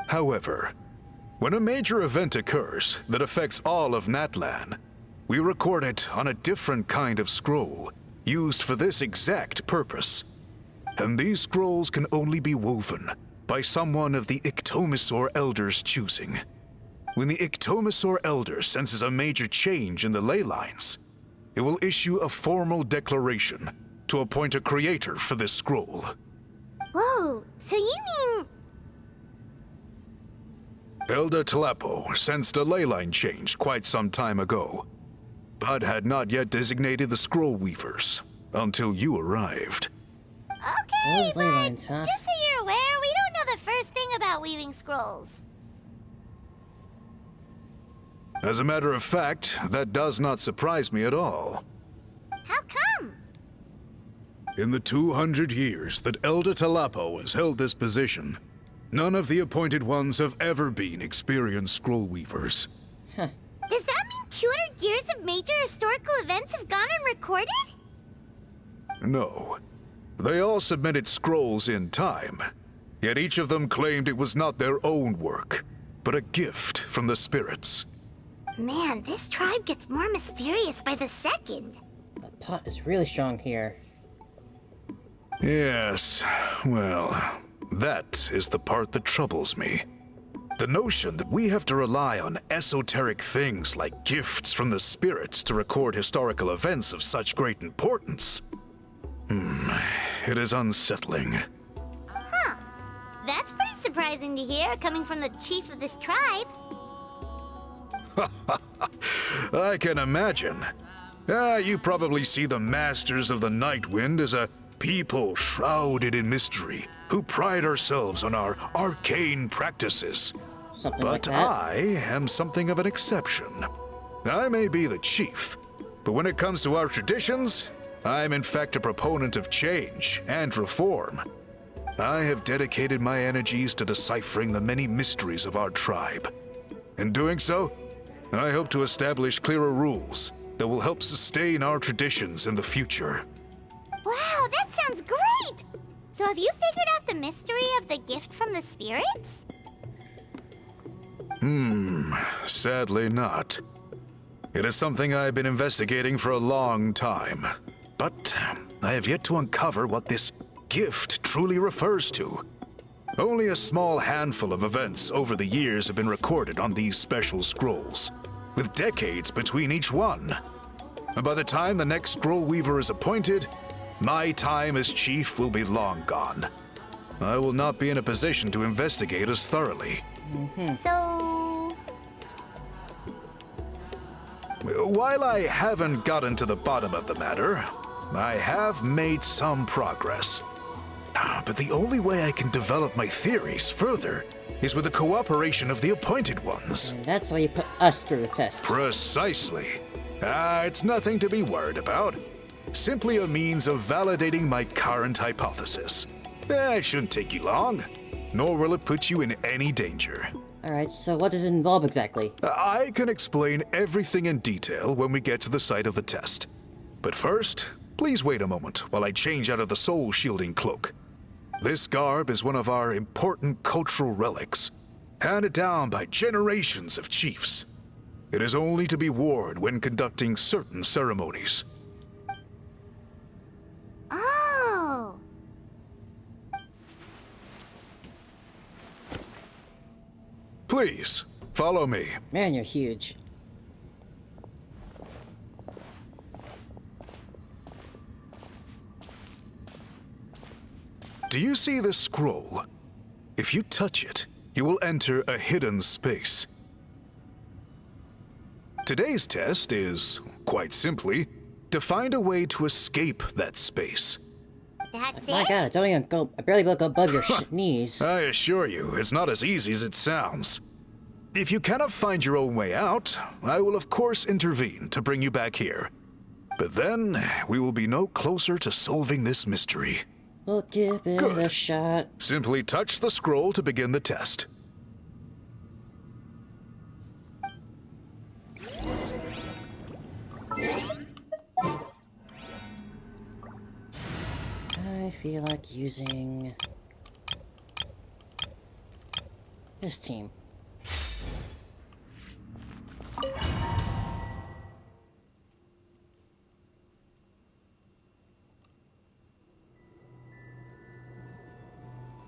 However, when a major event occurs that affects all of Natlan, we record it on a different kind of scroll, used for this exact purpose. And these scrolls can only be woven by someone of the Iktomisor Elder's choosing. When the Iktomisor Elder senses a major change in the ley lines, it will issue a formal declaration to appoint a creator for this scroll. Whoa, so you mean... Elder Talapo sensed a ley line change quite some time ago, but had not yet designated the scroll weavers until you arrived. Okay, Oh, ley but lines, huh? just so you're aware, we don't know the first thing about weaving scrolls. As a matter of fact, that does not surprise me at all. How come? In the 200 years that Elder Talapo has held this position, none of the appointed ones have ever been experienced scroll weavers. Does that mean 200 years of major historical events have gone unrecorded? No. They all submitted scrolls in time, yet each of them claimed it was not their own work, but a gift from the spirits. Man, this tribe gets more mysterious by the second. That Pot is really strong here. Yes, well, that is the part that troubles me. The notion that we have to rely on esoteric things like gifts from the spirits to record historical events of such great importance. It is unsettling. Huh. That's pretty surprising to hear, coming from the chief of this tribe. I can imagine. You probably see the Masters of the Nightwind as a people shrouded in mystery, who pride ourselves on our arcane practices. Something like But that. I am something of an exception. I may be the chief, but when it comes to our traditions, I'm in fact a proponent of change and reform. I have dedicated my energies to deciphering the many mysteries of our tribe. In doing so, I hope to establish clearer rules that will help sustain our traditions in the future. Wow, that sounds great! So have you figured out the mystery of the gift from the spirits? Sadly not. It is something I've been investigating for a long time, but I have yet to uncover what this gift truly refers to. Only a small handful of events over the years have been recorded on these special scrolls, with decades between each one. And by the time the next scroll weaver is appointed, my time as chief will be long gone. I will not be in a position to investigate as thoroughly. So... While I haven't gotten to the bottom of the matter, I have made some progress. But the only way I can develop my theories further is with the cooperation of the Appointed Ones. And that's why you put us through the test. Precisely. It's nothing to be worried about. Simply a means of validating my current hypothesis. It shouldn't take you long, nor will it put you in any danger. Alright, so what does it involve exactly? I can explain everything in detail when we get to the site of the test. But first, please wait a moment while I change out of the soul-shielding cloak. This garb is one of our important cultural relics, handed down by generations of chiefs. It is only to be worn when conducting certain ceremonies. Oh! Please, follow me. Man, you're huge. Do you see this scroll? If you touch it, you will enter a hidden space. Today's test is, quite simply, to find a way to escape that space. That's My it? god, I barely go above your knees. I assure you, it's not as easy as it sounds. If you cannot find your own way out, I will of course intervene to bring you back here. But then, we will be no closer to solving this mystery. We'll give it Good. a shot. Simply touch the scroll to begin the test. I feel like using this team.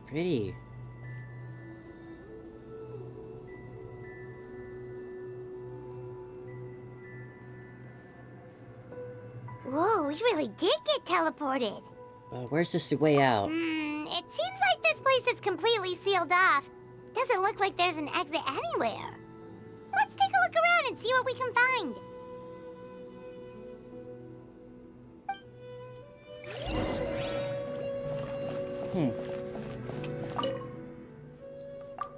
Pretty. Whoa, we really did get teleported. But where's this way out? It seems like this place is completely sealed off. Doesn't look like there's an exit anywhere. Let's take a look around and see what we can find.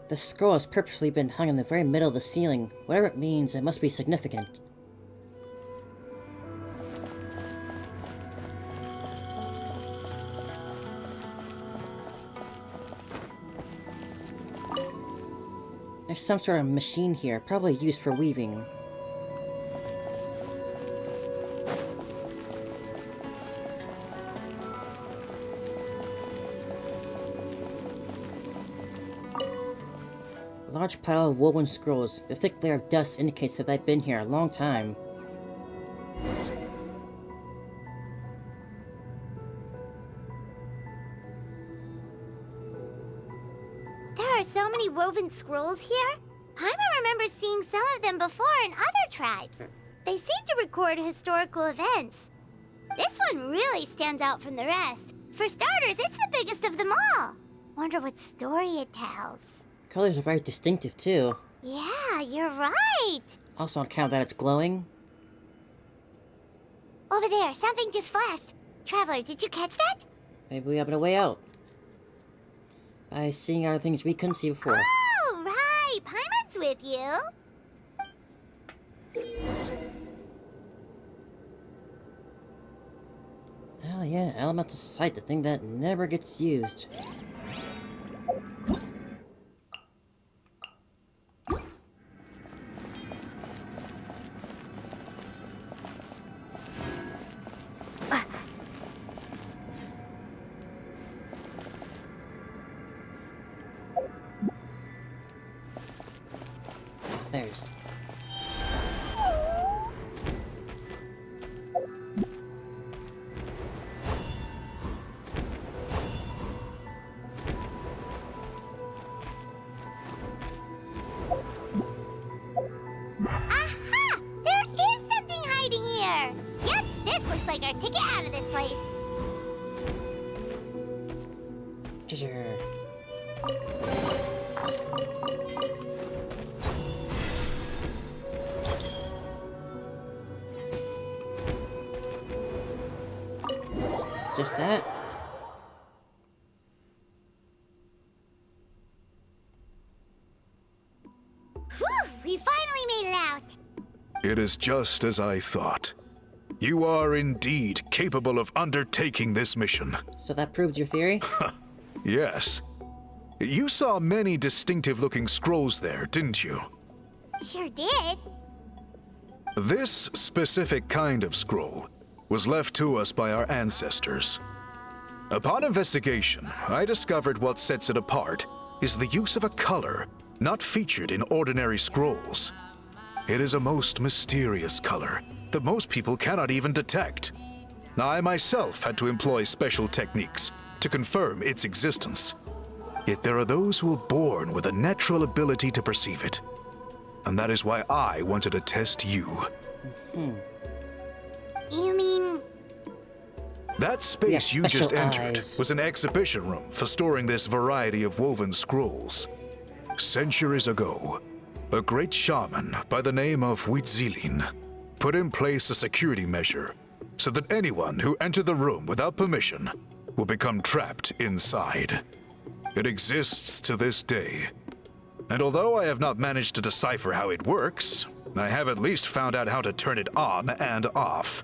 The scroll has purposely been hung in the very middle of the ceiling. Whatever it means, it must be significant. There's some sort of machine here, probably used for weaving. A large pile of woven scrolls. The thick layer of dust indicates that they've been here a long time. There are so many woven scrolls here. Paimon remembers seeing some of them before in other tribes. They seem to record historical events. This one really stands out from the rest. For starters, it's the biggest of them all. Wonder what story it tells. Colors are very distinctive too. Yeah, you're right. Also on account that it's glowing. Over there, something just flashed. Traveler, did you catch that? Maybe we have a way out. By seeing other things we couldn't see before. Oh, right. Paimon's with you. Oh yeah, elemental sight, the thing that never gets used. There's. Aha! There is something hiding here. Yep, this looks like our ticket out of this place. treasure. Just that? Whew! We finally made it out! It is just as I thought. You are indeed capable of undertaking this mission. So that proves your theory? Yes. You saw many distinctive-looking scrolls there, didn't you? Sure did. This specific kind of scroll was left to us by our ancestors. Upon investigation, I discovered what sets it apart is the use of a color not featured in ordinary scrolls. It is a most mysterious color that most people cannot even detect. I myself had to employ special techniques to confirm its existence. Yet there are those who are born with a natural ability to perceive it. And that is why I wanted to test you. You mean... That space you just special entered eyes. was an exhibition room for storing this variety of woven scrolls. Centuries ago, a great shaman by the name of Huitzilin put in place a security measure so that anyone who entered the room without permission will become trapped inside. It exists to this day. And although I have not managed to decipher how it works, I have at least found out how to turn it on and off.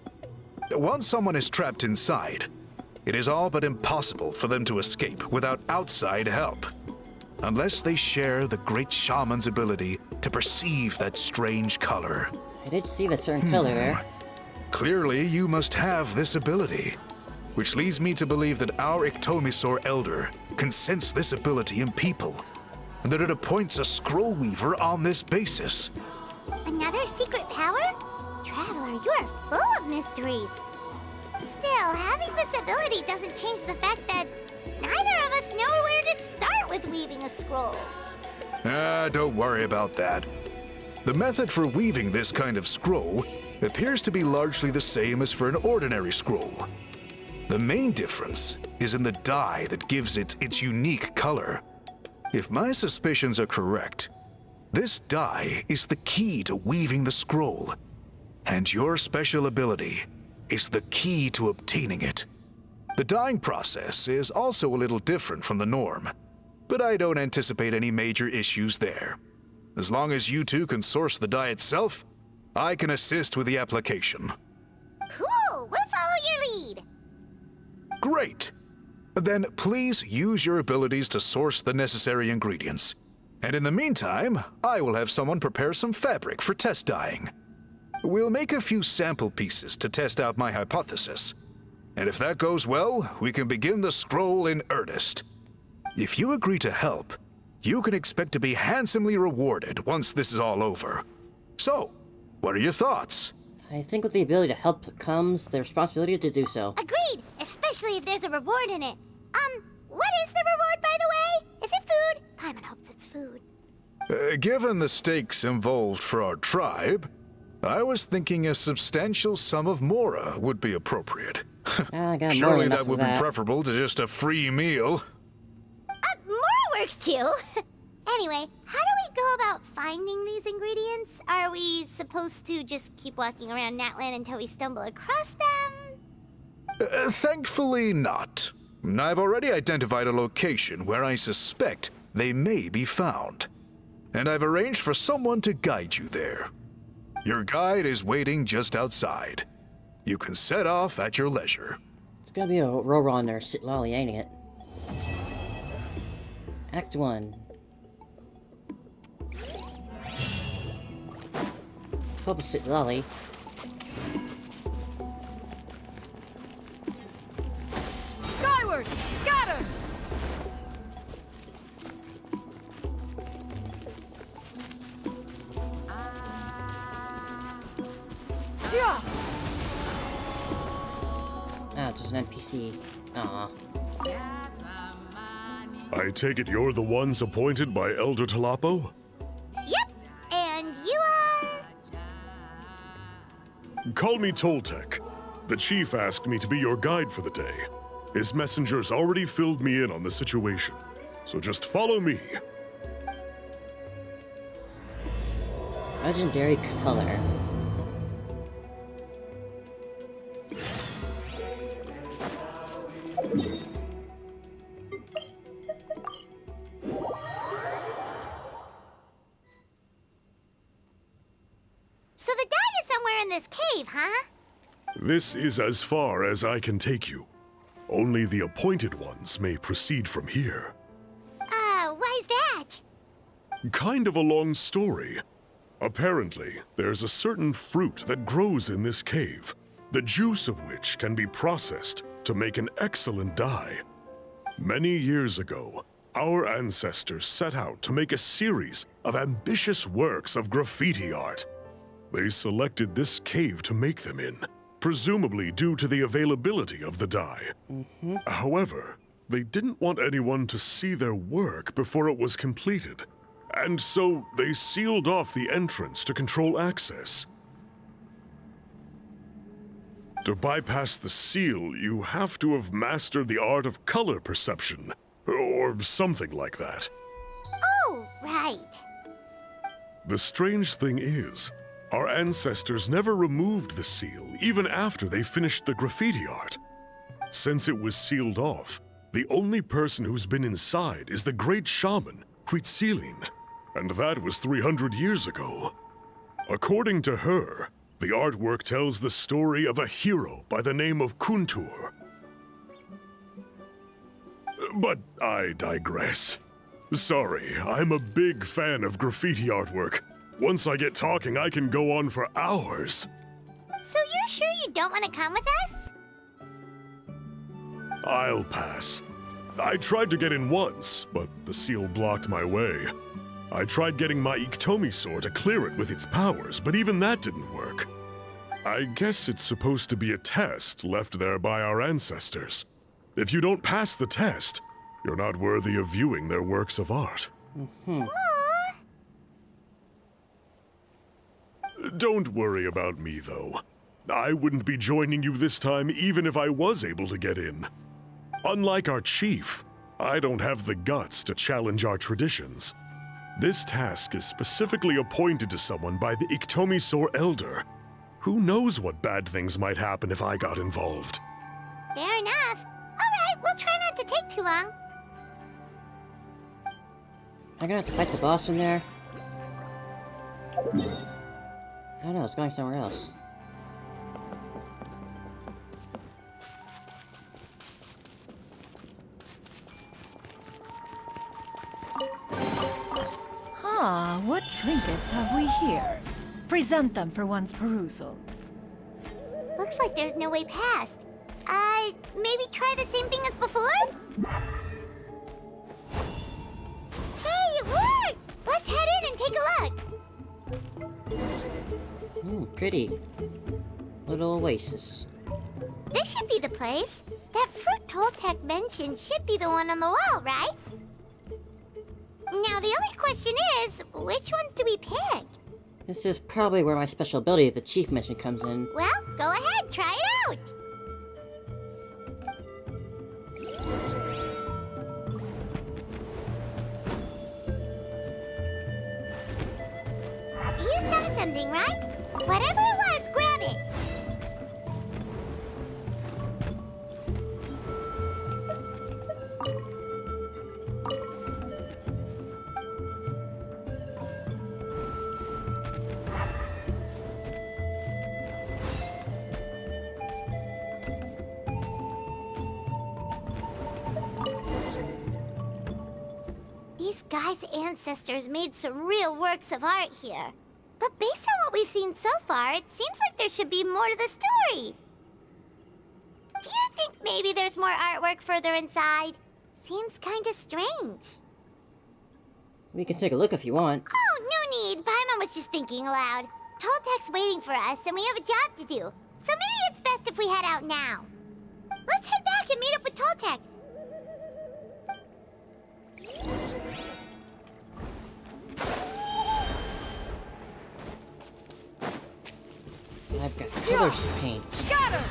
Once someone is trapped inside, it is all but impossible for them to escape without outside help. Unless they share the great shaman's ability to perceive that strange color. I did see the certain color. Clearly, you must have this ability. Which leads me to believe that our Iktomisor Elder can sense this ability in people, and that it appoints a scroll weaver on this basis. Another secret power? Traveler, you are full of mysteries. Still, having this ability doesn't change the fact that neither of us know where to start with weaving a scroll. Don't worry about that. The method for weaving this kind of scroll appears to be largely the same as for an ordinary scroll. The main difference is in the dye that gives it its unique color. If my suspicions are correct, this dye is the key to weaving the scroll, and your special ability is the key to obtaining it. The dyeing process is also a little different from the norm, but I don't anticipate any major issues there. As long as you two can source the dye itself, I can assist with the application. Cool! We'll follow your lead! Great! Then please use your abilities to source the necessary ingredients. And in the meantime, I will have someone prepare some fabric for test dyeing. We'll make a few sample pieces to test out my hypothesis. And if that goes well, we can begin the scroll in earnest. If you agree to help, you can expect to be handsomely rewarded once this is all over. So, what are your thoughts? I think with the ability to help comes the responsibility to do so. Agreed! Especially if there's a reward in it. What is the reward, by the way? Is it food? Paimon hopes it's food. Given the stakes involved for our tribe, I was thinking a substantial sum of mora would be appropriate. I got more Surely than enough that would of be preferable to just a free meal. More works too! Anyway, how do we go about finding these ingredients? Are we supposed to just keep walking around Natland until we stumble across them? Thankfully not. I've already identified a location where I suspect they may be found. And I've arranged for someone to guide you there. Your guide is waiting just outside. You can set off at your leisure. It's gotta be a Roron or Sitlali, ain't it? Act 1. Help us, Sitlali. Skyward! Scatter! Yeah! Ah, it's just an NPC. Aw. I take it you're the ones appointed by Elder Talapo? Yep! And you are... Call me Toltec. The chief asked me to be your guide for the day. His messengers already filled me in on the situation, so just follow me. Legendary color. So the dye is somewhere in this cave, huh? This is as far as I can take you. Only the appointed ones may proceed from here. Why's that? Kind of a long story. Apparently, there's a certain fruit that grows in this cave, the juice of which can be processed to make an excellent dye. Many years ago, our ancestors set out to make a series of ambitious works of graffiti art. They selected this cave to make them in, presumably due to the availability of the dye. However, they didn't want anyone to see their work before it was completed, and so they sealed off the entrance to control access. To bypass the seal, you have to have mastered the art of color perception, or something like that. Oh, right. The strange thing is, our ancestors never removed the seal, even after they finished the graffiti art. Since it was sealed off, the only person who's been inside is the great shaman, Huitzilin, and that was 300 years ago. According to her, the artwork tells the story of a hero by the name of Kuntur. But I digress. Sorry, I'm a big fan of graffiti artwork. Once I get talking, I can go on for hours. So you're sure you don't want to come with us? I'll pass. I tried to get in once, but the seal blocked my way. I tried getting my Iktomi to clear it with its powers, but even that didn't work. I guess it's supposed to be a test left there by our ancestors. If you don't pass the test, you're not worthy of viewing their works of art. Don't worry about me, though. I wouldn't be joining you this time even if I was able to get in. Unlike our chief, I don't have the guts to challenge our traditions. This task is specifically appointed to someone by the Iktomi Elder. Who knows what bad things might happen if I got involved? Fair enough. Alright, we'll try not to take too long. Am I gonna have to fight the boss in there? I don't know, it's going somewhere else. Ah, what trinkets have we here? Present them for one's perusal. Looks like there's no way past. Maybe try the same thing as before? Hey, it worked! Let's head in and take a look. Ooh, pretty. Little oasis. This should be the place. That fruit Toltec mentioned should be the one on the wall, right? Now, the only question is, which ones do we pick? This is probably where my special ability, the chief mentioned, comes in. Well, go ahead, try it out! You saw something, right? Whatever it was, grab it! These guys' ancestors made some real works of art here. But based on what we've seen so far, it seems like there should be more to the story. Do you think maybe there's more artwork further inside? Seems kinda strange. We can take a look if you want. Oh, no need. Paimon was just thinking aloud. Toltec's waiting for us, and we have a job to do. So maybe it's best if we head out now. Let's head back and meet up with Toltec. I've got colors to paint. Got her!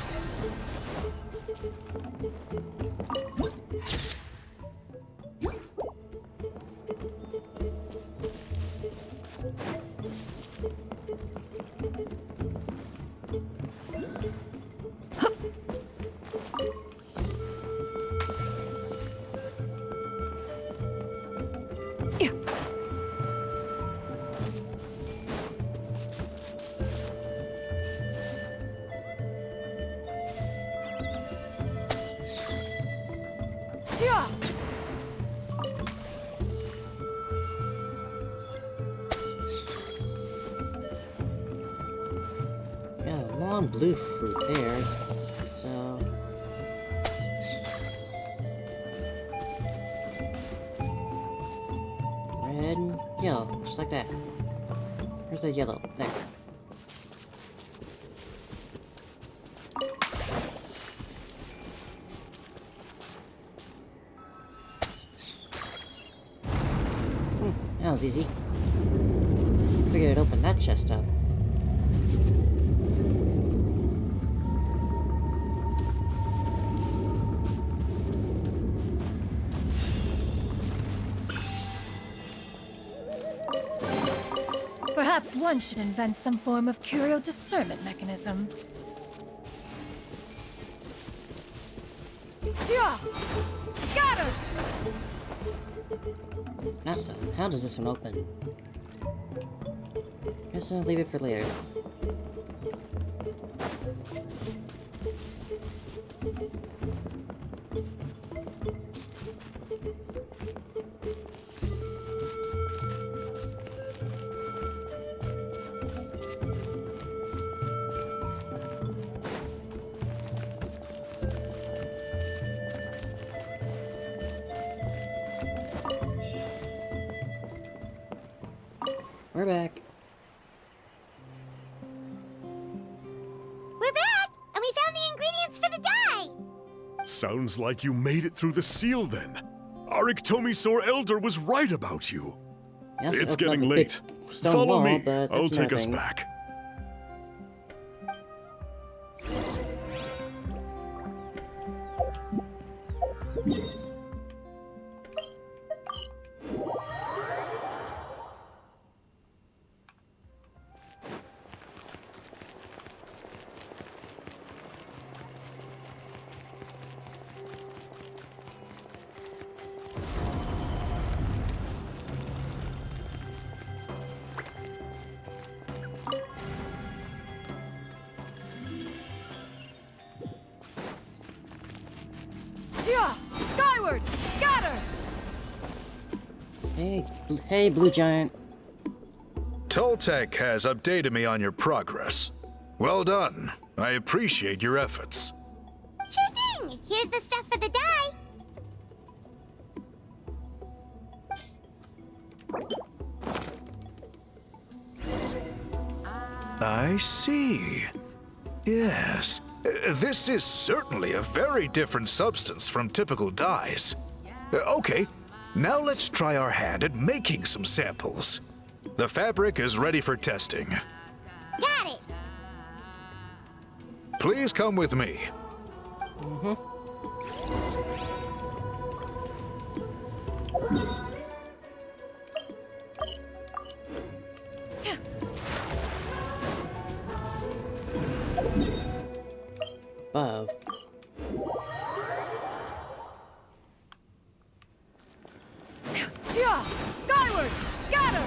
Got a long blue fruit there, so... Red and yellow, just like that. Where's the yellow? There. That was easy. Figured I'd open that chest up. Perhaps one should invent some form of curio discernment mechanism. Yeah! Got her! Massa, how does this one open? Guess I'll leave it for later. We're back. We're back, and we found the ingredients for the dye! Sounds like you made it through the seal then. Our Iktomi-Sor Elder was right about you. Yes, It's opened up getting a late. big stone Follow wall, me. but I'll that's take us nothing. back. Yeah! Skyward! Scatter! Hey, Blue Giant. Toltec has updated me on your progress. Well done. I appreciate your efforts. Sure thing! Here's the stuff for the dye! I see. Yes. This is certainly a very different substance from typical dyes. Okay, now let's try our hand at making some samples. The fabric is ready for testing. Got it! Please come with me. Above. Yeah! Skyward! Scatter!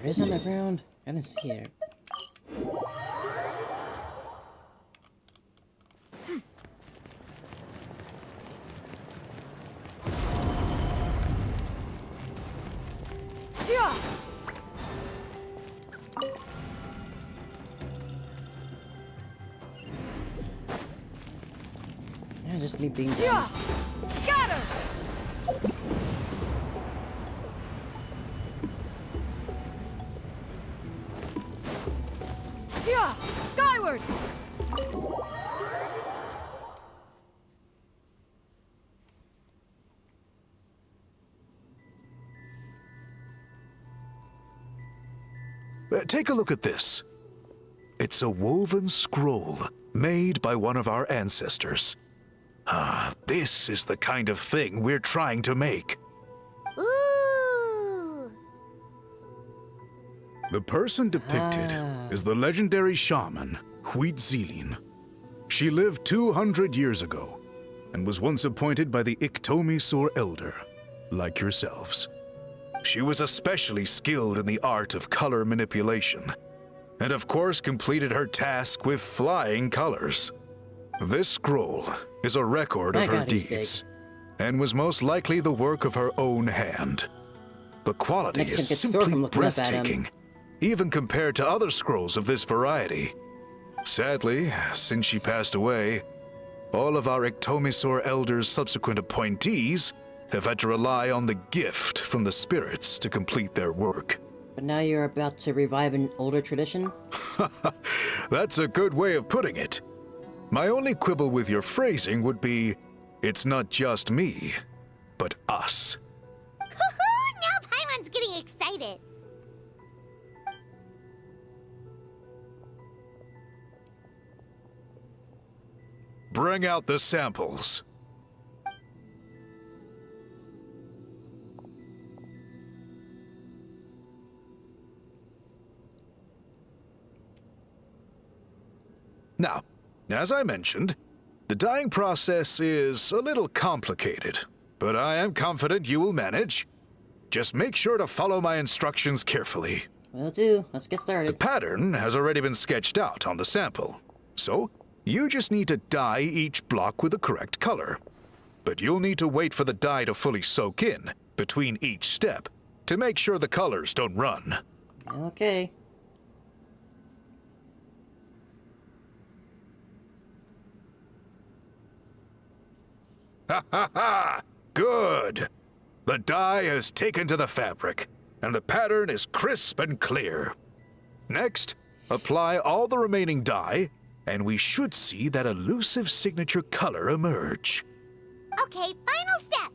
There is underground? I didn't see it. Yeah! Yeah, just me being Yeah! dumb. Scatter! Yeah! Skyward! Take a look at this. It's a woven scroll made by one of our ancestors. This is the kind of thing we're trying to make. Ooh! The person depicted is the legendary shaman, Huitzilin. She lived 200 years ago and was once appointed by the Iktomi Elder, like yourselves. She was especially skilled in the art of color manipulation, and of course completed her task with flying colors. This scroll is a record of her deeds, and was most likely the work of her own hand. The quality is simply breathtaking, even compared to other scrolls of this variety. Sadly, since she passed away, all of our Iktomi Elder's subsequent appointees have had to rely on the gift from the spirits to complete their work. But now you're about to revive an older tradition? That's a good way of putting it. My only quibble with your phrasing would be, it's not just me, but us. Now Paimon's getting excited. Bring out the samples. Now, as I mentioned, the dyeing process is a little complicated, but I am confident you will manage. Just make sure to follow my instructions carefully. Will do. Let's get started. The pattern has already been sketched out on the sample, so you just need to dye each block with the correct color. But you'll need to wait for the dye to fully soak in between each step to make sure the colors don't run. Okay. Ha ha ha! Good! The dye has taken to the fabric, and the pattern is crisp and clear. Next, apply all the remaining dye, and we should see that elusive signature color emerge. Okay, final step.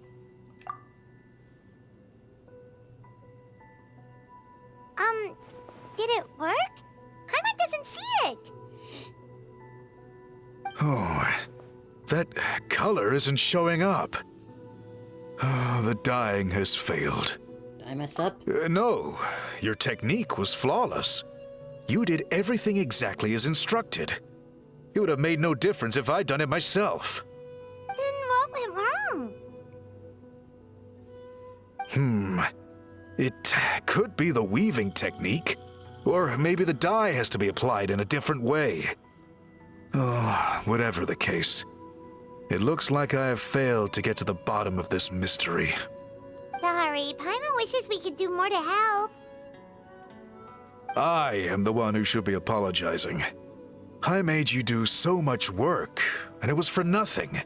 Did it work? Paimon doesn't see it. Oh, that color isn't showing up. Oh, the dyeing has failed. Did I mess up? No, your technique was flawless. You did everything exactly as instructed. It would have made no difference if I'd done it myself. Then what went wrong? It could be the weaving technique, or maybe the dye has to be applied in a different way. Oh, whatever the case, it looks like I have failed to get to the bottom of this mystery. Sorry, Paimon wishes we could do more to help. I am the one who should be apologizing. I made you do so much work, and it was for nothing.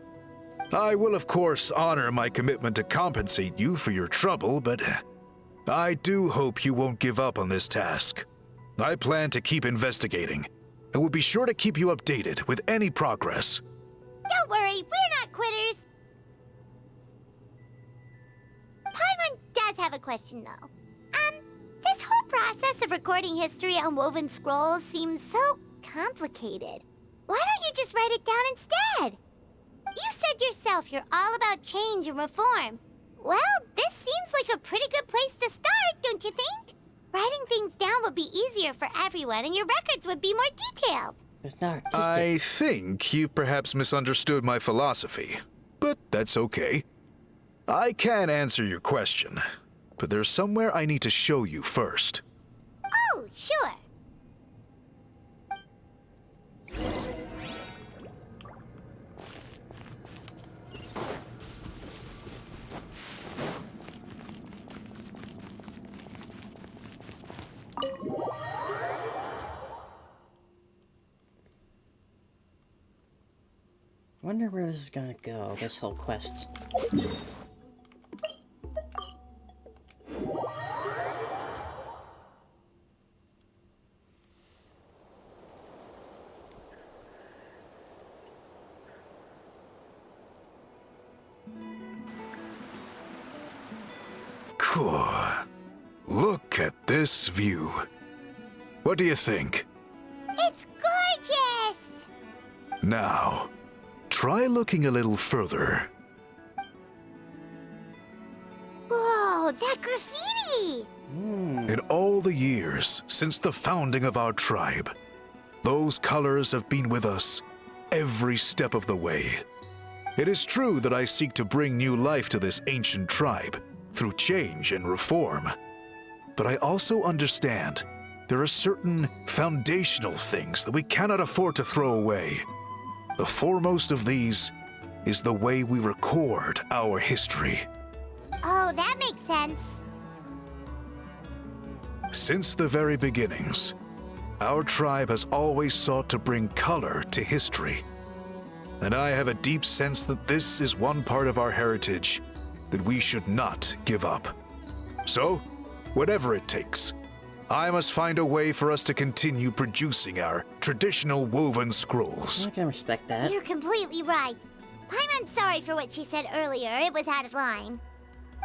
I will, of course, honor my commitment to compensate you for your trouble, but I do hope you won't give up on this task. I plan to keep investigating, and will be sure to keep you updated with any progress. Don't worry, we're not quitters. Paimon does have a question, though. This whole process of recording history on woven scrolls seems so complicated. Why don't you just write it down instead? You said yourself you're all about change and reform. Well, this seems like a pretty good place to start, don't you think? Writing things down would be easier for everyone, and your records would be more detailed. It's not artistic. I think you've perhaps misunderstood my philosophy, but that's okay. I can answer your question, but there's somewhere I need to show you first. Oh, sure. Wonder where this is gonna go, this whole quest. Cool. Look at this view. What do you think? It's gorgeous! Now, try looking a little further. Whoa, that graffiti! In all the years since the founding of our tribe, those colors have been with us every step of the way. It is true that I seek to bring new life to this ancient tribe through change and reform. But I also understand there are certain foundational things that we cannot afford to throw away. The foremost of these is the way we record our history. Oh, that makes sense. Since the very beginnings, our tribe has always sought to bring color to history. And I have a deep sense that this is one part of our heritage that we should not give up. So, whatever it takes, I must find a way for us to continue producing our traditional woven scrolls. I can respect that. You're completely right. I'm sorry for what she said earlier. It was out of line.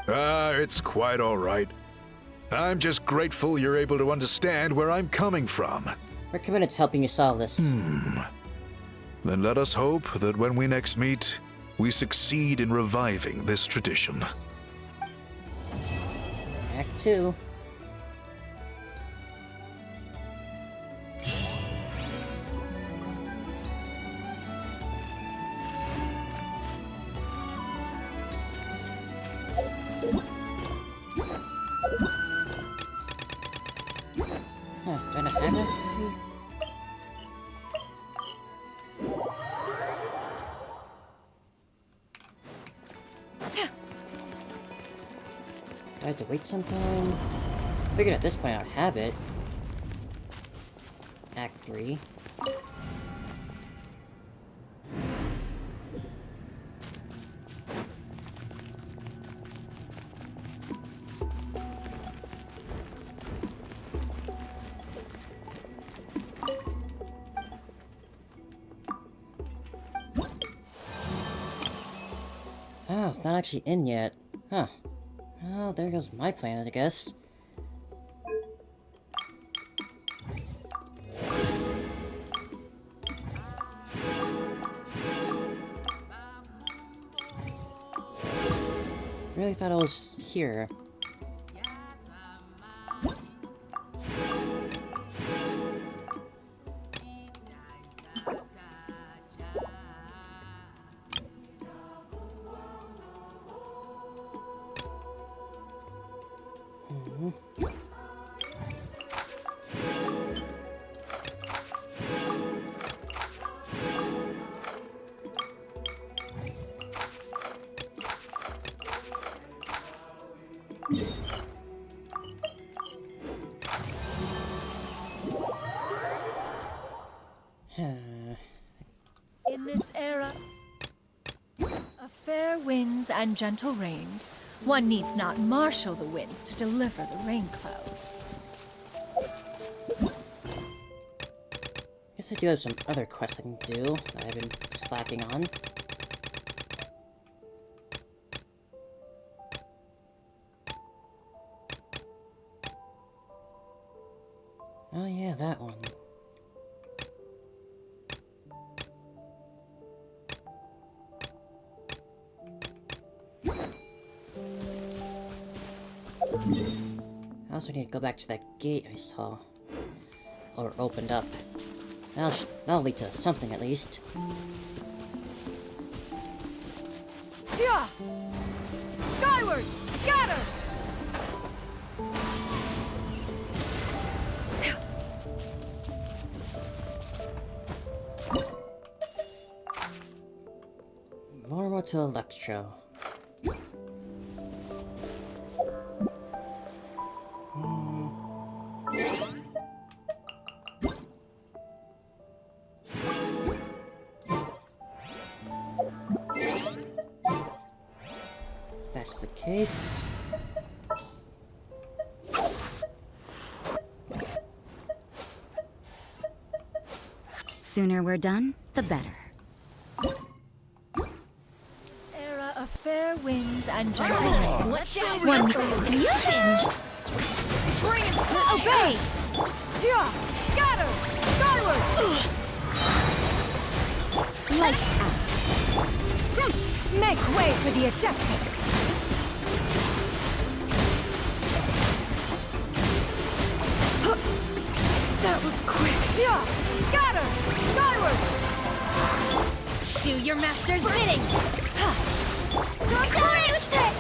It's quite all right. I'm just grateful you're able to understand where I'm coming from. We're committed to helping you solve this. Then let us hope that when we next meet, we succeed in reviving this tradition. Act 2. Do I not have it? I have to wait some time. Figured at this point I'd have it. Act 3. Oh, it's not actually in yet. Huh. Well, there goes my plan, I guess. Really thought I was here. In this era of fair winds and gentle rains, one needs not marshal the winds to deliver the rain clouds. Guess I do have some other quests I can do that I've been slacking on. Oh yeah, that one. I also need to go back to that gate I saw. Or opened up. That'll lead to something at least. Yeah! Skyward! Scatter! Vulnerable to Electro. That's the case. Sooner we're done, the better. Era of fair winds and gentle rain. One you singed! Obey! Yeah! Scatter! Skyward! Lights out. Make way for the Adeptus! That was quick! Yeah! Scatter! Skyward! Do your master's bidding!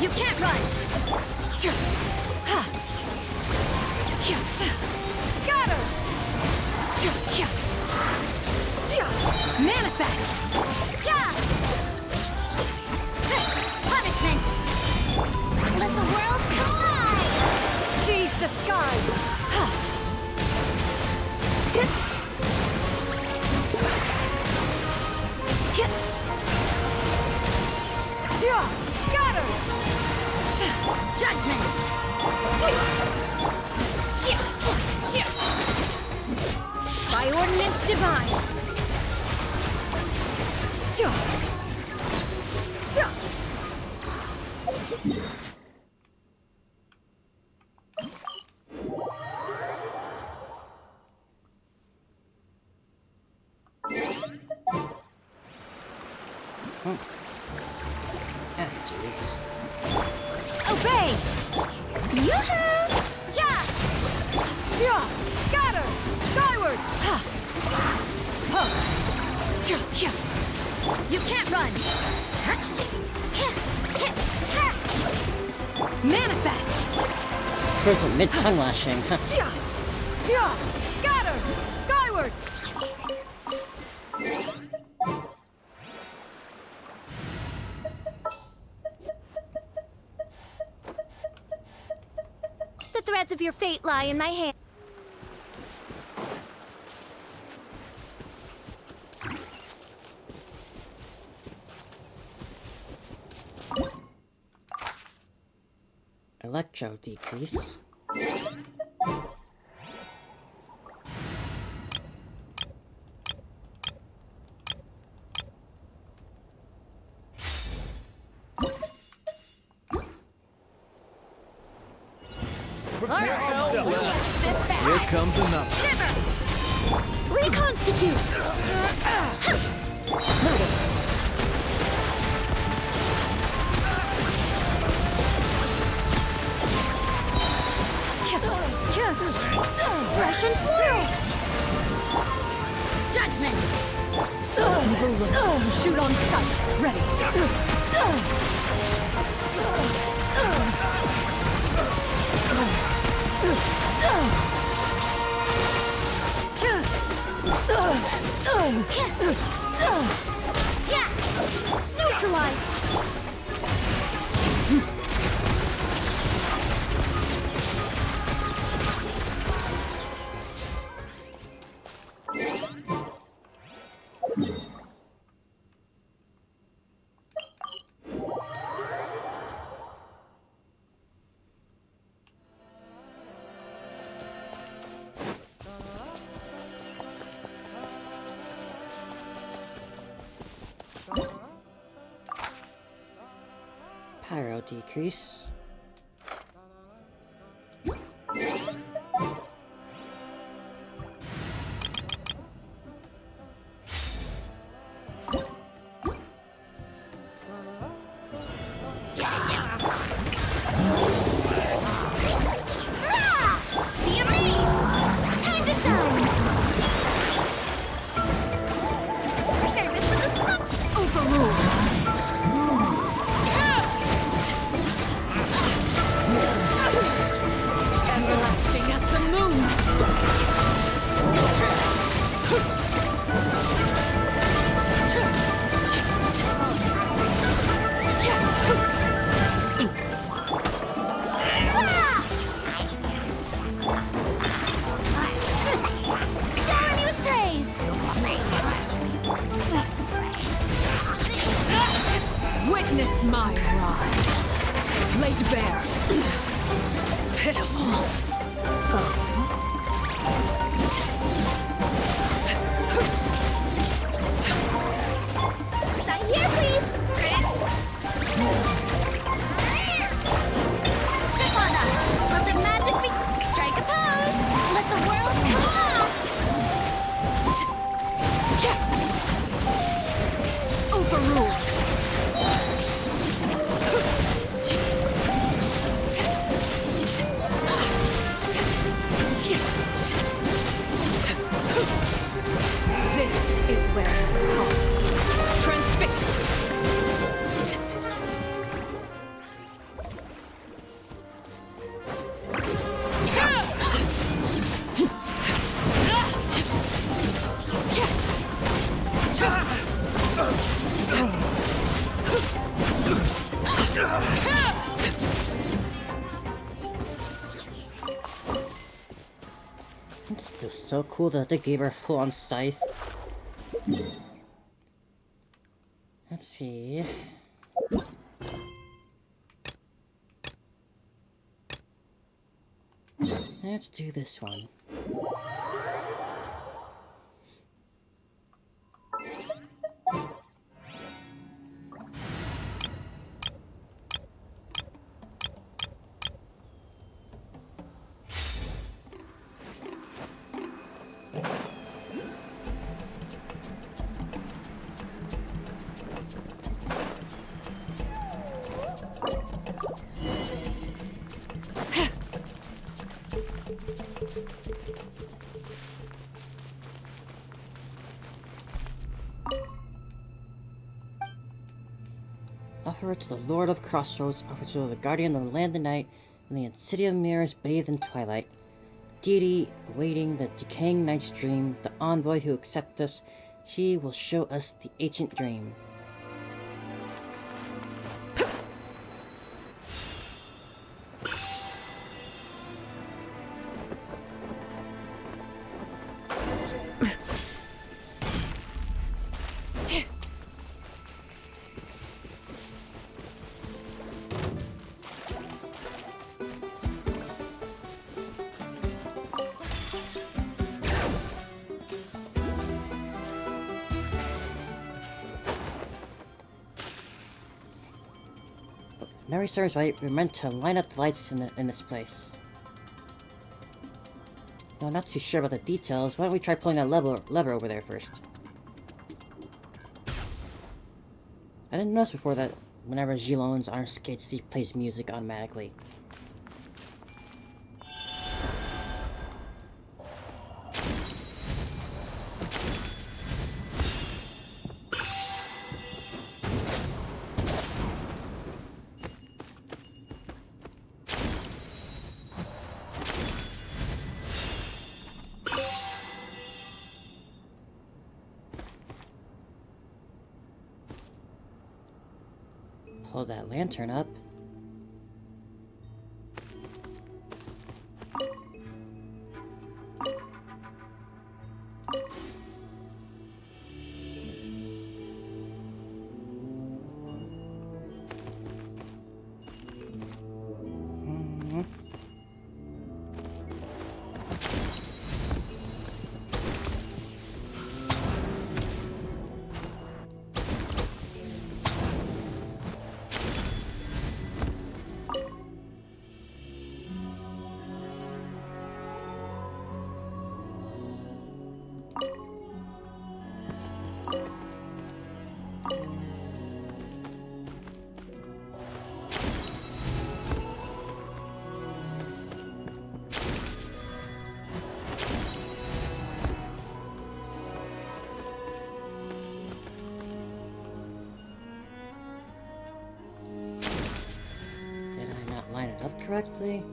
You can't run! Scatter! Manifest! Punishment! Let the world collide! Seize the skies! Yeah! Scatter! Judgment! By ordinance divine! Ah, jeez. Obey! Yoo-hoo! Yeah! Yeah! Scatter! Skyward! You can't run! Manifest! First with mid-tongue lashing, huh? Yeah! Scatter! Skyward! The threads of your fate lie in my hand. Electro decrease. Here comes another. Shiver! Reconstitute! Loaded. Fresh and full! Judgment! Evil looks. Shoot on sight. Ready. Neutralize! Pyro decrease. Be amazed! Time to shine! Service for the slump! Overruled! Everlasting as the moon. Shower me with praise! Witness my rise. Laid bare. Pitiful. Sign here, please! Step on up! Let the magic be... Strike a pose! Let the world It's still so cool that they gave her a full-on scythe. Let's see. Let's do this one. Offer to the Lord of Crossroads, offer to the Guardian of the Land and Night, and the City of Mirrors bathed in twilight. Deity awaiting the decaying night's dream, the envoy who accepts us, she will show us the ancient dream. Memory serves right, we're meant to line up the lights in this place. Though I'm not too sure about the details, why don't we try pulling that lever over there first? I didn't notice before that whenever Gilon's on her skates, he plays music automatically. Pull that lantern up. Line it up correctly.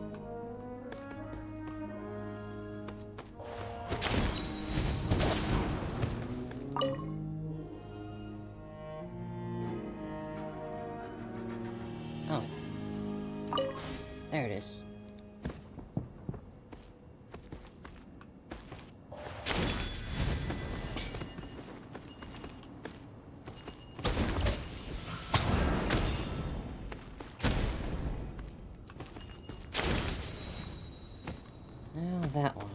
Oh. There it is. That one.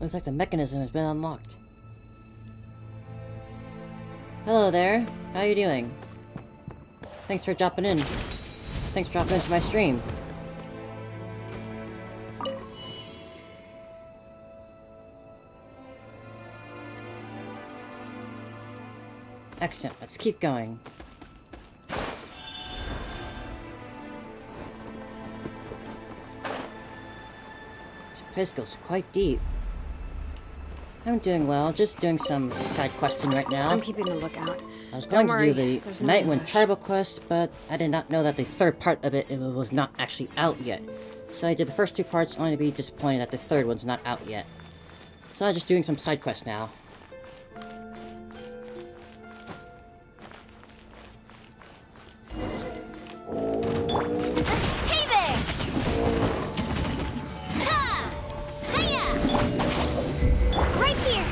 Looks like the mechanism has been unlocked. Hello there. How are you doing? Thanks for dropping in. Thanks for dropping into my stream. Excellent. Let's keep going. This place goes quite deep. I'm doing well, just doing some side questing right now. I'm keeping a lookout. I was going to worry, do the there's no Nightwind rush. tribal quest, but I did not know that the third part of it was not actually out yet. So I did the first two parts, only to be disappointed that the third one's not out yet. So I'm just doing some side quests now. Hey there! Ha! Hiya! Right here!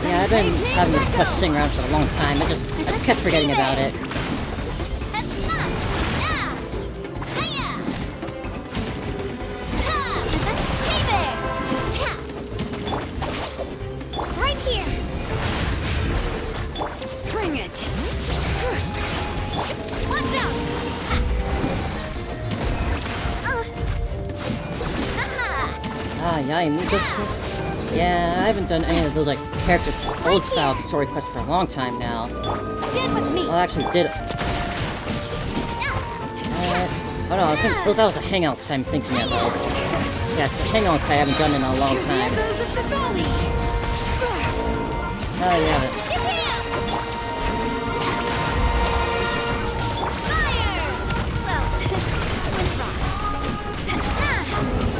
Yeah, I've been having this quest sitting around for a long time. I kept forgetting about it. Right here! Bring it! Watch out! Ah, yeah, I need this quest. Yeah, I haven't done any of those like character old style story quests for a long time now. Stand with me! Well, I actually did. Oh no, I was thinking, oh, that was the hangouts I'm thinking of. Yeah, it's the hangouts I haven't done in a long time. Oh yeah.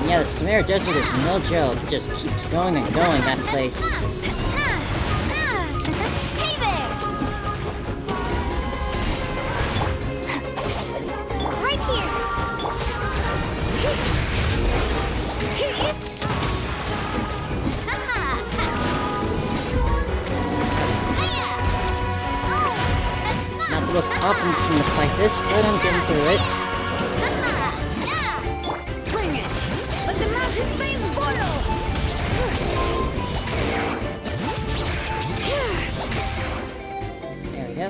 Yeah, the Samara Desert is no joke. It just keeps going and going, that place. Hey there! Right here! Not the most optimal team to fight this, but I'm getting through it. Bring it! Let the mountain's veins boil! There we go.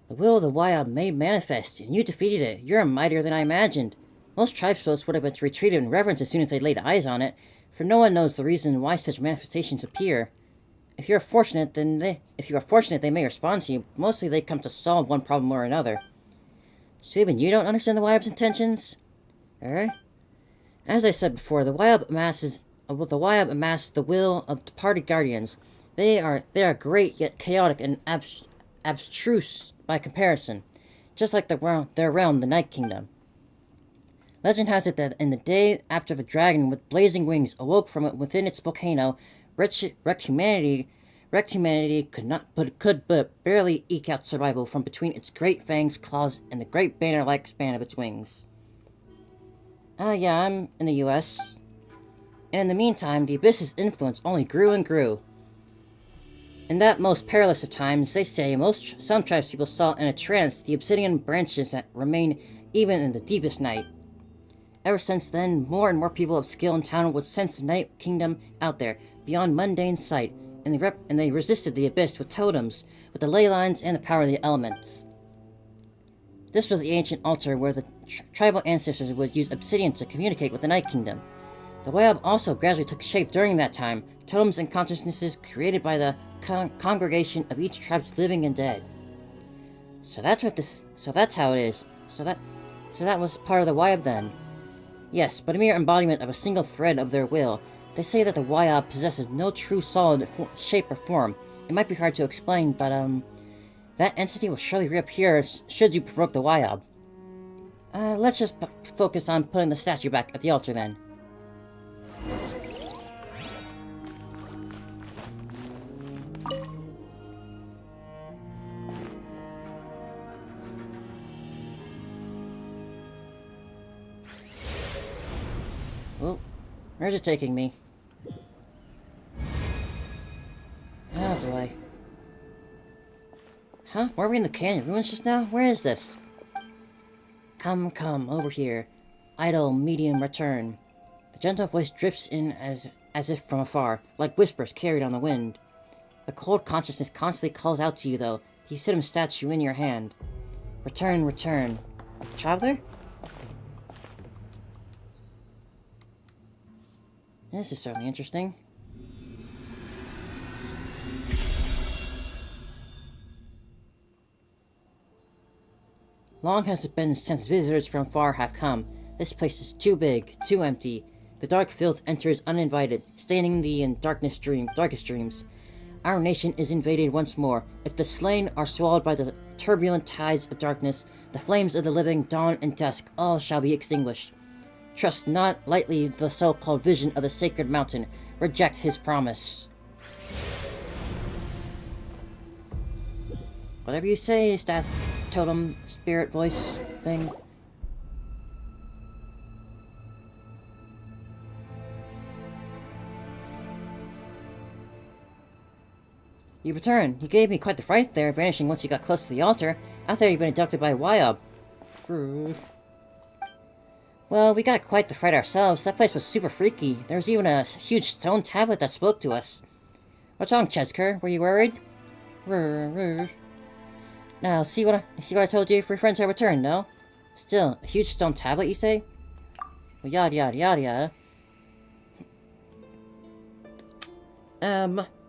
The will of the wild made manifest, and you defeated it. You're mightier than I imagined. Most tribesfolks would have been retreated in reverence as soon as they laid eyes on it, for no one knows the reason why such manifestations appear. If you are fortunate, they may respond to you. Mostly they come to solve one problem or another. So even you don't understand the Wyab's intentions? As I said before, the Wyab amassed the will of departed guardians. They are great yet chaotic and abstruse by comparison, just like their realm, the Night Kingdom. Legend has it that in the day after the dragon with blazing wings awoke from within its volcano, wrecked humanity could but barely eke out survival from between its great fangs, claws, and the great banner-like span of its wings. Yeah, I'm in the U.S. And in the meantime, the Abyss's influence only grew and grew. In that most perilous of times, they say some tribespeople saw in a trance the obsidian branches that remain even in the deepest night. Ever since then, more and more people of skill in town would sense the Night Kingdom out there, beyond mundane sight, and they resisted the Abyss with totems, with the ley lines and the power of the elements. This was the ancient altar where the tribal ancestors would use obsidian to communicate with the Night Kingdom. The Wyab also gradually took shape during that time, totems and consciousnesses created by the congregation of each tribe's living and dead. So that's how it is. So that was part of the Wyab then. Yes, but a mere embodiment of a single thread of their will. They say that the Wyab possesses no true solid shape or form. It might be hard to explain, but that entity will surely reappear should you provoke the Wyab. Let's just focus on putting the statue back at the altar then. Oh, where's it taking me? Oh boy. Huh? Were we in the canyon ruins just now? Where is this? Come, over here. Idle, medium, return. The gentle voice drips in as if from afar, like whispers carried on the wind. The cold consciousness constantly calls out to you, though, the Siddham statue in your hand. Return. Traveler? This is certainly interesting. Long has it been since visitors from far have come. This place is too big, too empty. The dark filth enters uninvited, staining the darkest dreams. Our nation is invaded once more. If the slain are swallowed by the turbulent tides of darkness, the flames of the living, dawn and dusk, all shall be extinguished. Trust not lightly the so-called vision of the sacred mountain. Reject his promise. Whatever you say, is that totem spirit voice thing. You return. You gave me quite the fright there, vanishing once you got close to the altar. I thought you'd been abducted by Wyob. Well, we got quite the fright ourselves. That place was super freaky. There was even a huge stone tablet that spoke to us. What's wrong, Chesker? Were you worried? Now, see what I told you? Free friends are returned, no? Still, a huge stone tablet, you say? Well, yada yada yada yada.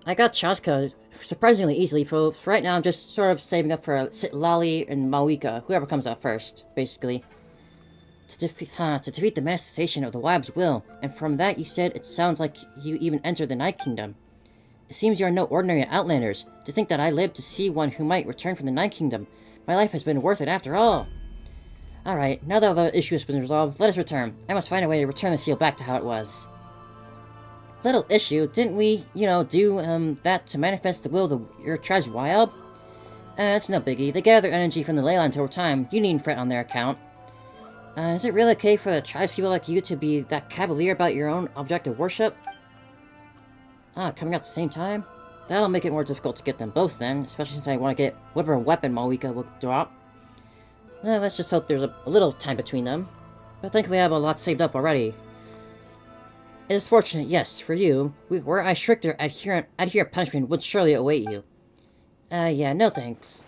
I got Chaska surprisingly easily, for right now I'm just sort of saving up for Lali and Mawika, whoever comes out first, basically. To defeat the manifestation of the Wyob's will, and from that you said it sounds like you even entered the Night Kingdom. It seems you are no ordinary outlanders. To think that I lived to see one who might return from the Night Kingdom. My life has been worth it after all. Alright, now that the issue has been resolved, let us return. I must find a way to return the seal back to how it was. Little issue, didn't we, do, that to manifest the will of your tribe's Wyob? It's no biggie. They gather energy from the Leyland over time. You needn't fret on their account. Is it really okay for the tribespeople like you to be that cavalier about your own object of worship? Coming out at the same time? That'll make it more difficult to get them both then, especially since I want to get whatever weapon Mawika will drop. Let's just hope there's a little time between them. But thankfully I have a lot saved up already. It is fortunate, yes, for you. Were I stricter, adherent punishment would surely await you. Yeah, no thanks.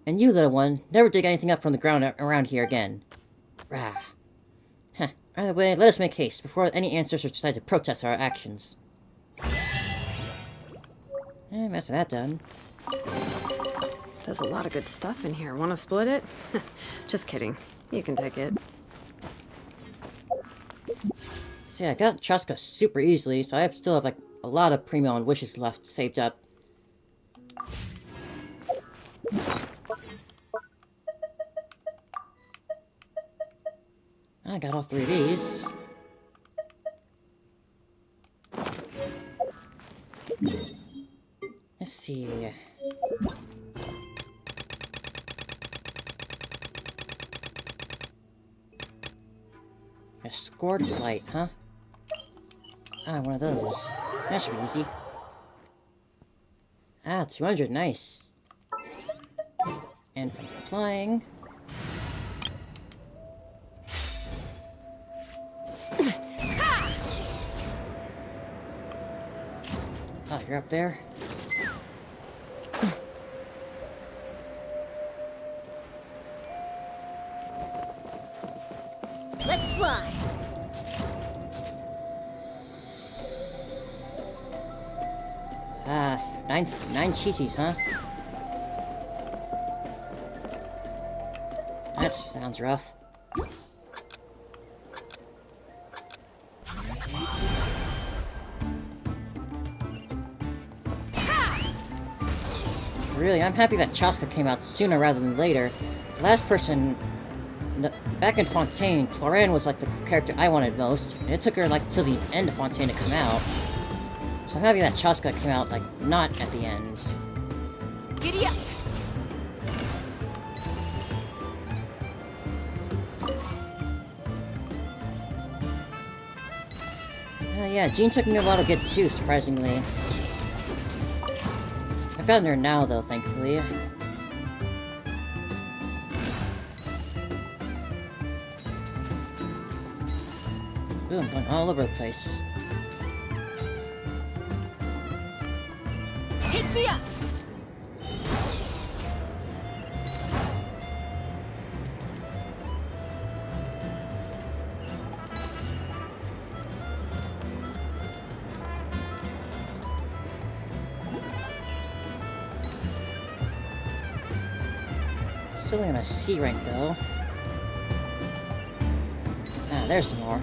And you, little one, never dig anything up from the ground around here again. Rah. Either way, let us make haste, before any ancestors decide to protest our actions. And that's that done. There's a lot of good stuff in here. Want to split it? Just kidding. You can take it. See, I got Chaska super easily, so I still have, like, a lot of primo and wishes left saved up. I got all three of these. Let's see. A scored flight, huh? One of those. That should be easy. 200, nice. And from flying... Oh, you're up there? Let's fly! Nine cheesies, huh? That sounds rough. Really, I'm happy that Chaska came out sooner rather than later. The last person... Back in Fontaine, Clorane was like the character I wanted most, and it took her like till the end of Fontaine to come out. So I'm happy that Chaska came out like not at the end. Giddy up! Yeah, Jean took me a while to get too, surprisingly. I've gotten her now, though, thankfully. Ooh, I'm going all over the place. Take me up! Still on a C rank, though. there's some more.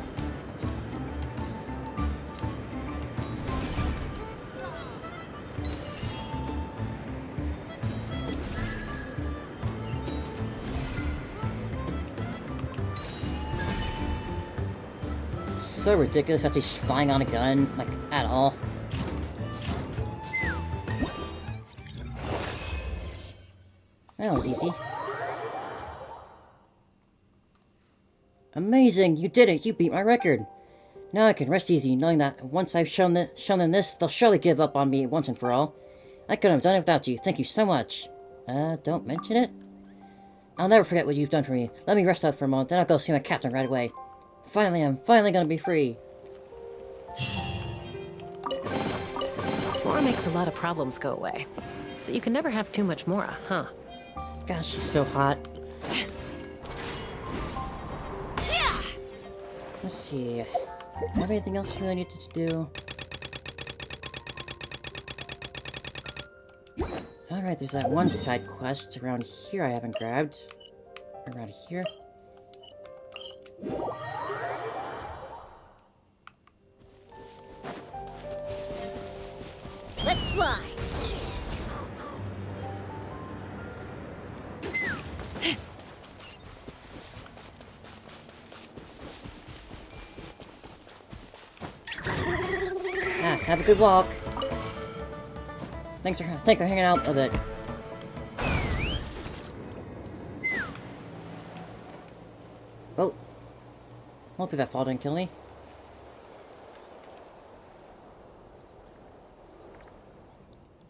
So ridiculous that he's flying on a gun, like, at all. That was easy. Amazing! You did it! You beat my record! Now I can rest easy, knowing that once I've shown them this, they'll surely give up on me once and for all. I couldn't have done it without you. Thank you so much. Don't mention it? I'll never forget what you've done for me. Let me rest up for a moment, then I'll go see my captain right away. I'm finally gonna be free. Mora makes a lot of problems go away. So you can never have too much Mora, huh? Gosh, she's so hot. Let's see. Have anything else you really need to do? Alright, there's that one side quest around here I haven't grabbed. Around here. Let's fly! Have a good walk. Thanks for hanging out a bit. Oh. Hopefully that fall didn't kill me.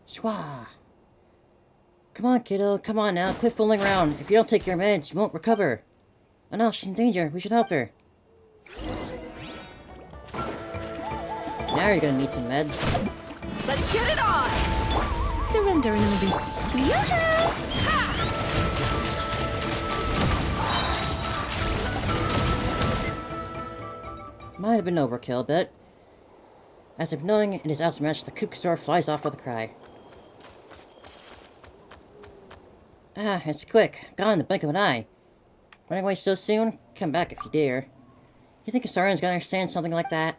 Schwa! Come on, kiddo. Come on now. Quit fooling around. If you don't take your meds, you won't recover. Oh no, she's in danger. We should help her. Now you're gonna need some meds. Let's get it on! Surrender and it'll be... Might have been overkill a bit. As if knowing it is outmatched, the Kookasaur flies off with a cry. Ah, it's quick. Gone in the blink of an eye. Running away so soon? Come back if you dare. You think a Saurian's gonna understand something like that?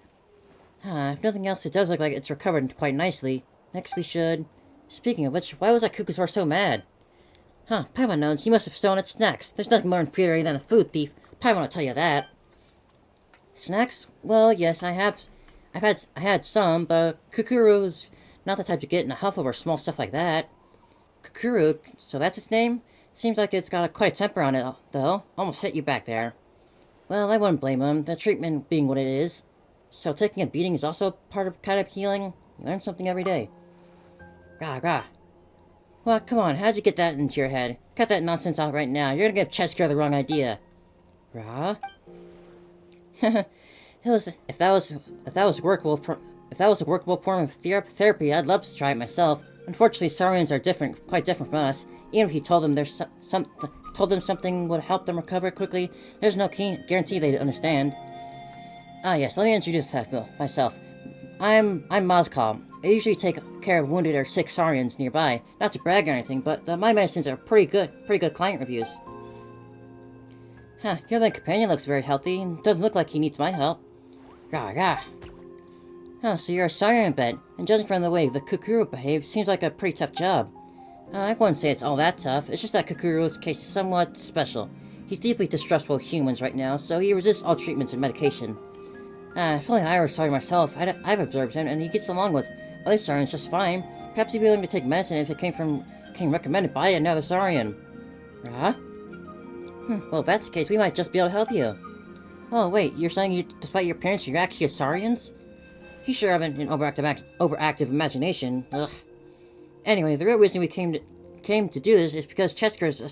If nothing else, it does look like it's recovered quite nicely. Next we should... Speaking of which, why was that Kookasaur so mad? Paimon knows. He must have stolen its snacks. There's nothing more infuriating than a food thief. Paimon will tell you that. Snacks? Well, yes, I had some, but Kukuru's not the type to get in a huff over small stuff like that. Kukuru, so that's its name? Seems like it's got quite a temper on it, though. Almost hit you back there. Well, I wouldn't blame him, the treatment being what it is. So taking a beating is also part of kind of healing? You learn something every day. Rah. Well, come on, how'd you get that into your head? Cut that nonsense out right now. You're gonna give Chesker the wrong idea. If that was a workable form of therapy, I'd love to try it myself. Unfortunately, Saurians are quite different from us. Even if you told them something would help them recover quickly, there's no guarantee they'd understand. Yes, let me introduce myself. I'm Mozcall. I usually take care of wounded or sick Saurians nearby. Not to brag or anything, but my medicines are pretty good client reviews. Your little companion looks very healthy and doesn't look like he needs my help. Rah. So you're a Saurian bet, and judging from the way the Kukuru behaves, seems like a pretty tough job. I wouldn't say it's all that tough. It's just that Kukuru's case is somewhat special. He's deeply distrustful of humans right now, so he resists all treatments and medication. If only I were Saurian myself, I've observed him, and he gets along with other Saurians just fine. Perhaps he'd be willing to take medicine if it came recommended by another Saurian. Well, if that's the case, we might just be able to help you. Oh, wait, you're saying despite your appearance, you're actually a Saurians? You sure haven't an overactive imagination. Ugh. Anyway, the real reason we came to do this is because Chesker is a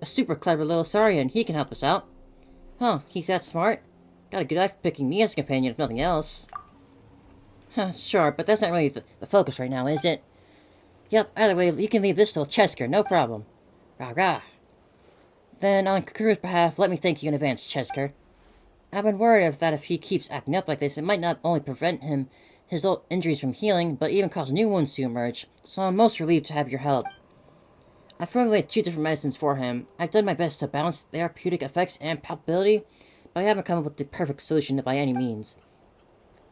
super clever little Saurian. He can help us out. He's that smart? Got a good eye for picking me as a companion, if nothing else. Sure, but that's not really the focus right now, is it? Yep, either way, you can leave this till Chesker, no problem. Rah. Then, on Kukuru's behalf, let me thank you in advance, Chesker. I've been worried that if he keeps acting up like this, it might not only prevent his old injuries from healing, but even cause new wounds to emerge, so I'm most relieved to have your help. I've formulated 2 different medicines for him. I've done my best to balance therapeutic effects and palpability, but I haven't come up with the perfect solution by any means.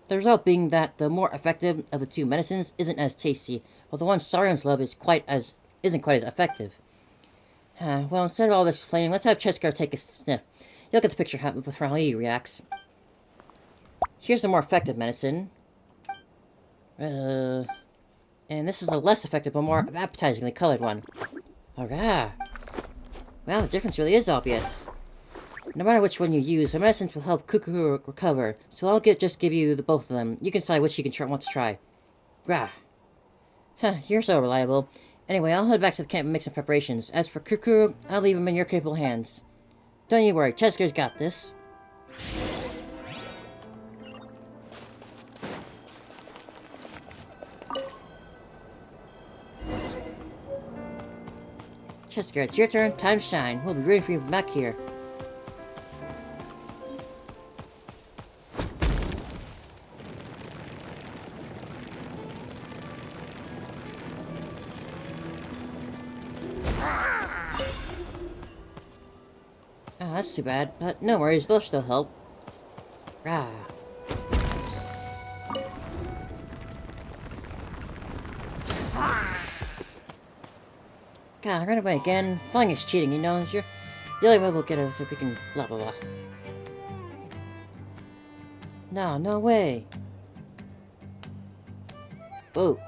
The result being that the more effective of the two medicines isn't as tasty, while the one Saurians love isn't quite as effective. Well, instead of all this explaining, let's have Chesker take a sniff. You'll get the picture with how he reacts. Here's the more effective medicine. And this is a less effective but more appetizingly colored one. Alright. Well, the difference really is obvious. No matter which one you use, the medicines will help Kukuru recover, so I'll just give you both of them. You can decide which you want to try. Rah. Huh, you're so reliable. Anyway, I'll head back to the camp and make some preparations. As for Kukuru, I'll leave him in your capable hands. Don't you worry, Chesker's got this. Chesker, it's your turn. Time to shine. We'll be rooting for you back here. Oh, that's too bad, but no worries, they'll still help. Rah. God, I ran away again. Flying is cheating, you know. The only way we'll get us if we can blah blah blah. No way. Whoa.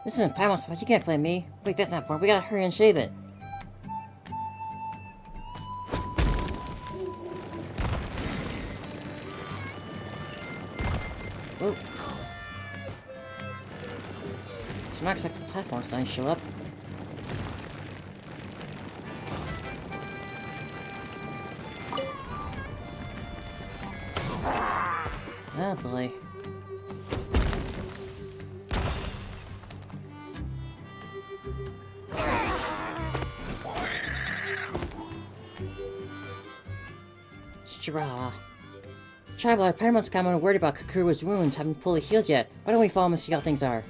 This isn't Paimon spot, you can't blame me. Wait, that's not part. We gotta hurry and shave it. Whoa. I'm not expecting platforms to show up. Oh boy. Straw. Traveler, Paimon's kind of worried about Kakuru's wounds haven't fully healed yet. Why don't we follow him and see how things are?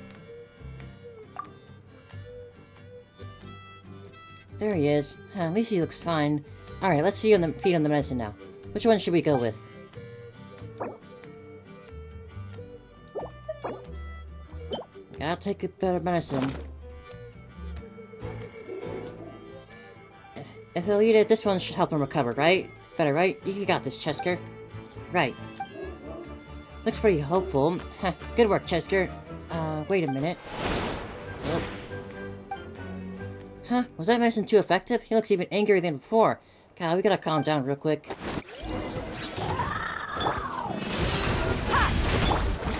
There he is. At least he looks fine. Alright, let's feed on the medicine now. Which one should we go with? I'll take a better medicine. If he'll eat it, this one should help him recover, right? Better, right? You got this, Chesker. Right. Looks pretty hopeful. Good work, Chesker. Wait a minute. Oh. Huh? Was that medicine too effective? He looks even angrier than before. God, we gotta calm down real quick.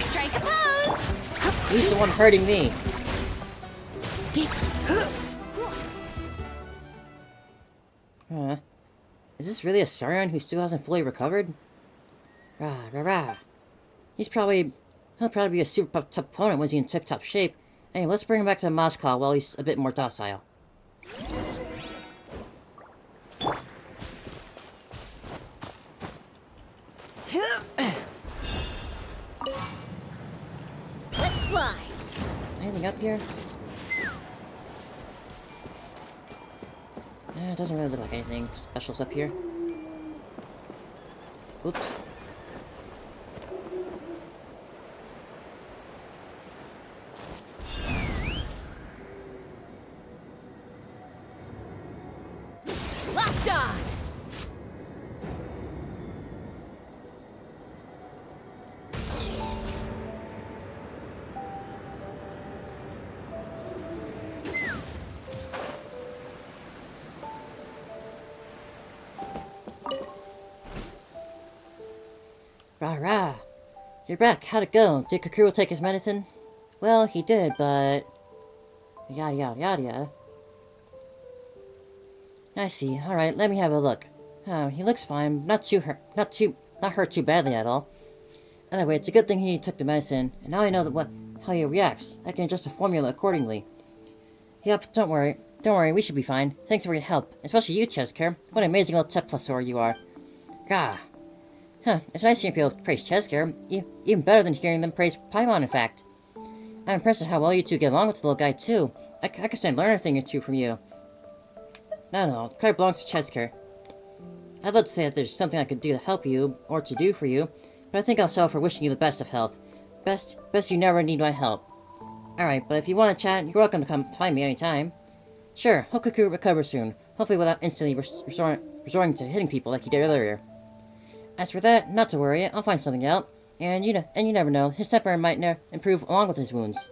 Strike a pose! He's the one hurting me. Is this really a Saurian who still hasn't fully recovered? Rah, rah, rah. He'll probably be a super tough opponent once he's in tip-top shape. Anyway, let's bring him back to Moscow while he's a bit more docile. Let's fly! Anything up here? It doesn't really look like anything special's up here. Oops. Locked on! Rah rah. You're back. How'd it go? Did Kakuro take his medicine? Well, he did, but... Yada yada yada yada. I see. Alright, let me have a look. Oh, he looks fine. Not hurt too badly at all. Anyway, it's a good thing he took the medicine, and now I know how he reacts. I can adjust the formula accordingly. Yep, don't worry. Don't worry, we should be fine. Thanks for your help. Especially you, Chesker. What an amazing little Teplasaur you are. Gah. Huh, it's nice hearing people praise Chesker. Even better than hearing them praise Paimon, in fact. I'm impressed at how well you two get along with the little guy, too. I can stand learn a thing or two from you. No, the credit belongs to Chesker. I'd love to say that there's something I could do to help you, or to do for you, but I think I'll settle for wishing you the best of health. Best you never need my help. Alright, but if you want to chat, you're welcome to come find me anytime. Sure, hope Kaku recovers soon, hopefully without instantly resorting to hitting people like he did earlier. As for that, not to worry, I'll find something out. And you never know, his temper might improve along with his wounds.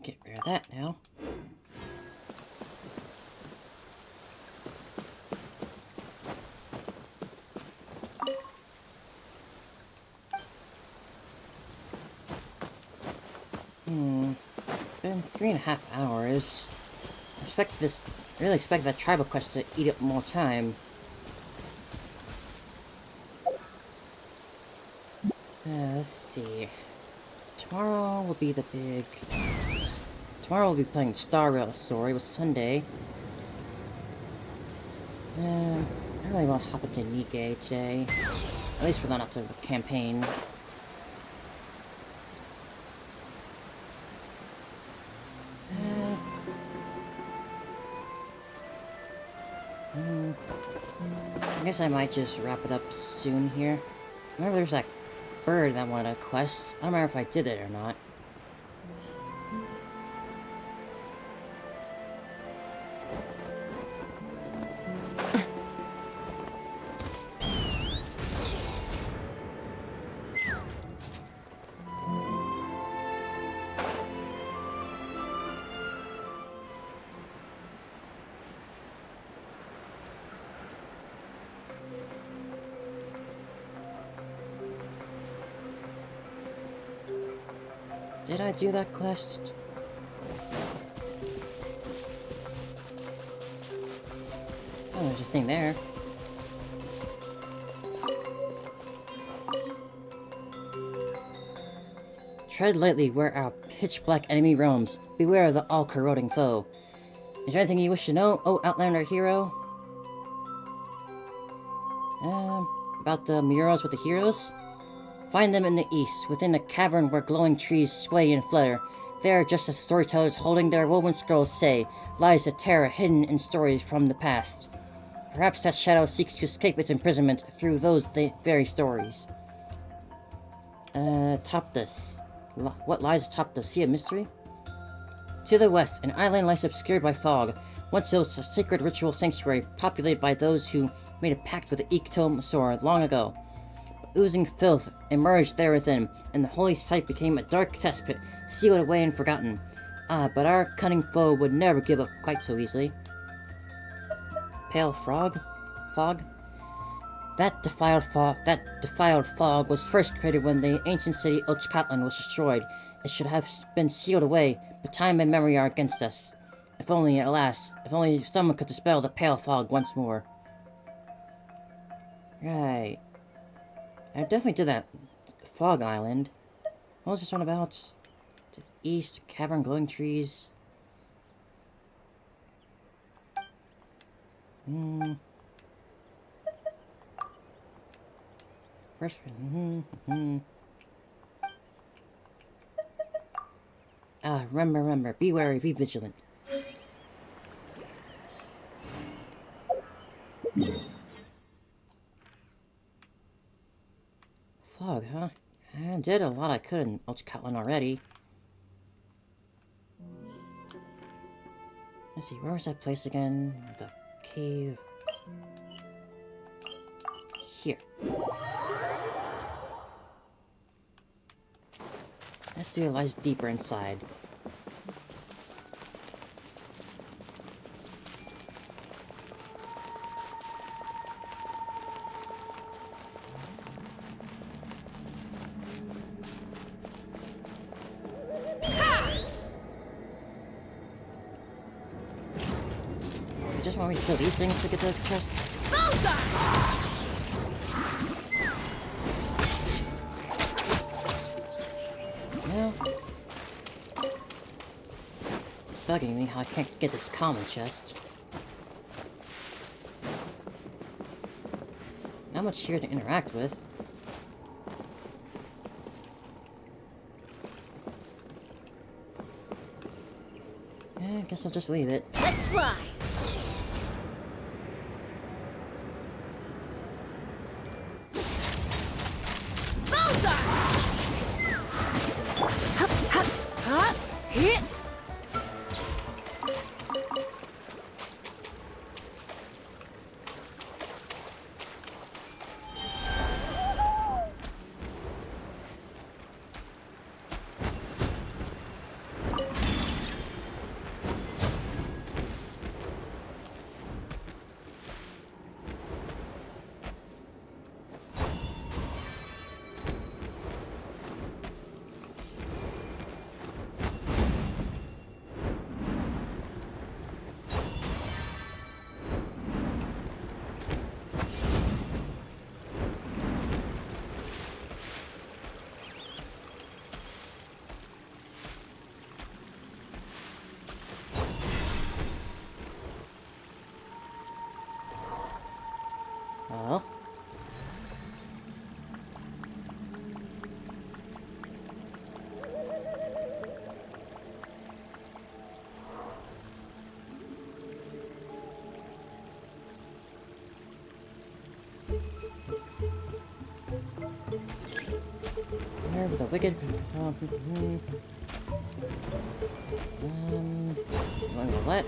Get rid of that now. Been 3.5 hours. I really expect that tribal quest to eat up more time. Let's see. Tomorrow will be we'll be playing the Star Rail story with Sunday. I really want to hop into Nikkei today. At least we're not up to the campaign. I guess I might just wrap it up soon here. Remember there's that bird that wanted a quest? I don't remember if I did it or not. Did I do that quest? Oh, there's a thing there. Tread lightly where our pitch-black enemy roams. Beware of the all-corroding foe. Is there anything you wish to know, oh Outlander hero? About the murals with the heroes? Find them in the east, within a cavern where glowing trees sway and flutter. There, just as storytellers holding their woven scrolls say, lies a terror hidden in stories from the past. Perhaps that shadow seeks to escape its imprisonment through those very stories. What lies atop the Sea of Mystery? To the west, an island lies obscured by fog. Once it was a sacred ritual sanctuary populated by those who made a pact with the Iktomasaur long ago. Oozing filth emerged there within, and the holy site became a dark cesspit, sealed away and forgotten. But our cunning foe would never give up quite so easily. Pale fog? That defiled fog was first created when the ancient city Ochkatlan was destroyed. It should have been sealed away, but time and memory are against us. If only someone could dispel the pale fog once more. Right. I definitely did that Fog Island. What was this one about? To the east, cavern, glowing trees. First, remember, be wary, be vigilant. Fog, huh? I did a lot I could in Ochkatlan already. Let's see, where was that place again? The cave. Here. Let's see what lies deeper inside. You just want me to kill these things to get the chest? No. It's bugging me how I can't get this common chest. Not much here to interact with. I guess I'll just leave it. Let's fly! Well. Where the wicked... what?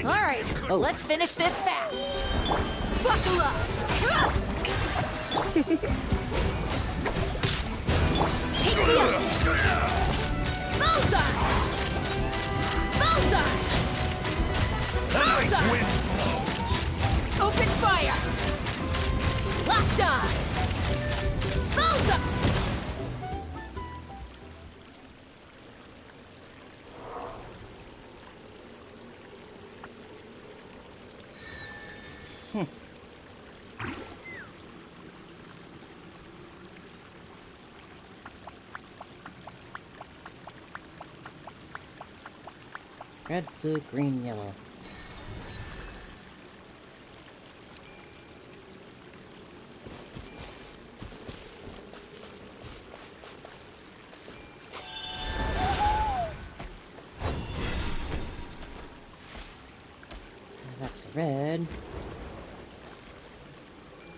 Alright, let's finish this fast! Buckle up! Take me up! Bullseye! Bullseye! Bullseye! Open fire! Locked on! Bullseye! Red, blue, green, yellow. That's red.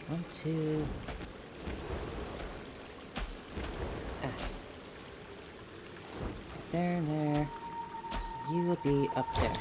1, 2. There and there. You will be up there.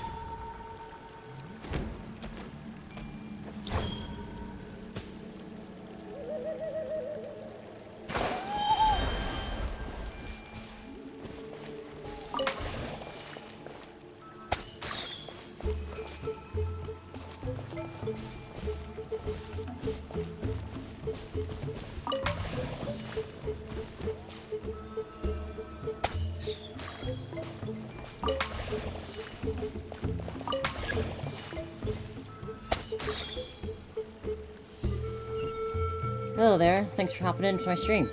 Hello there, thanks for hopping into my stream.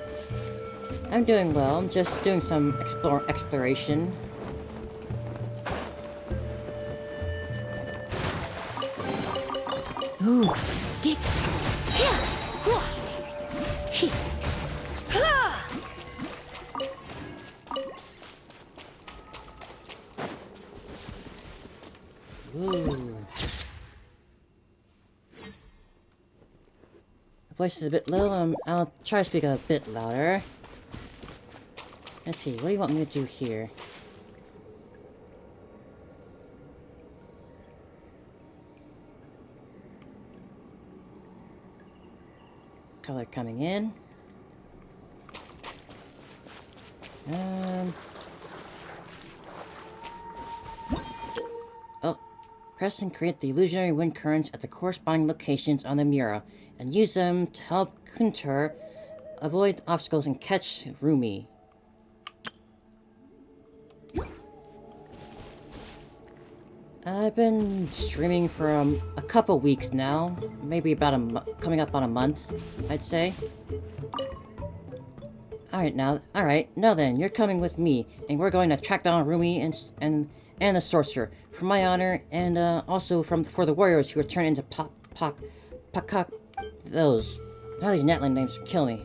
I'm doing well, I'm just doing some exploration. Ooh. Get here! Ooh. The voice is a bit low, I'll try to speak a bit louder. Let's see, what do you want me to do here? Color coming in. Oh. Press and create the illusionary wind currents at the corresponding locations on the mirror, and use them to help Kuntur avoid obstacles and catch Rumi. I've been streaming for a couple weeks now, maybe about coming up on a month, I'd say. Alright now then, you're coming with me, and we're going to track down Rumi and the sorcerer, for my honor, and also for the warriors who are turned into those. Now these Natland names kill me.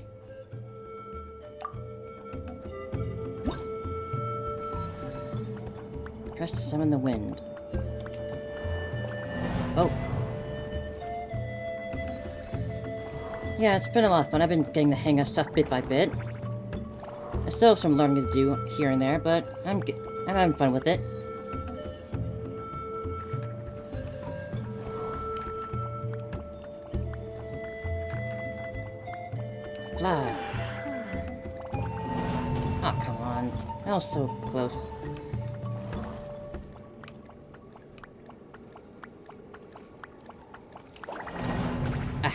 Press to summon the wind. Oh. Yeah, it's been a lot of fun. I've been getting the hang of stuff bit by bit. I still have some learning to do here and there, but I'm having fun with it. Fly. Oh, come on. That was so close. Ah.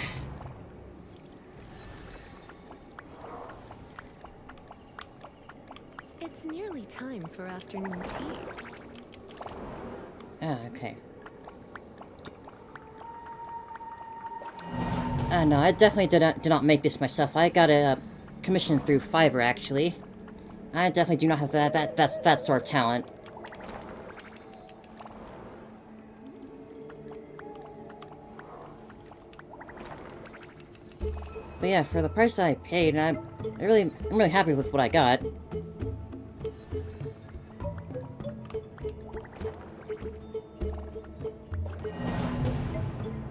It's nearly time for afternoon tea. Ah, okay. No, I definitely did not make this myself. I got it commissioned through Fiverr, actually. I definitely do not have that sort of talent. But yeah, for the price that I paid, I'm really happy with what I got.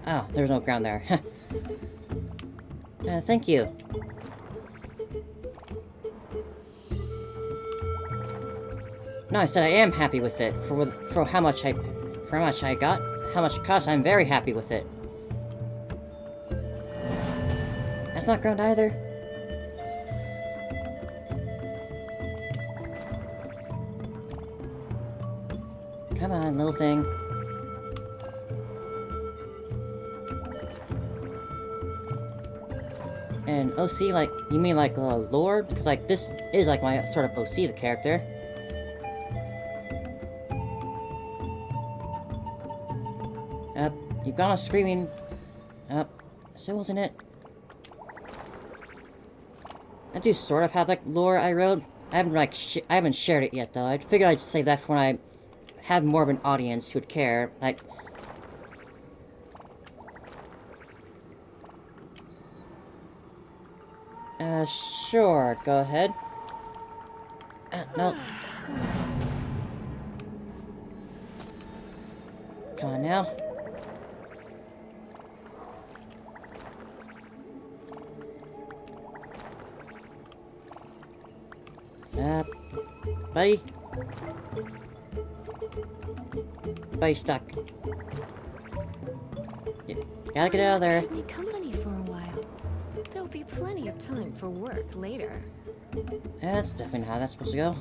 Oh, there's no ground there. Thank you. No, I said I am happy with it. For how much I got, how much it cost, I'm very happy with it. That's not ground either. Come on, little thing. And OC, like, you mean like Lord? Because like this is like my sort of OC, the character. You've gone on screaming. So wasn't it? I do sort of have like lore I wrote. I haven't like I haven't shared it yet though. I figured I'd save that for when I have more of an audience who would care. Like. Sure, go ahead. No. Come on now. Buddy? Buddy stuck. Yeah, gotta get out of there. Keep me company for a while. There'll be plenty of time for work later. That's definitely not how that's supposed to go.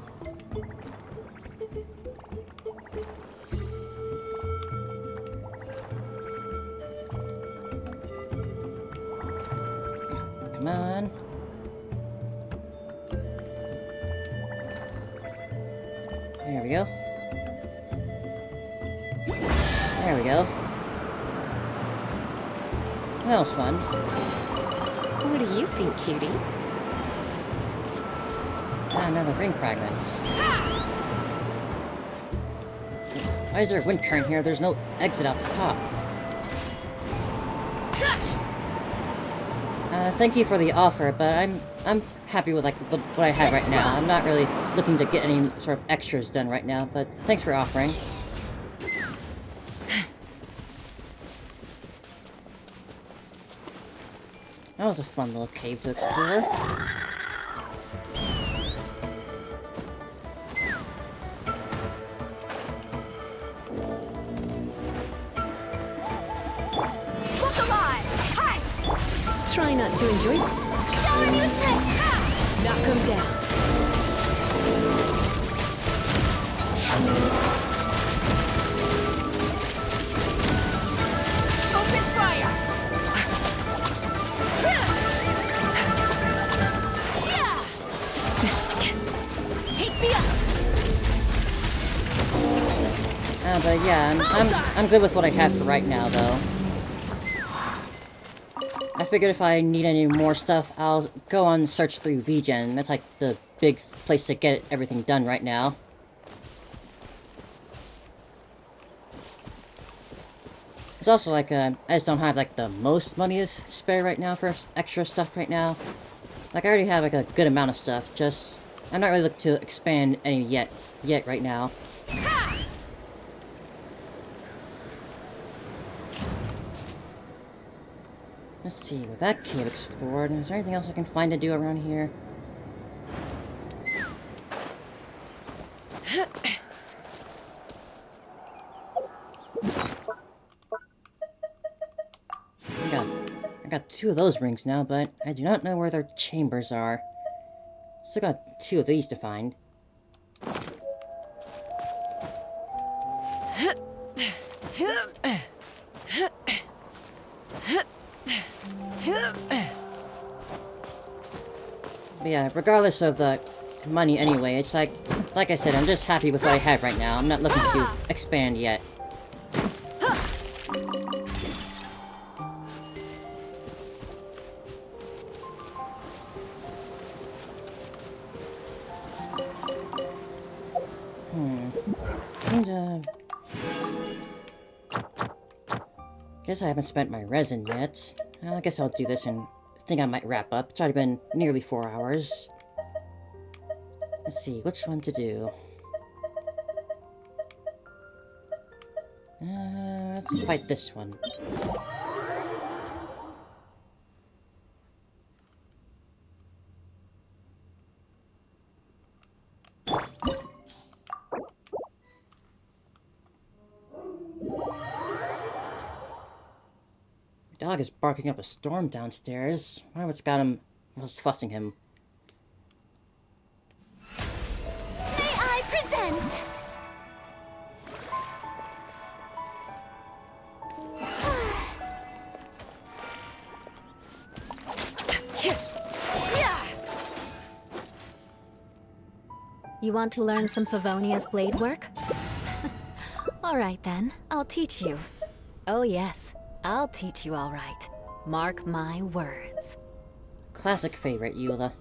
Come on. There we go. There we go. That was fun. What do you think, cutie? Another ring fragment. Why is there a wind current here? There's no exit out the top. Thank you for the offer, but I'm happy with like what I have right now. I'm not really looking to get any sort of extras done right now, but thanks for offering. That was a fun little cave to explore. Look alive! Hi! Try not to enjoy it. Show him you trick! Knock him down. Open fire! Take me up! But yeah, I'm good with what I have for right now, though. I figured if I need any more stuff, I'll go on search through VGen. That's like the big place to get everything done right now. It's also like, I just don't have like the most money to spare right now for extra stuff right now. Like, I already have like a good amount of stuff, just, I'm not really looking to expand any yet right now. Let's see, with that cave explored, is there anything else I can find to do around here? I got 2 of those rings now, but I do not know where their chambers are. Still got 2 of these to find. But yeah, regardless of the money anyway, it's like I said, I'm just happy with what I have right now. I'm not looking to expand yet. Guess I haven't spent my resin yet. Well, I guess I'll do this and think I might wrap up. It's already been nearly 4 hours. Let's see, which one to do? Let's fight this one. Dog is barking up a storm downstairs. I wonder what's got him. What's fussing him? May I present? You want to learn some Favonia's blade work? Alright then, I'll teach you. Oh yes, I'll teach you alright. Mark my words. Classic favorite, Eula.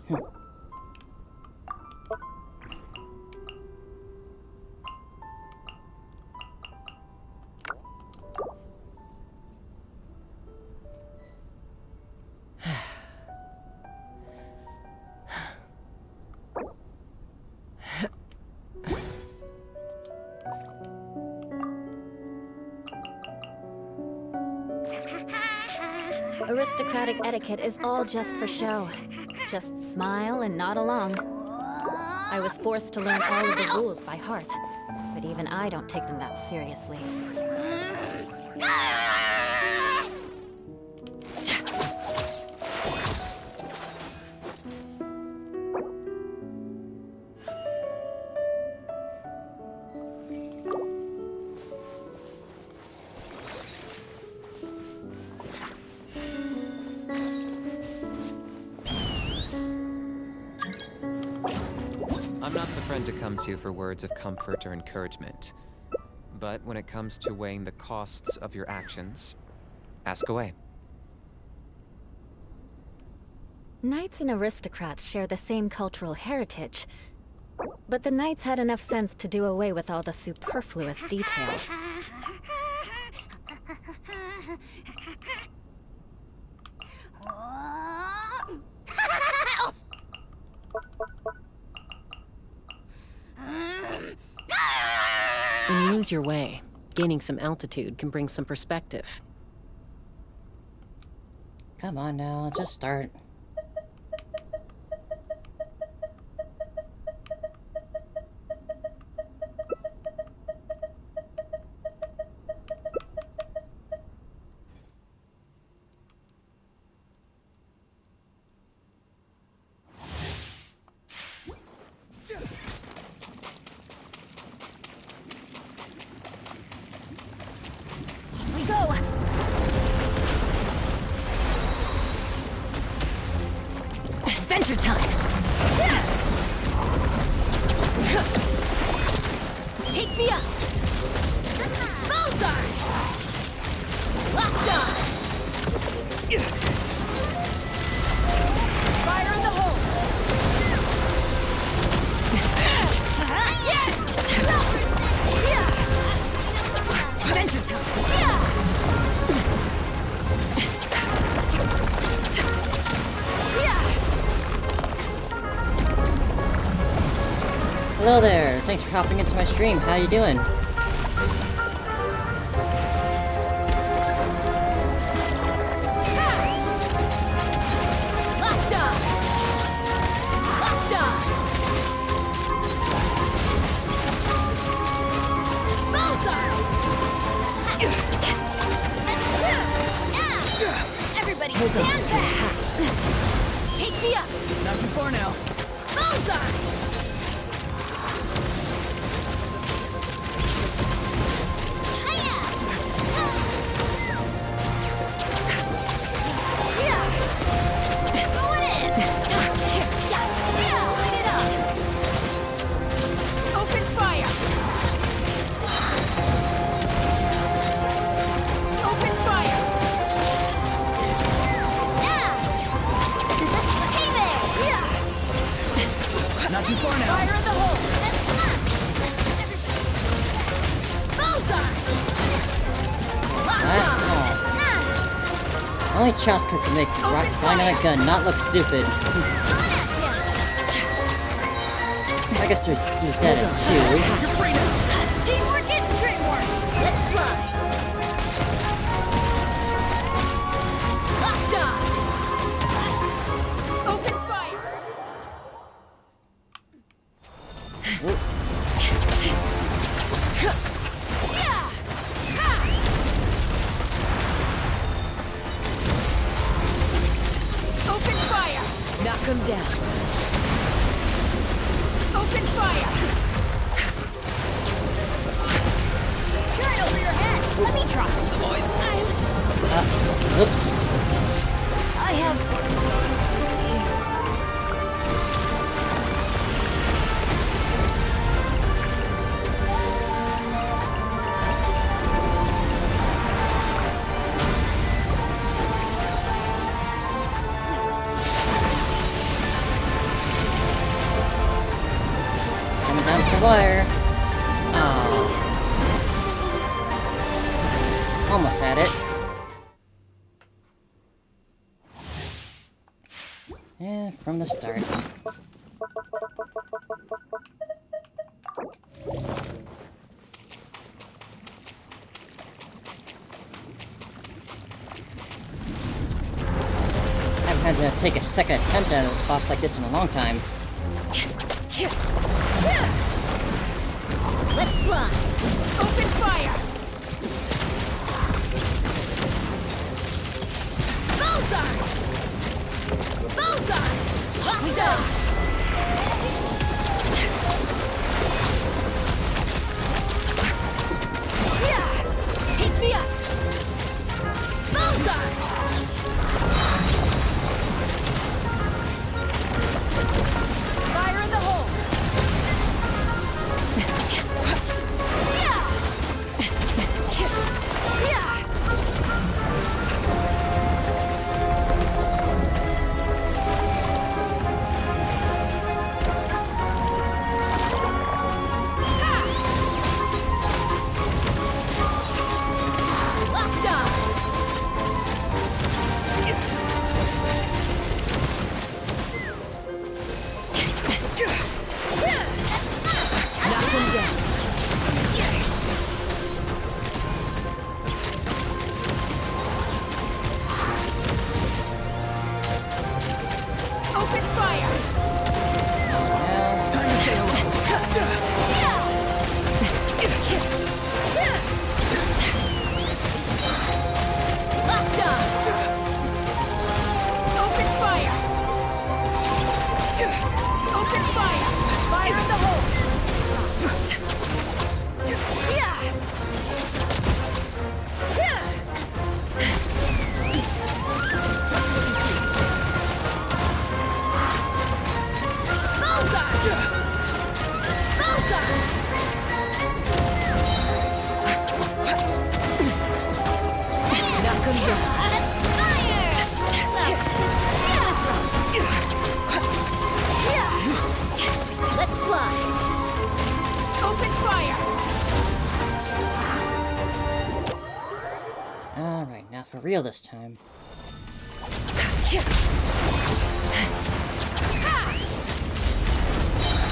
Aristocratic etiquette is all just for show. Just smile and nod along. I was forced to learn all of the rules by heart, but even I don't take them that seriously. I'm not the friend to come to for words of comfort or encouragement. But when it comes to weighing the costs of your actions, ask away. Knights and aristocrats share the same cultural heritage, but the knights had enough sense to do away with all the superfluous detail. When you lose your way, gaining some altitude can bring some perspective. Come on now, just start. Adventure time! Take me up! Bullseye! Locked on! Fire in the hole! Adventure time! Hello there, thanks for hopping into my stream. How you doing? Only Chausker can make flying on a gun not look stupid. I guess there's that too. Teamwork is dreamwork. Let's fly. Locked on. Open fire. Open fire. Knock him down. Open fire. Turn over your head. Let me try. Boys. Oops. I have. Coming down to the wire. Oh. Almost had it. And from the start. I haven't had to take a second attempt at a boss like this in a long time. Let's run. Open fire. Bullseye. Bullseye. Locked on. Take me up. Bullseye. Fire in the hole. Locked on. Knock him down. Open fire. Time to say hello. Locked on. Open fire. Open fire. Fire in the hole. Bullseye. Bullseye. Knock him down. Let's fly. Open fire. Alright, now for real this time.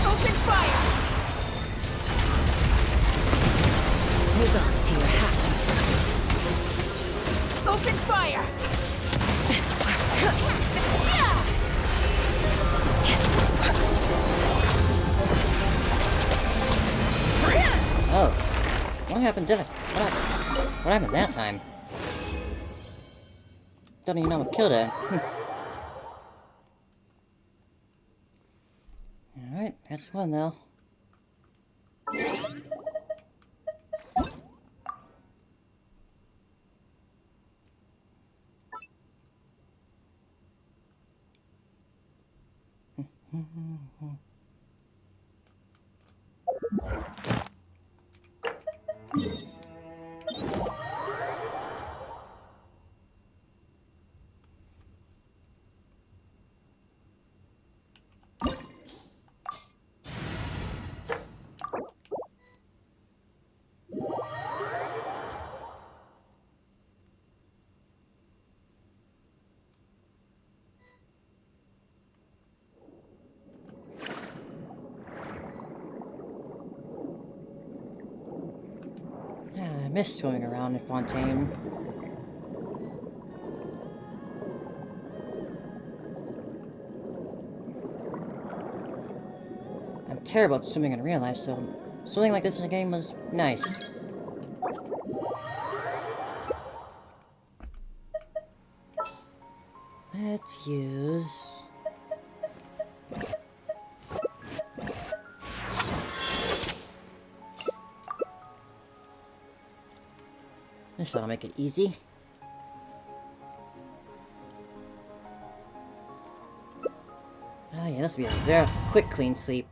Open fire. Hold on to your hats. Open fire. Oh. What happened to this? What happened that time? Don't even know what killed her. Alright, that's one though. miss swimming around in Fontaine. I'm terrible at swimming in real life, so swimming like this in a game was nice. Let's use... this ought to make it easy. Oh yeah, this will be a very quick, clean sleep.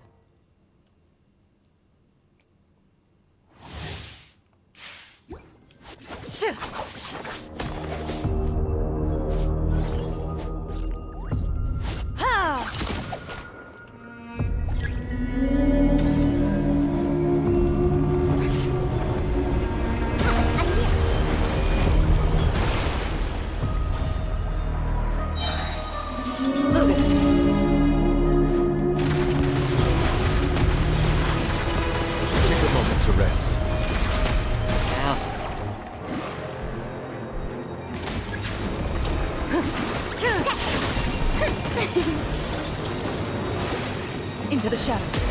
Into the shadows.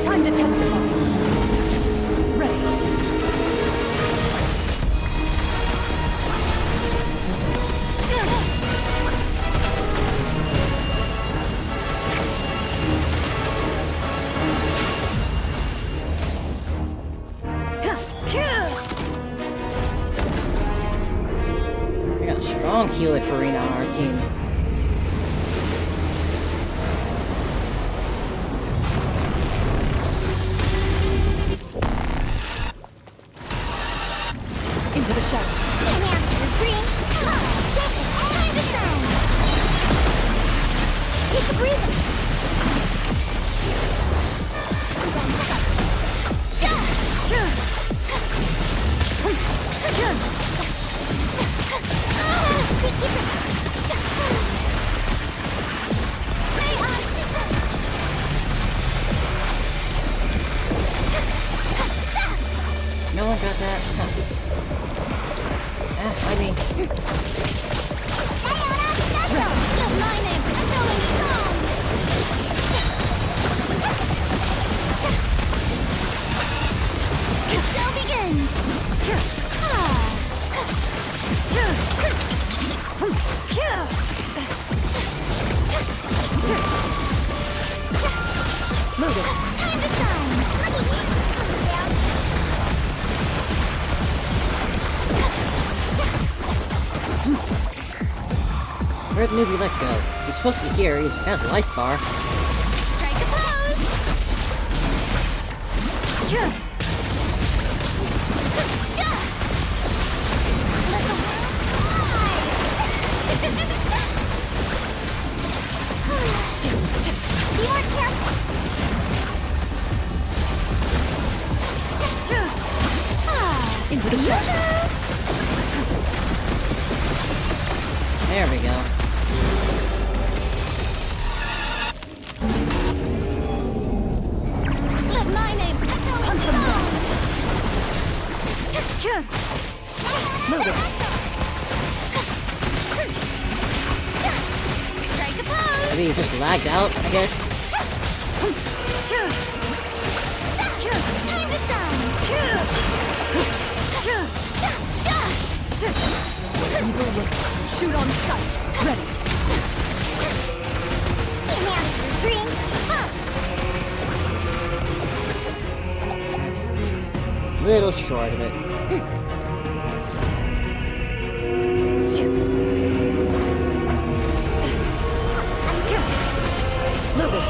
Time to testify. Ready. We got a strong healer for Rena on our team. Into the shadows. Time to shine! Take a breather! No one got that? I mean... My name, echoing song! The show begins! Move it. Time to shine! Where'd Newbie let go? He's supposed to be here. He has a life bar. Strike a pose! Let the world fly! Be more careful! Into the shadows. There we go. Let my name echo in song! Move it. Strike a pose! Maybe he just lagged out, I guess. Time to shine! Evil ways. Shoot on sight. Ready. Dream! Little short of it. Move it.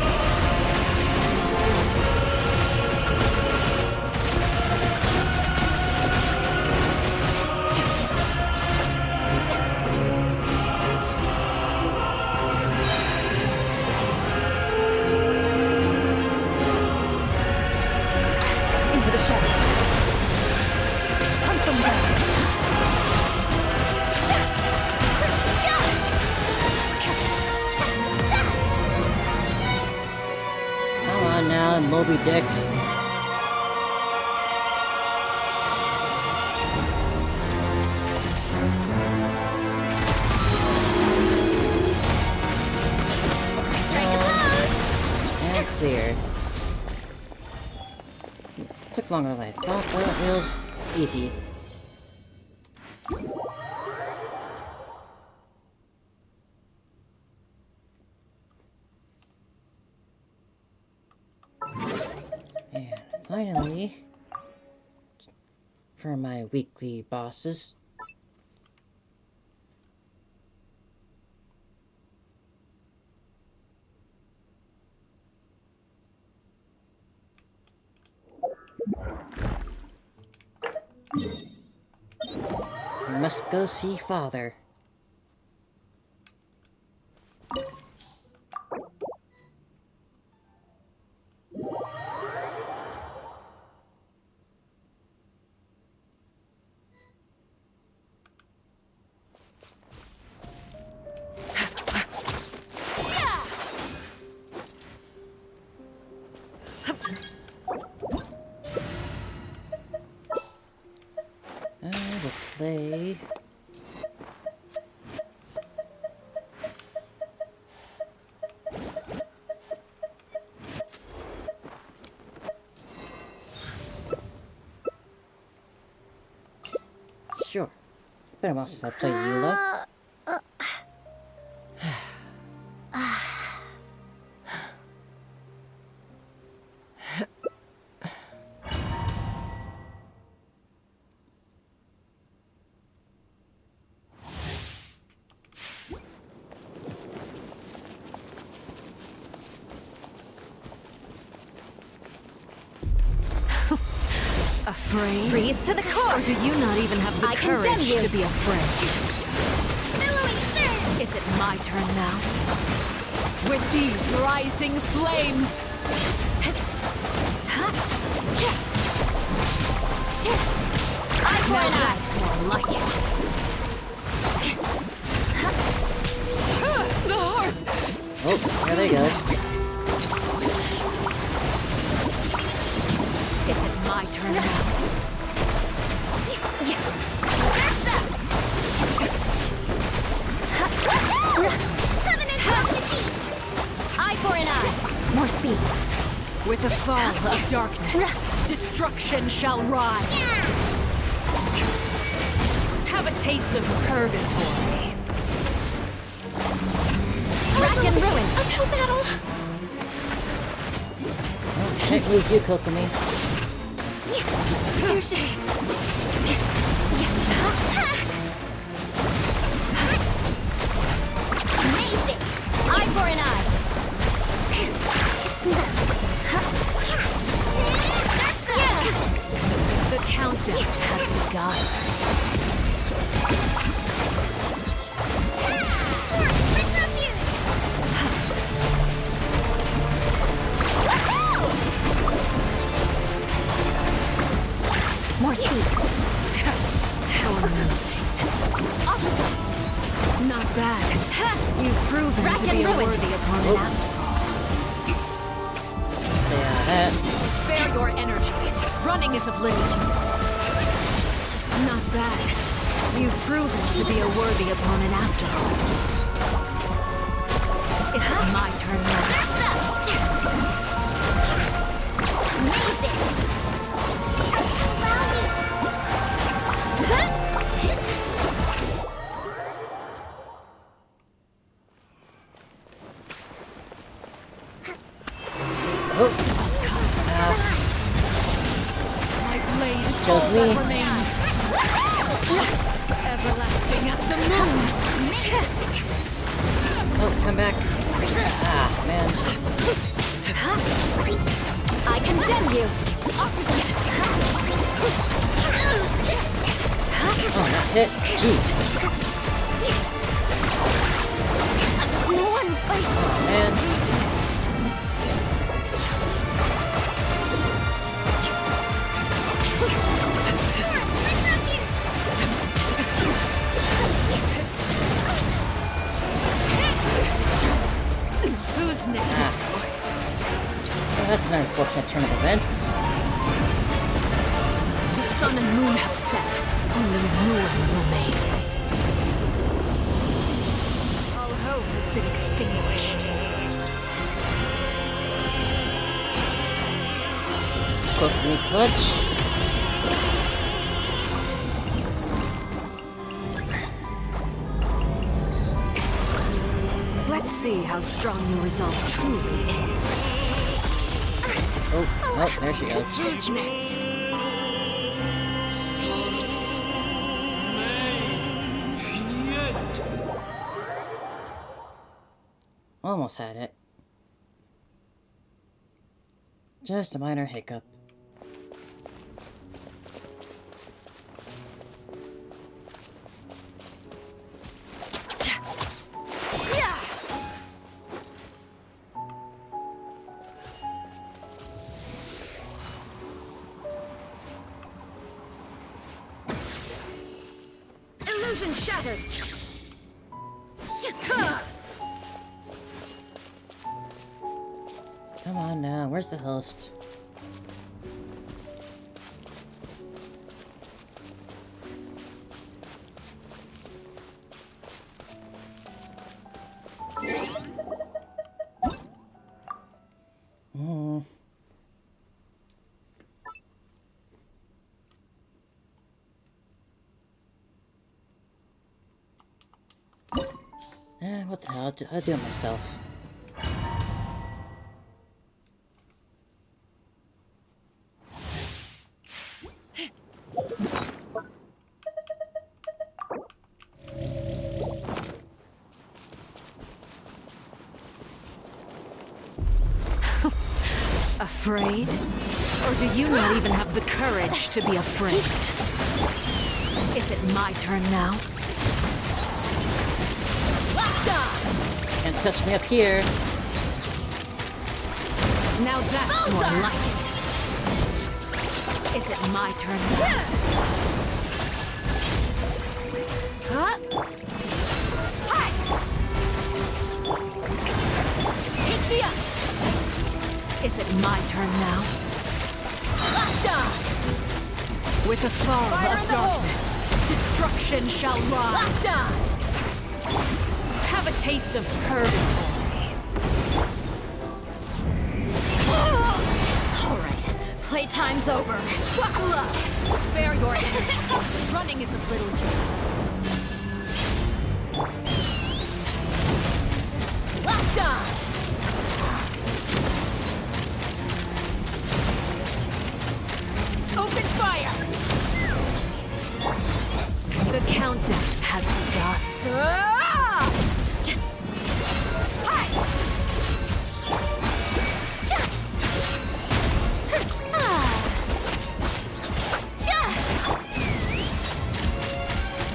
on now, Moby Dick. And clear. Took longer than I thought, but it was easy. And finally, for my weekly bosses. We must go see Father. We'll play. Sure. Been a while since I played Eula. Afraid? Freeze to the core! Or do you not even have the courage to be afraid? Is it my turn now? With these rising flames! Now that's more like it. The hearth! Oh, there they go. Is it my turn now? Eye for an eye. More speed. With the fall of darkness, destruction shall rise. Have a taste of purgatory. Rack and ruin. A full battle. Can't lose you, Kokomi. Touché. Amazing. Eye for an eye. The countdown has begun. More speed. How amusing. Not bad. You've proven to be a worthy opponent after all. Spare your energy. Running is of little use. Not bad. You've proven to be a worthy opponent after all. Is it my turn now? Amazing. My blade is all that remains. Everlasting as the moon. Oh, come back. Ah, man. I condemn you. Oh, that hit. Jeez. Oh, man. Who's next? that's an unfortunate turn of events. The sun and moon have set. Only ruin remains. All hope has been extinguished. Close me clutch. Let's see how strong your resolve truly is. Oh, there she goes. Who's next? Almost had it. Just a minor hiccup. Illusion shattered! Come on now, where's the host? What the hell? I'll do it myself. Afraid? Or do you not even have the courage to be afraid? Is it my turn now? Can't touch me up here. Now that's more like it. Is it my turn now? Huh? Hi! Take me up! Is it my turn now? With the fall of darkness, destruction shall rise. Have a taste of purgatory. All right, playtime's over. Buckle up. Spare your energy. Running is of little use. Locked on. Open fire. The countdown has begun.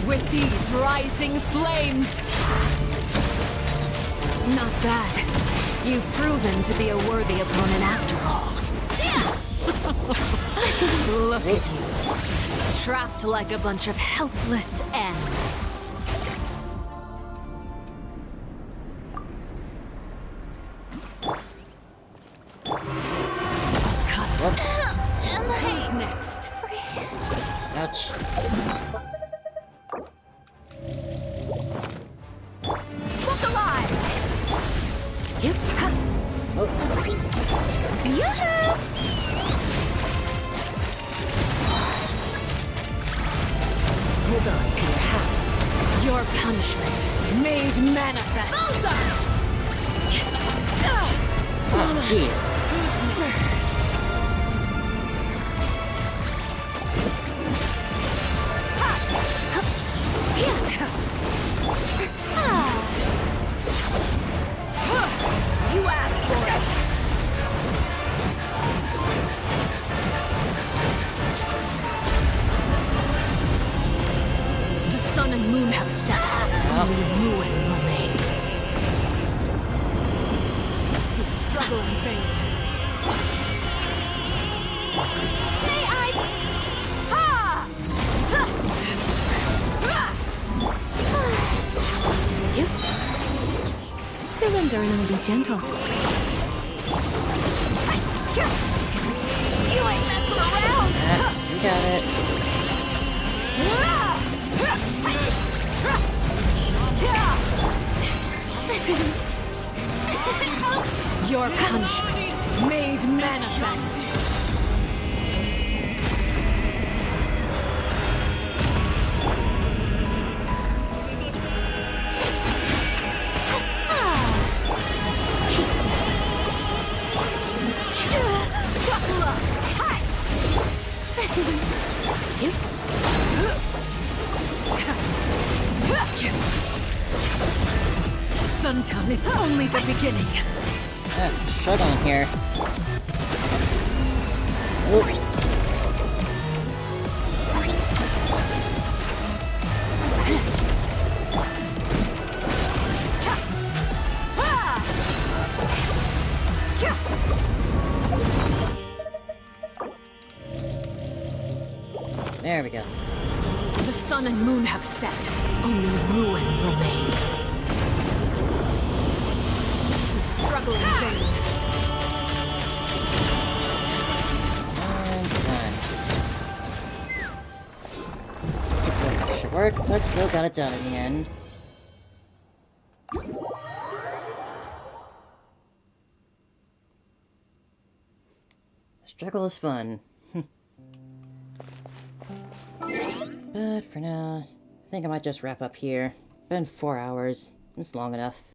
With these rising flames! Not bad. You've proven to be a worthy opponent after all. Look at you. Trapped like a bunch of helpless animals. Cut. Who's next? Ouch. Book alive! Yep. Yoo-hoo! Hold on to your hats. Your punishment made manifest. Oh, jeez. You asked for it. The sun and moon have set. Only ruin remains. You struggle in vain. Hey, Surrender and I'll be gentle. You ain't messing around! You got it. Your punishment made manifest. Suntown is only the beginning. Struggling here. Oop. There we go. The sun and moon have set. Only ruin remains. We struggle in vain. And done. Took a little extra work, but still got it done in the end. Struggle is fun. But for now, I think I might just wrap up here. Been 4 hours. It's long enough.